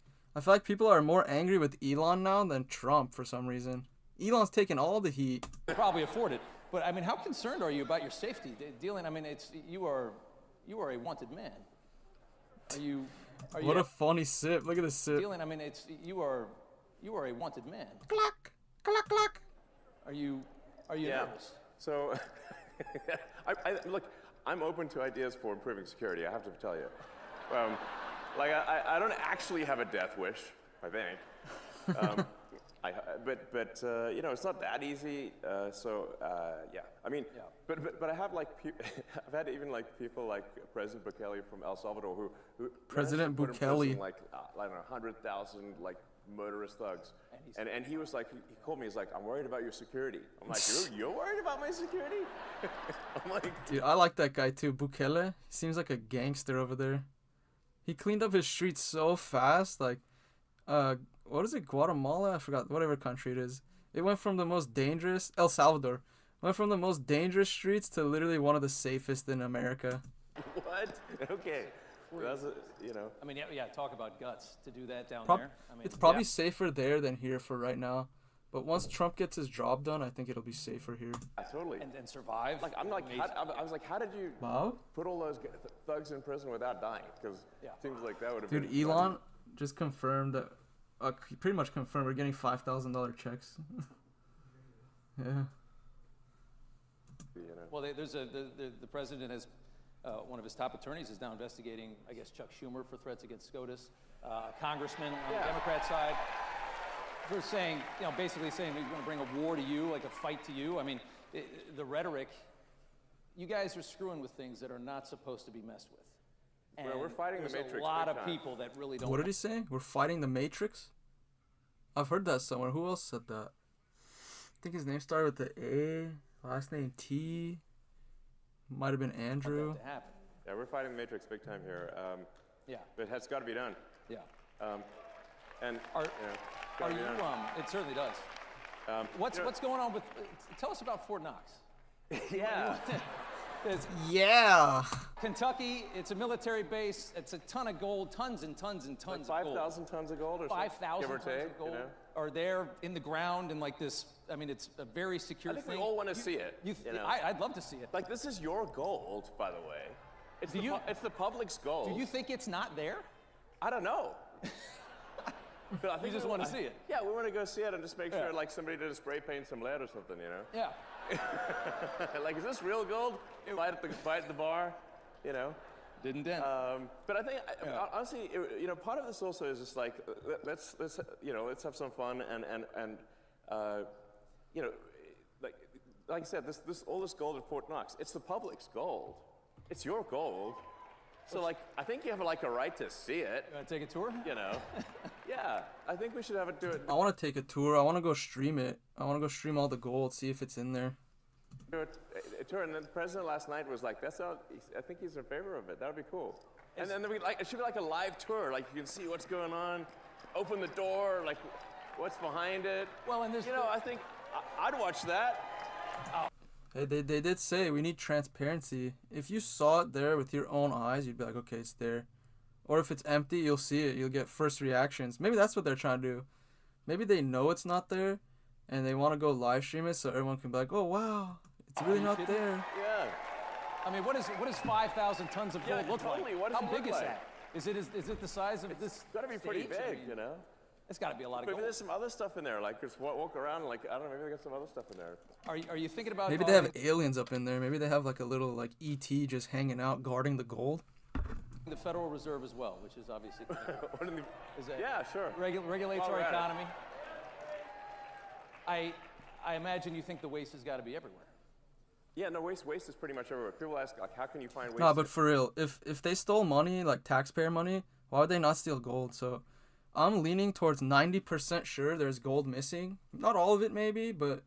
Speaker 1: people are more angry with Elon now than Trump for some reason. Elon's taking all the heat.
Speaker 4: Probably afford it, but I mean, how concerned are you about your safety? Dealing. I mean, you are a wanted man. Are you?
Speaker 1: What a funny sip. Look at this sip.
Speaker 4: Dealing. I mean, you are a wanted man.
Speaker 1: Cluck, cluck, cluck.
Speaker 4: Are you nervous?
Speaker 5: So, look, I'm open to ideas for improving security. I have to tell you, I don't actually have a death wish. I think, it's not that easy. I mean, but I have I've had even people like President Bukele from El Salvador who
Speaker 1: President
Speaker 5: put in
Speaker 1: Bukele,
Speaker 5: prison, 100,000 murderous thugs, and he was he called me. He's like, I'm worried about your security. I'm like, you're worried about my security? I'm like,
Speaker 1: dude, I like that guy too. Bukele, he seems like a gangster over there. He cleaned up his streets so fast. What is it? Guatemala? I forgot. Whatever country it is. It went from the most dangerous, El Salvador, went from the most dangerous streets to literally one of the safest in America.
Speaker 5: What? Okay. That's
Speaker 4: I mean, yeah. Talk about guts to do that down there. I mean,
Speaker 1: it's probably safer there than here for right now. But once Trump gets his job done, I think it'll be safer here.
Speaker 5: Yeah, totally.
Speaker 4: And survive.
Speaker 5: Like, I was like, how did you
Speaker 1: Wow.
Speaker 5: put all those thugs in prison without dying? Because it seems like that would have been...
Speaker 1: Dude, Elon just confirmed that, pretty much confirmed we're getting $5,000 checks. Yeah.
Speaker 5: You know.
Speaker 4: Well, the president has, one of his top attorneys is now investigating, I guess, Chuck Schumer for threats against SCOTUS, a congressman on the Democrat side for saying, basically saying we're going to bring a war to you, like a fight to you. I mean, the rhetoric, you guys are screwing with things that are not supposed to be messed with. And
Speaker 5: well, we're fighting the Matrix.
Speaker 4: There's a lot
Speaker 5: big
Speaker 4: of
Speaker 5: time.
Speaker 4: people that really don't.
Speaker 1: What did he say? We're fighting the Matrix? I've heard that somewhere. Who else said that? I think his name started with the A, last name T. Might have been Andrew.
Speaker 4: want that to happen.
Speaker 5: Yeah, we're fighting the Matrix big time here.
Speaker 4: Yeah.
Speaker 5: But it's got to be done.
Speaker 4: Yeah.
Speaker 5: And
Speaker 4: Are
Speaker 5: gotta
Speaker 4: you?
Speaker 5: be done.
Speaker 4: It certainly does. What's going on with? Tell us about Fort Knox.
Speaker 5: Yeah.
Speaker 4: It's
Speaker 1: Yeah.
Speaker 4: Kentucky. It's a military base. It's a ton of gold, tons and tons and tons
Speaker 5: Like
Speaker 4: of gold.
Speaker 5: 5,000 tons of gold or something?
Speaker 4: 5,000
Speaker 5: give or
Speaker 4: tons
Speaker 5: take,
Speaker 4: of gold
Speaker 5: you know?
Speaker 4: are there in the ground in like this. I mean, it's a very secure
Speaker 5: I think
Speaker 4: thing.
Speaker 5: we all want to see it. You know?
Speaker 4: I'd love to see it.
Speaker 5: Like, this is your gold, by the way. It's, it's the public's gold.
Speaker 4: Do you think it's not there?
Speaker 5: I don't know. But I think
Speaker 4: You just want to see it.
Speaker 5: Yeah, we want to go see it and just make sure, like, somebody did a spray paint some lead or something, you know?
Speaker 4: Yeah.
Speaker 5: Like, is this real gold? Fight at the bar, you know?
Speaker 4: Didn't dent.
Speaker 5: But I think, honestly, part of this also is just like, let's have some fun and like I said, all this gold at Fort Knox, it's the public's gold. It's your gold. So, like, I think you have, like, a right to see it.
Speaker 4: You want to take a tour?
Speaker 5: You know? Yeah, I think we should have it do it.
Speaker 1: I want to take a tour. I want to go stream it. I want to go stream all the gold, see if it's in there.
Speaker 5: Do a tour, and then the president last night was like, I think he's in favor of it. That would be cool. And then it should be like a live tour. Like, you can see what's going on, open the door, like, what's behind it.
Speaker 4: Well, and there's...
Speaker 5: I think I'd watch that.
Speaker 1: Hey, they did say we need transparency. If you saw it there with your own eyes, you'd be like, okay, it's there. Or if it's empty, you'll see it. You'll get first reactions. Maybe that's what they're trying to do. Maybe they know it's not there, and they want to go live stream it so everyone can be like, oh, wow, it's really not there.
Speaker 5: Yeah.
Speaker 4: I mean, what does 5,000 tons of gold look
Speaker 5: totally.
Speaker 4: like?
Speaker 5: What does
Speaker 4: How
Speaker 5: it
Speaker 4: big
Speaker 5: look
Speaker 4: is
Speaker 5: like?
Speaker 4: that? Is it the size of this?
Speaker 5: It's got to be pretty
Speaker 4: stage?
Speaker 5: big,
Speaker 4: I mean,
Speaker 5: you know?
Speaker 4: It's got to be a lot of
Speaker 5: Maybe
Speaker 4: gold.
Speaker 5: there's some other stuff in there. Like, just walk around, like, I don't know, maybe they got some other stuff in there.
Speaker 4: Are you thinking about...
Speaker 1: Maybe they have aliens up in there. Maybe they have like a little like E.T. just hanging out guarding the gold.
Speaker 4: the Federal Reserve as well, which is obviously...
Speaker 5: Yeah, sure.
Speaker 4: Regulates
Speaker 5: All
Speaker 4: our
Speaker 5: right.
Speaker 4: economy. I imagine you think the waste has got to be everywhere.
Speaker 5: Yeah, no, waste is pretty much everywhere. People ask, like, how can you find waste?
Speaker 1: No, but for real, if they stole money, like taxpayer money, why would they not steal gold? So I'm leaning towards 90% sure there's gold missing. Not all of it maybe, but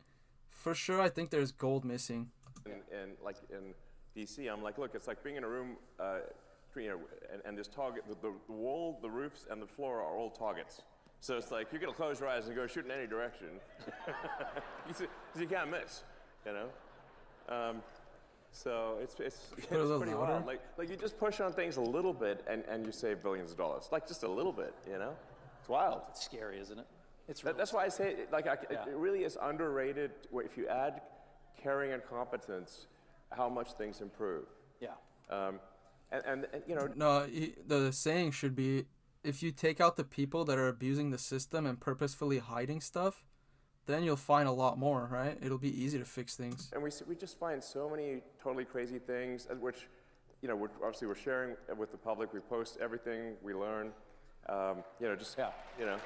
Speaker 1: for sure I think there's gold missing.
Speaker 5: Like in DC, I'm like, look, it's like being in a room, and this target, the wall, the roofs, and the floor are all targets. So it's like, you're gonna close your eyes and go shoot in any direction. you can't miss, you know? So it's pretty wild. Like you just push on things a little bit and you save billions of dollars. Like just a little bit, you know? It's wild.
Speaker 4: It's scary, isn't it?
Speaker 5: That's why I say, it really is underrated where if you add caring and competence, how much things improve.
Speaker 4: Yeah.
Speaker 5: And you know.
Speaker 1: No, the saying should be, if you take out the people that are abusing the system and purposefully hiding stuff, then you'll find a lot more, right? It'll be easy to fix things.
Speaker 5: And we just find so many totally crazy things, which, you know, we're sharing with the public. We post everything we learn, you know, just, you know,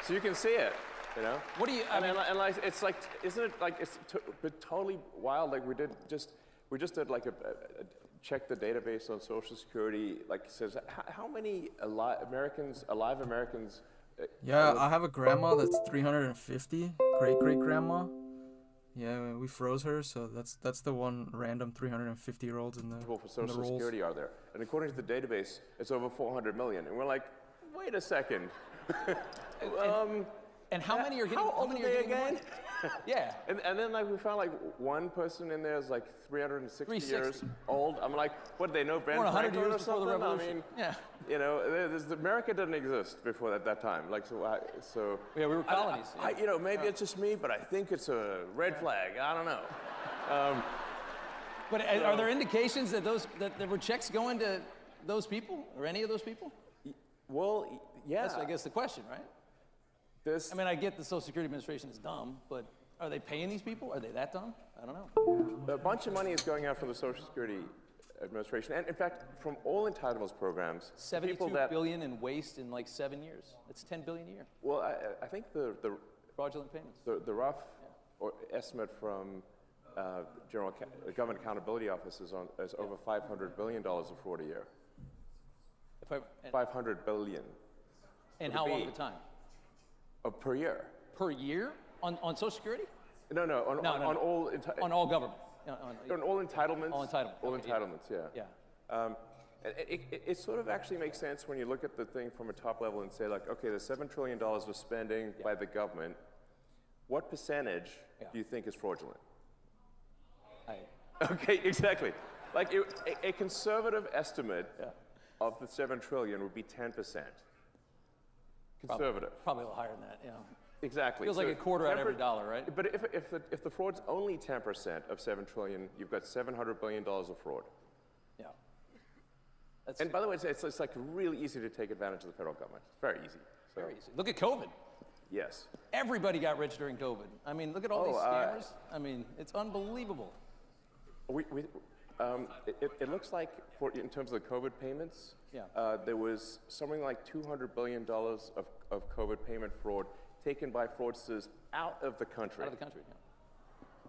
Speaker 5: so you can see it, you know.
Speaker 4: What do you? I mean,
Speaker 5: and like, it's like, isn't it like it's totally wild? Like we just did like a check the database on Social Security. Like it says how many alive Americans.
Speaker 1: Yeah, I have a grandma that's 350, great-great-grandma. Yeah, we froze her, so that's the one random 350-year-olds in the
Speaker 5: People for Social Security are there, and according to the database, it's over 400 million. And we're like, wait a second.
Speaker 4: And how many are getting?
Speaker 5: How old are they again?
Speaker 4: Yeah.
Speaker 5: And then like we found like one person in there is like 360 years
Speaker 4: 360.
Speaker 5: old. I'm like, what, they know Ben
Speaker 4: More than 100
Speaker 5: Franklin
Speaker 4: years
Speaker 5: or
Speaker 4: before the
Speaker 5: something?
Speaker 4: revolution.
Speaker 5: I mean,
Speaker 4: Yeah.
Speaker 5: you know, America didn't exist before that time. Like, so.
Speaker 4: Yeah, we were colonies.
Speaker 5: You know, maybe it's just me, but I think it's a red flag. I don't know.
Speaker 4: But are there indications that there were checks going to those people or any of those people?
Speaker 5: Well, yeah.
Speaker 4: That's, I guess, the question, right? I mean, I get the Social Security Administration is dumb, but are they paying these people? Are they that dumb? I don't know.
Speaker 5: A bunch of money is going out from the Social Security Administration, and in fact, from all entitlements programs,
Speaker 4: $72 billion in waste in like 7 years. That's $10 billion a year.
Speaker 5: Well, I think the
Speaker 4: Fraudulent payments.
Speaker 5: the rough or estimate from Government Accountability Office is over $500 billion of fraud a year. 500 billion.
Speaker 4: And how long of a time?
Speaker 5: Per year.
Speaker 4: Per year on Social Security?
Speaker 5: No, on all
Speaker 4: on all government.
Speaker 5: on all entitlements.
Speaker 4: All entitlements.
Speaker 5: All
Speaker 4: Okay,
Speaker 5: entitlements, yeah.
Speaker 4: Yeah.
Speaker 5: It sort of actually makes sense when you look at the thing from a top level and say, like, okay, there's $7 trillion of spending by the government. What percentage do you think is fraudulent? Okay, exactly. Like a conservative estimate of the $7 trillion would be 10%. Conservative.
Speaker 4: Probably a little higher than that, yeah.
Speaker 5: Exactly.
Speaker 4: Feels like a quarter out of every dollar, right?
Speaker 5: But if the fraud's only 10% of $7 trillion, you've got $700 billion of fraud.
Speaker 4: Yeah.
Speaker 5: And by the way, it's like really easy to take advantage of the federal government. It's very easy. So,
Speaker 4: Very easy. Look at COVID.
Speaker 5: yes.
Speaker 4: Everybody got rich during COVID. I mean, look at all these scammers. I mean, it's unbelievable.
Speaker 5: It looks like in terms of the COVID payments, there was something like $200 billion of COVID payment fraud taken by fraudsters out of the country.
Speaker 4: Out of the country, yeah.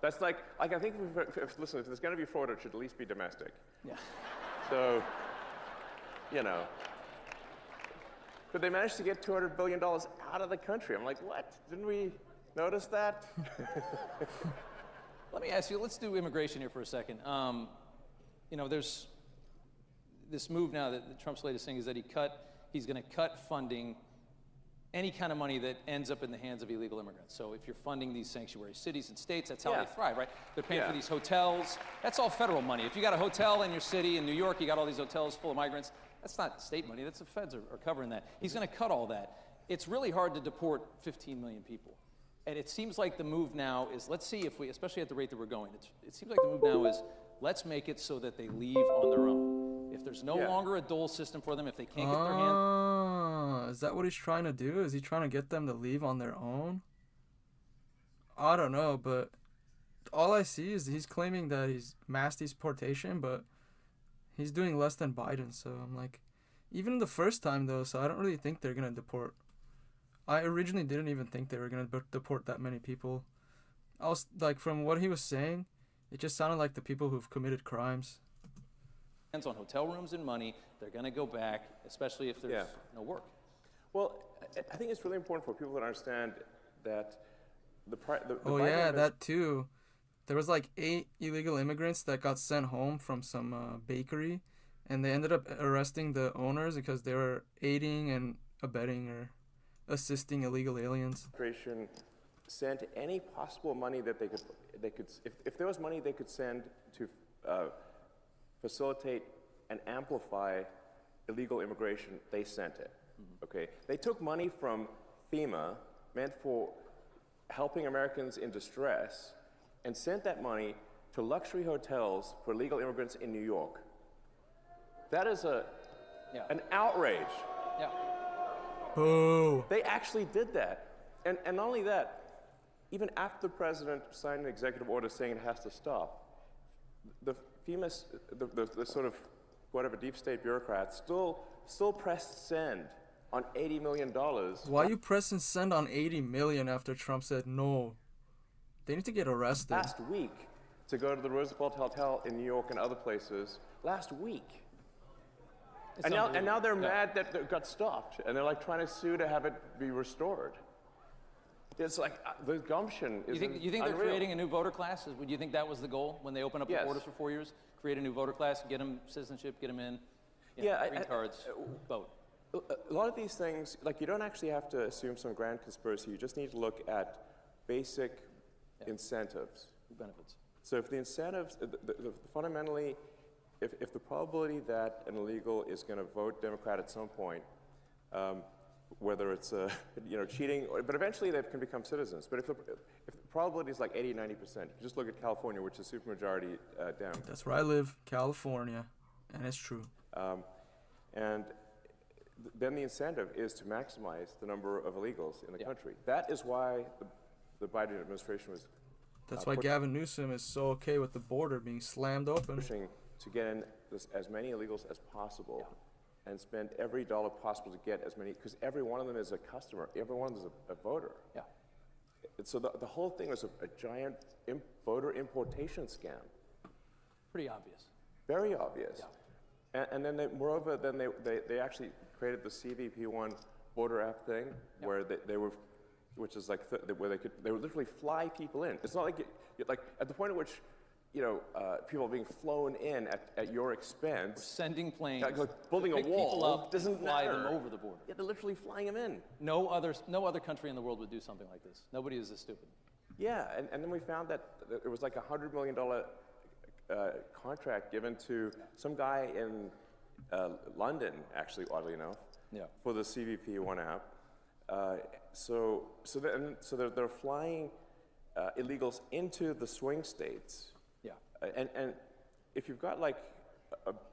Speaker 5: That's like I think, listen, if there's going to be fraud, it should at least be domestic.
Speaker 4: Yeah.
Speaker 5: So, you know. But they managed to get $200 billion out of the country. I'm like, what? Didn't we notice that?
Speaker 4: Let me ask you, let's do immigration here for a second. You know, there's this move now that Trump's latest thing is that he's going to cut funding, any kind of money that ends up in the hands of illegal immigrants. So if you're funding these sanctuary cities and states, that's how they thrive, right? They're paying for these hotels. That's all federal money. If you got a hotel in your city, in New York, you got all these hotels full of migrants, that's not state money. That's the feds are covering that. He's going to cut all that. It's really hard to deport 15 million people. And it seems like the move now is, let's see if we, especially at the rate that we're going, it seems like the move now is, let's make it so that they leave on their own. If there's no longer a dole system for them, if they can't get their hands...
Speaker 1: Is that what he's trying to do? Is he trying to get them to leave on their own? I don't know, but all I see is he's claiming that he's mass deportation, but he's doing less than Biden, so I'm like... Even the first time, though, so I don't really think they're going to deport. I originally didn't even think they were going to deport that many people. I was, like, from what he was saying, it just sounded like the people who've committed crimes.
Speaker 4: On hotel rooms and money, they're going to go back, especially if there's no work.
Speaker 5: Well, I think it's really important for people to understand that the
Speaker 1: that too. There was like 8 illegal immigrants that got sent home from some bakery, and they ended up arresting the owners because they were aiding and abetting or assisting illegal aliens.
Speaker 5: Administration sent any possible money that they could if there was money they could send to facilitate and amplify illegal immigration, they sent it. Okay, they took money from FEMA meant for helping Americans in distress and sent that money to luxury hotels for illegal immigrants in New York. That is an outrage.
Speaker 4: Yeah.
Speaker 1: Boo.
Speaker 5: They actually did that. And not only that, even after the president signed an executive order saying it has to stop, the FEMA, the sort of whatever deep state bureaucrats still pressed send on $80 million.
Speaker 1: Why are you pressing send on 80 million after Trump said no? They need to get arrested.
Speaker 5: Last week to go to the Roosevelt Hotel in New York and other places. Last week. And now they're mad that it got stopped, and they're like trying to sue to have it be restored. It's like the gumption is
Speaker 4: You think they're creating a new voter class? Would you think that was the goal when they opened up the borders for 4 years? Create a new voter class, get them citizenship, get them in, green cards, vote.
Speaker 5: A lot of these things, like you don't actually have to assume some grand conspiracy. You just need to look at basic incentives.
Speaker 4: Benefits.
Speaker 5: So if the incentives, fundamentally, if the probability that an illegal is going to vote Democrat at some point, whether it's cheating, but eventually they can become citizens. But if the probability is like 80, 90%, just look at California, which is supermajority Dem.
Speaker 1: That's where I live, California, and it's true.
Speaker 5: And then the incentive is to maximize the number of illegals in the country. That is why the Biden administration was.
Speaker 1: That's why Gavin Newsom is so okay with the border being slammed open.
Speaker 5: Pushing to get in as many illegals as possible, and spend every dollar possible to get as many, because every one of them is a customer, every one of them is a voter.
Speaker 4: Yeah.
Speaker 5: So the whole thing was a giant voter importation scam.
Speaker 4: Pretty obvious.
Speaker 5: Very obvious.
Speaker 4: Yeah.
Speaker 5: And then moreover, then they actually created the CVP1 border app thing, where they were, which is like where they would literally fly people in. It's not like like at the point at which people are being flown in at your expense.
Speaker 4: Sending planes,
Speaker 5: like building
Speaker 4: pick
Speaker 5: a wall
Speaker 4: people up,
Speaker 5: doesn't
Speaker 4: fly
Speaker 5: matter.
Speaker 4: them over the border.
Speaker 5: Yeah, they're literally flying them in.
Speaker 4: No other country in the world would do something like this. Nobody is this stupid.
Speaker 5: Yeah, and then we found that it was like a $100 million contract given to some guy in London, actually, oddly enough, for the CVP1 app. So they're flying illegals into the swing states.
Speaker 4: Yeah.
Speaker 5: And if you've got like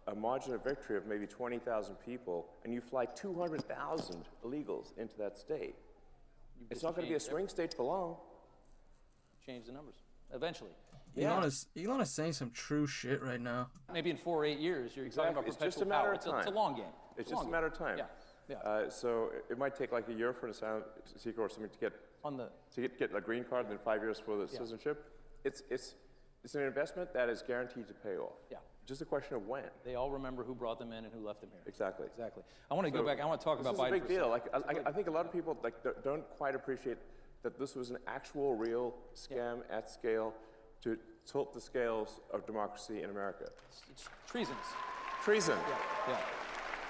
Speaker 5: a margin of victory of maybe 20,000 people, and you fly 200,000 illegals into that state, it's not going to be a swing state for long.
Speaker 4: Change the numbers eventually.
Speaker 1: Elon is saying some true shit right now.
Speaker 4: Maybe in 4 or 8 years, you're talking about
Speaker 5: It's
Speaker 4: perpetual
Speaker 5: just a matter
Speaker 4: power.
Speaker 5: of time.
Speaker 4: It's a long game.
Speaker 5: It's just a matter of time.
Speaker 4: Yeah.
Speaker 5: So it might take like a year for an asylum seeker or something to get a green card, and then 5 years for the citizenship. It's an investment that is guaranteed to pay off.
Speaker 4: Yeah.
Speaker 5: Just a question of when.
Speaker 4: They all remember who brought them in and who left them here.
Speaker 5: Exactly.
Speaker 4: I want to go back. I want to talk about Biden.
Speaker 5: This is a big deal. Like I think a lot of people don't quite appreciate that this was an actual, real scam at scale to tilt the scales of democracy in America.
Speaker 4: It's treasonous.
Speaker 5: Treason.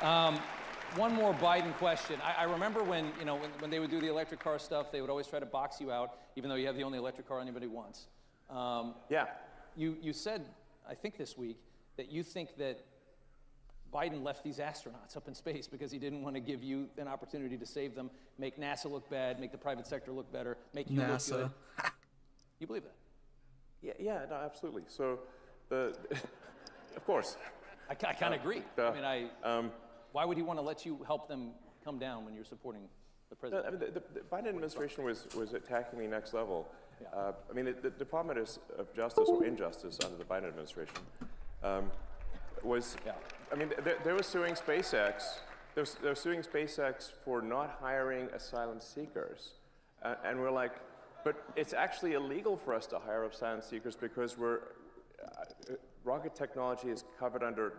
Speaker 4: Yeah. One more Biden question. I remember when they would do the electric car stuff, they would always try to box you out, even though you have the only electric car anybody wants. You said, I think this week, that you think that Biden left these astronauts up in space because he didn't want to give you an opportunity to save them, make NASA look bad, make the private sector look better, make you look good. You believe that?
Speaker 5: Yeah, no, absolutely. So, of course.
Speaker 4: I kind of agree. Why would he want to let you help them come down when you're supporting the president?
Speaker 5: I mean, the Biden administration was attacking me next level. The Department of Justice, or Injustice under the Biden administration, they were suing SpaceX. They're suing SpaceX for not hiring asylum seekers. And we're like, but it's actually illegal for us to hire asylum seekers because rocket technology is covered under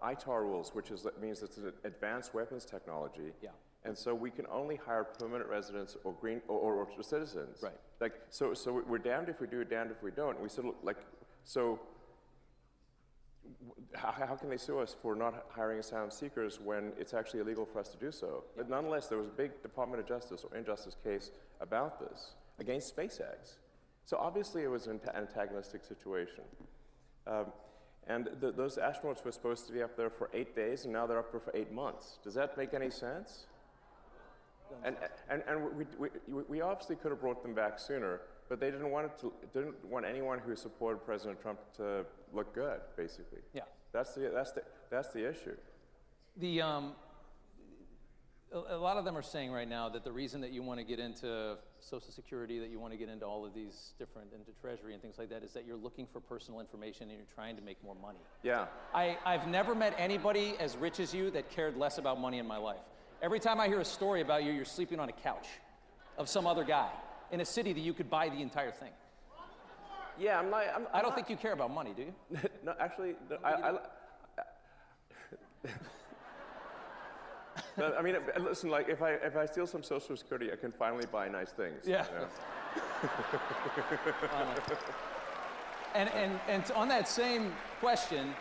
Speaker 5: ITAR rules, which means it's an advanced weapons technology. Yeah. And so we can only hire permanent residents or or citizens.
Speaker 4: Right.
Speaker 5: Like so we're damned if we do, damned if we don't. We sort of how can they sue us for not hiring asylum seekers when it's actually illegal for us to do so? But nonetheless, there was a big Department of Justice or Injustice case about this against SpaceX. So obviously it was an antagonistic situation. And those astronauts were supposed to be up there for 8 days, and now they're up there for 8 months. Does that make any sense? And we obviously could have brought them back sooner, but they didn't want anyone who supported President Trump to look good, basically. Yeah. That's the issue.
Speaker 4: A lot of them are saying right now that the reason that you want to get into Social Security, that you want to get into all of these different, into Treasury and things like that, is that you're looking for personal information and you're trying to make more money.
Speaker 5: Yeah.
Speaker 4: I've never met anybody as rich as you that cared less about money in my life. Every time I hear a story about you, you're sleeping on a couch of some other guy in a city that you could buy the entire thing.
Speaker 5: Yeah,
Speaker 4: I don't think you care about money, do you?
Speaker 5: No, actually, I mean, listen. Like, if I steal some Social Security, I can finally buy nice things.
Speaker 4: Yeah.
Speaker 5: You know?
Speaker 4: And on that same question,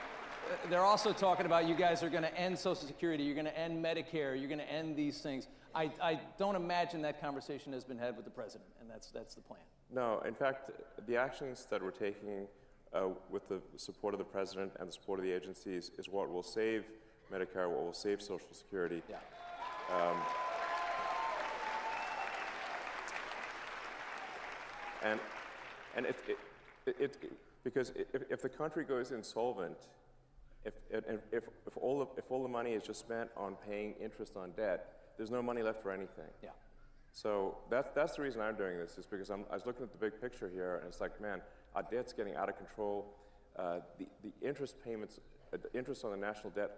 Speaker 4: they're also talking about you guys are going to end Social Security, you're going to end Medicare, you're going to end these things. I don't imagine that conversation has been had with the president, and that's the plan.
Speaker 5: No, in fact, the actions that we're taking with the support of the president and the support of the agencies is what will save Medicare, what will save Social Security.
Speaker 4: Yeah.
Speaker 5: And because if the country goes insolvent, if all the money is just spent on paying interest on debt, there's no money left for anything.
Speaker 4: Yeah.
Speaker 5: So that's the reason I'm doing this, is because I was looking at the big picture here, and it's like, man, our debt's getting out of control. The interest payments, the interest on the national debt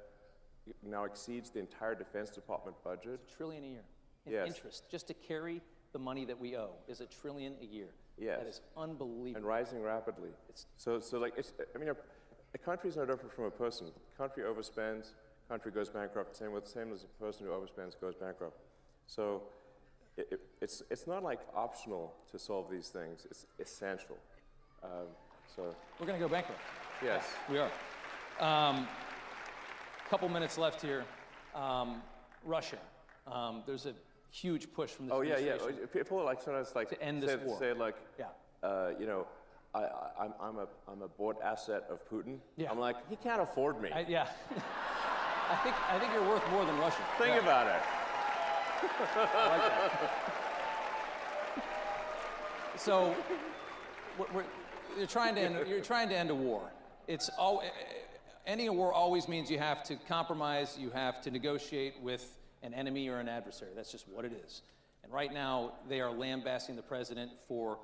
Speaker 5: now exceeds the entire Defense Department budget.
Speaker 4: It's $1 trillion a year in
Speaker 5: Yes.
Speaker 4: interest. Just to carry the money that we owe is $1 trillion a year.
Speaker 5: Yes.
Speaker 4: That is unbelievable.
Speaker 5: And rising rapidly. So like, a country is no different from a person. Country overspends, country goes bankrupt. Same as a person who overspends goes bankrupt. So it's not like optional to solve these things. It's essential. So
Speaker 4: We're going to go bankrupt.
Speaker 5: yes.
Speaker 4: We are. Couple minutes left here. Russia. There's a huge push from this
Speaker 5: Oh yeah,
Speaker 4: administration.
Speaker 5: yeah. People are like sometimes like
Speaker 4: To end this war.
Speaker 5: say like,
Speaker 4: Yeah.
Speaker 5: you know, I'm a bought asset of Putin.
Speaker 4: Yeah.
Speaker 5: I'm like, he can't afford me.
Speaker 4: Yeah. I think you're worth more than Russia.
Speaker 5: Think about it.
Speaker 4: I like that. So, you're trying to end a war. Ending a war always means you have to compromise, you have to negotiate with an enemy or an adversary. That's just what it is. And right now, they are lambasting the president for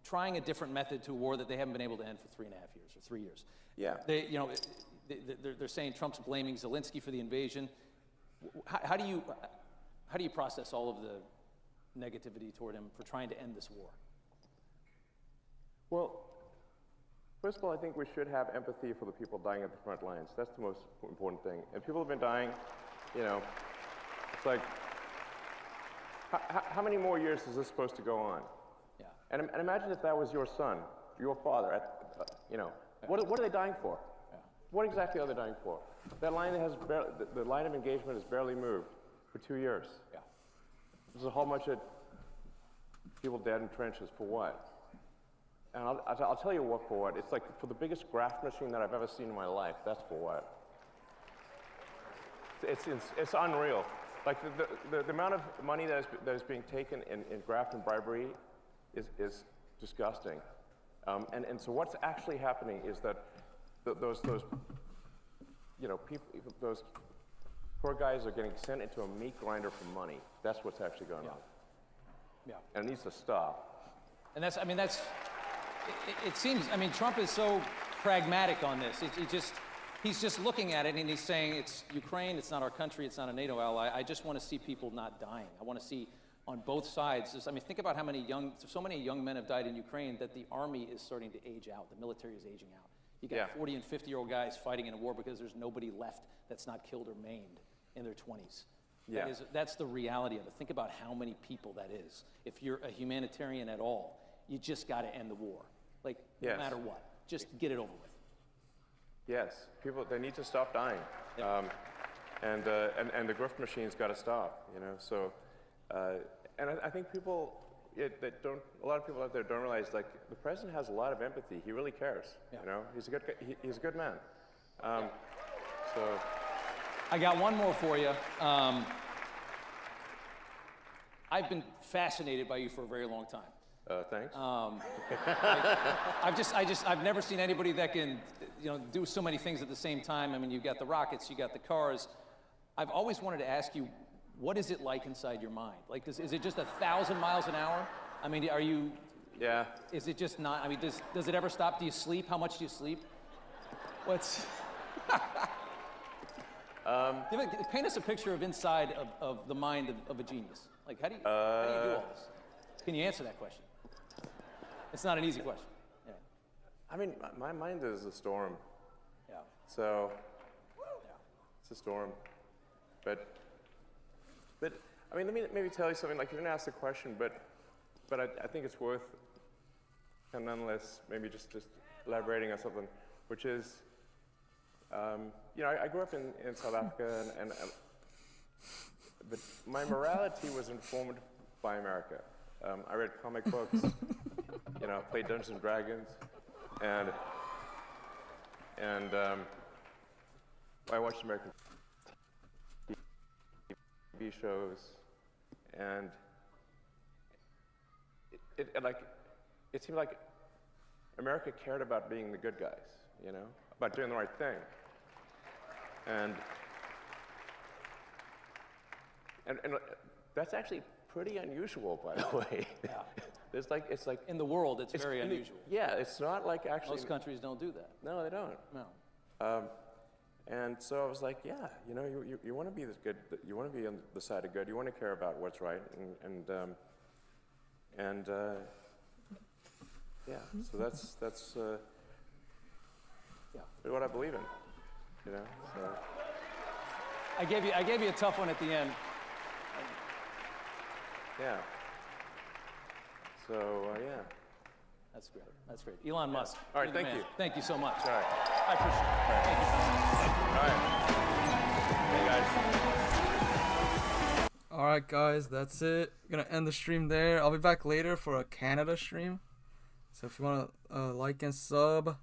Speaker 4: trying a different method to a war that they haven't been able to end for 3.5 years or 3 years.
Speaker 5: Yeah.
Speaker 4: They're saying Trump's blaming Zelensky for the invasion. How do you process all of the negativity toward him for trying to end this war?
Speaker 5: Well, first of all, I think we should have empathy for the people dying at the front lines. That's the most important thing. And people have been dying, you know, it's like, how many more years is this supposed to go on?
Speaker 4: Yeah.
Speaker 5: And imagine if that was your son, your father, you know, what are they dying for?
Speaker 4: Yeah.
Speaker 5: What exactly are they dying for? That line the line of engagement has barely moved for 2 years.
Speaker 4: Yeah.
Speaker 5: There's a whole bunch of people dead in trenches for what? And I'll tell you what for what. It's like for the biggest graft machine that I've ever seen in my life. That's for what. It's unreal. Like the amount of money that is being taken in graft and bribery is disgusting. And so what's actually happening is that those you know, those poor guys are getting sent into a meat grinder for money. That's what's actually going on.
Speaker 4: Yeah.
Speaker 5: And it needs to stop.
Speaker 4: And it seems, I mean, Trump is so pragmatic on this. He's just looking at it and he's saying, it's Ukraine, it's not our country, it's not a NATO ally. I just want to see people not dying. I want to see on both sides. I mean, think about how so many young men have died in Ukraine that the army is starting to age out. The military is aging out. You got 40 and 50-year-old guys fighting in a war because there's nobody left that's not killed or maimed in their 20s.
Speaker 5: Yeah.
Speaker 4: That's the reality of it. Think about how many people that is. If you're a humanitarian at all, you just got to end the war. Like, no matter what. Just get it over with.
Speaker 5: Yes, people, they need to stop dying.
Speaker 4: Yep.
Speaker 5: And the grift machine's got to stop, you know, so, and I think people, a lot of people out there don't realize, like, the president has a lot of empathy. He really cares, you know, he's a good man. So.
Speaker 4: I got one more for you. I've been fascinated by you for a very long time.
Speaker 5: Thanks.
Speaker 4: I've never seen anybody that can, you know, do so many things at the same time. I mean, you've got the rockets, you got the cars. I've always wanted to ask you, what is it like inside your mind? Like, is it just 1,000 miles an hour? I mean, are you?
Speaker 5: Yeah.
Speaker 4: Is it just not? I mean, does it ever stop? Do you sleep? How much do you sleep? What's? Paint us a picture of inside of the mind of a genius. Like, how do you do all this? Can you answer that question? It's not an easy question. Yeah.
Speaker 5: I mean, my mind is a storm.
Speaker 4: Yeah.
Speaker 5: So, it's a storm. But I mean, let me maybe tell you something. Like, you didn't ask the question, but I think it's worth, and nonetheless, maybe just elaborating on something, which is, I grew up in South Africa, but my morality was informed by America. I read comic books, played Dungeons and Dragons, and I watched American TV shows, and it seemed like America cared about being the good guys, about doing the right thing, and that's actually pretty unusual, by the way.
Speaker 4: Yeah.
Speaker 5: It's like
Speaker 4: In the world, it's very unusual.
Speaker 5: Yeah, it's not like actually.
Speaker 4: Most countries don't do that.
Speaker 5: No, they don't.
Speaker 4: No.
Speaker 5: And so I was like, yeah, you want to be this good. You want to be on the side of good. You want to care about what's right, and yeah. So that's what I believe in. So.
Speaker 4: I gave you a tough one at the end.
Speaker 5: Yeah. So, yeah.
Speaker 4: That's great. That's great. Elon Musk.
Speaker 5: All right, thank you.
Speaker 4: Thank you so much.
Speaker 5: All right.
Speaker 4: I appreciate it. Thank you.
Speaker 5: All right. Hey, guys.
Speaker 1: All right, guys, that's it. Gonna end the stream there. I'll be back later for a Canada stream. So if you wanna like and sub,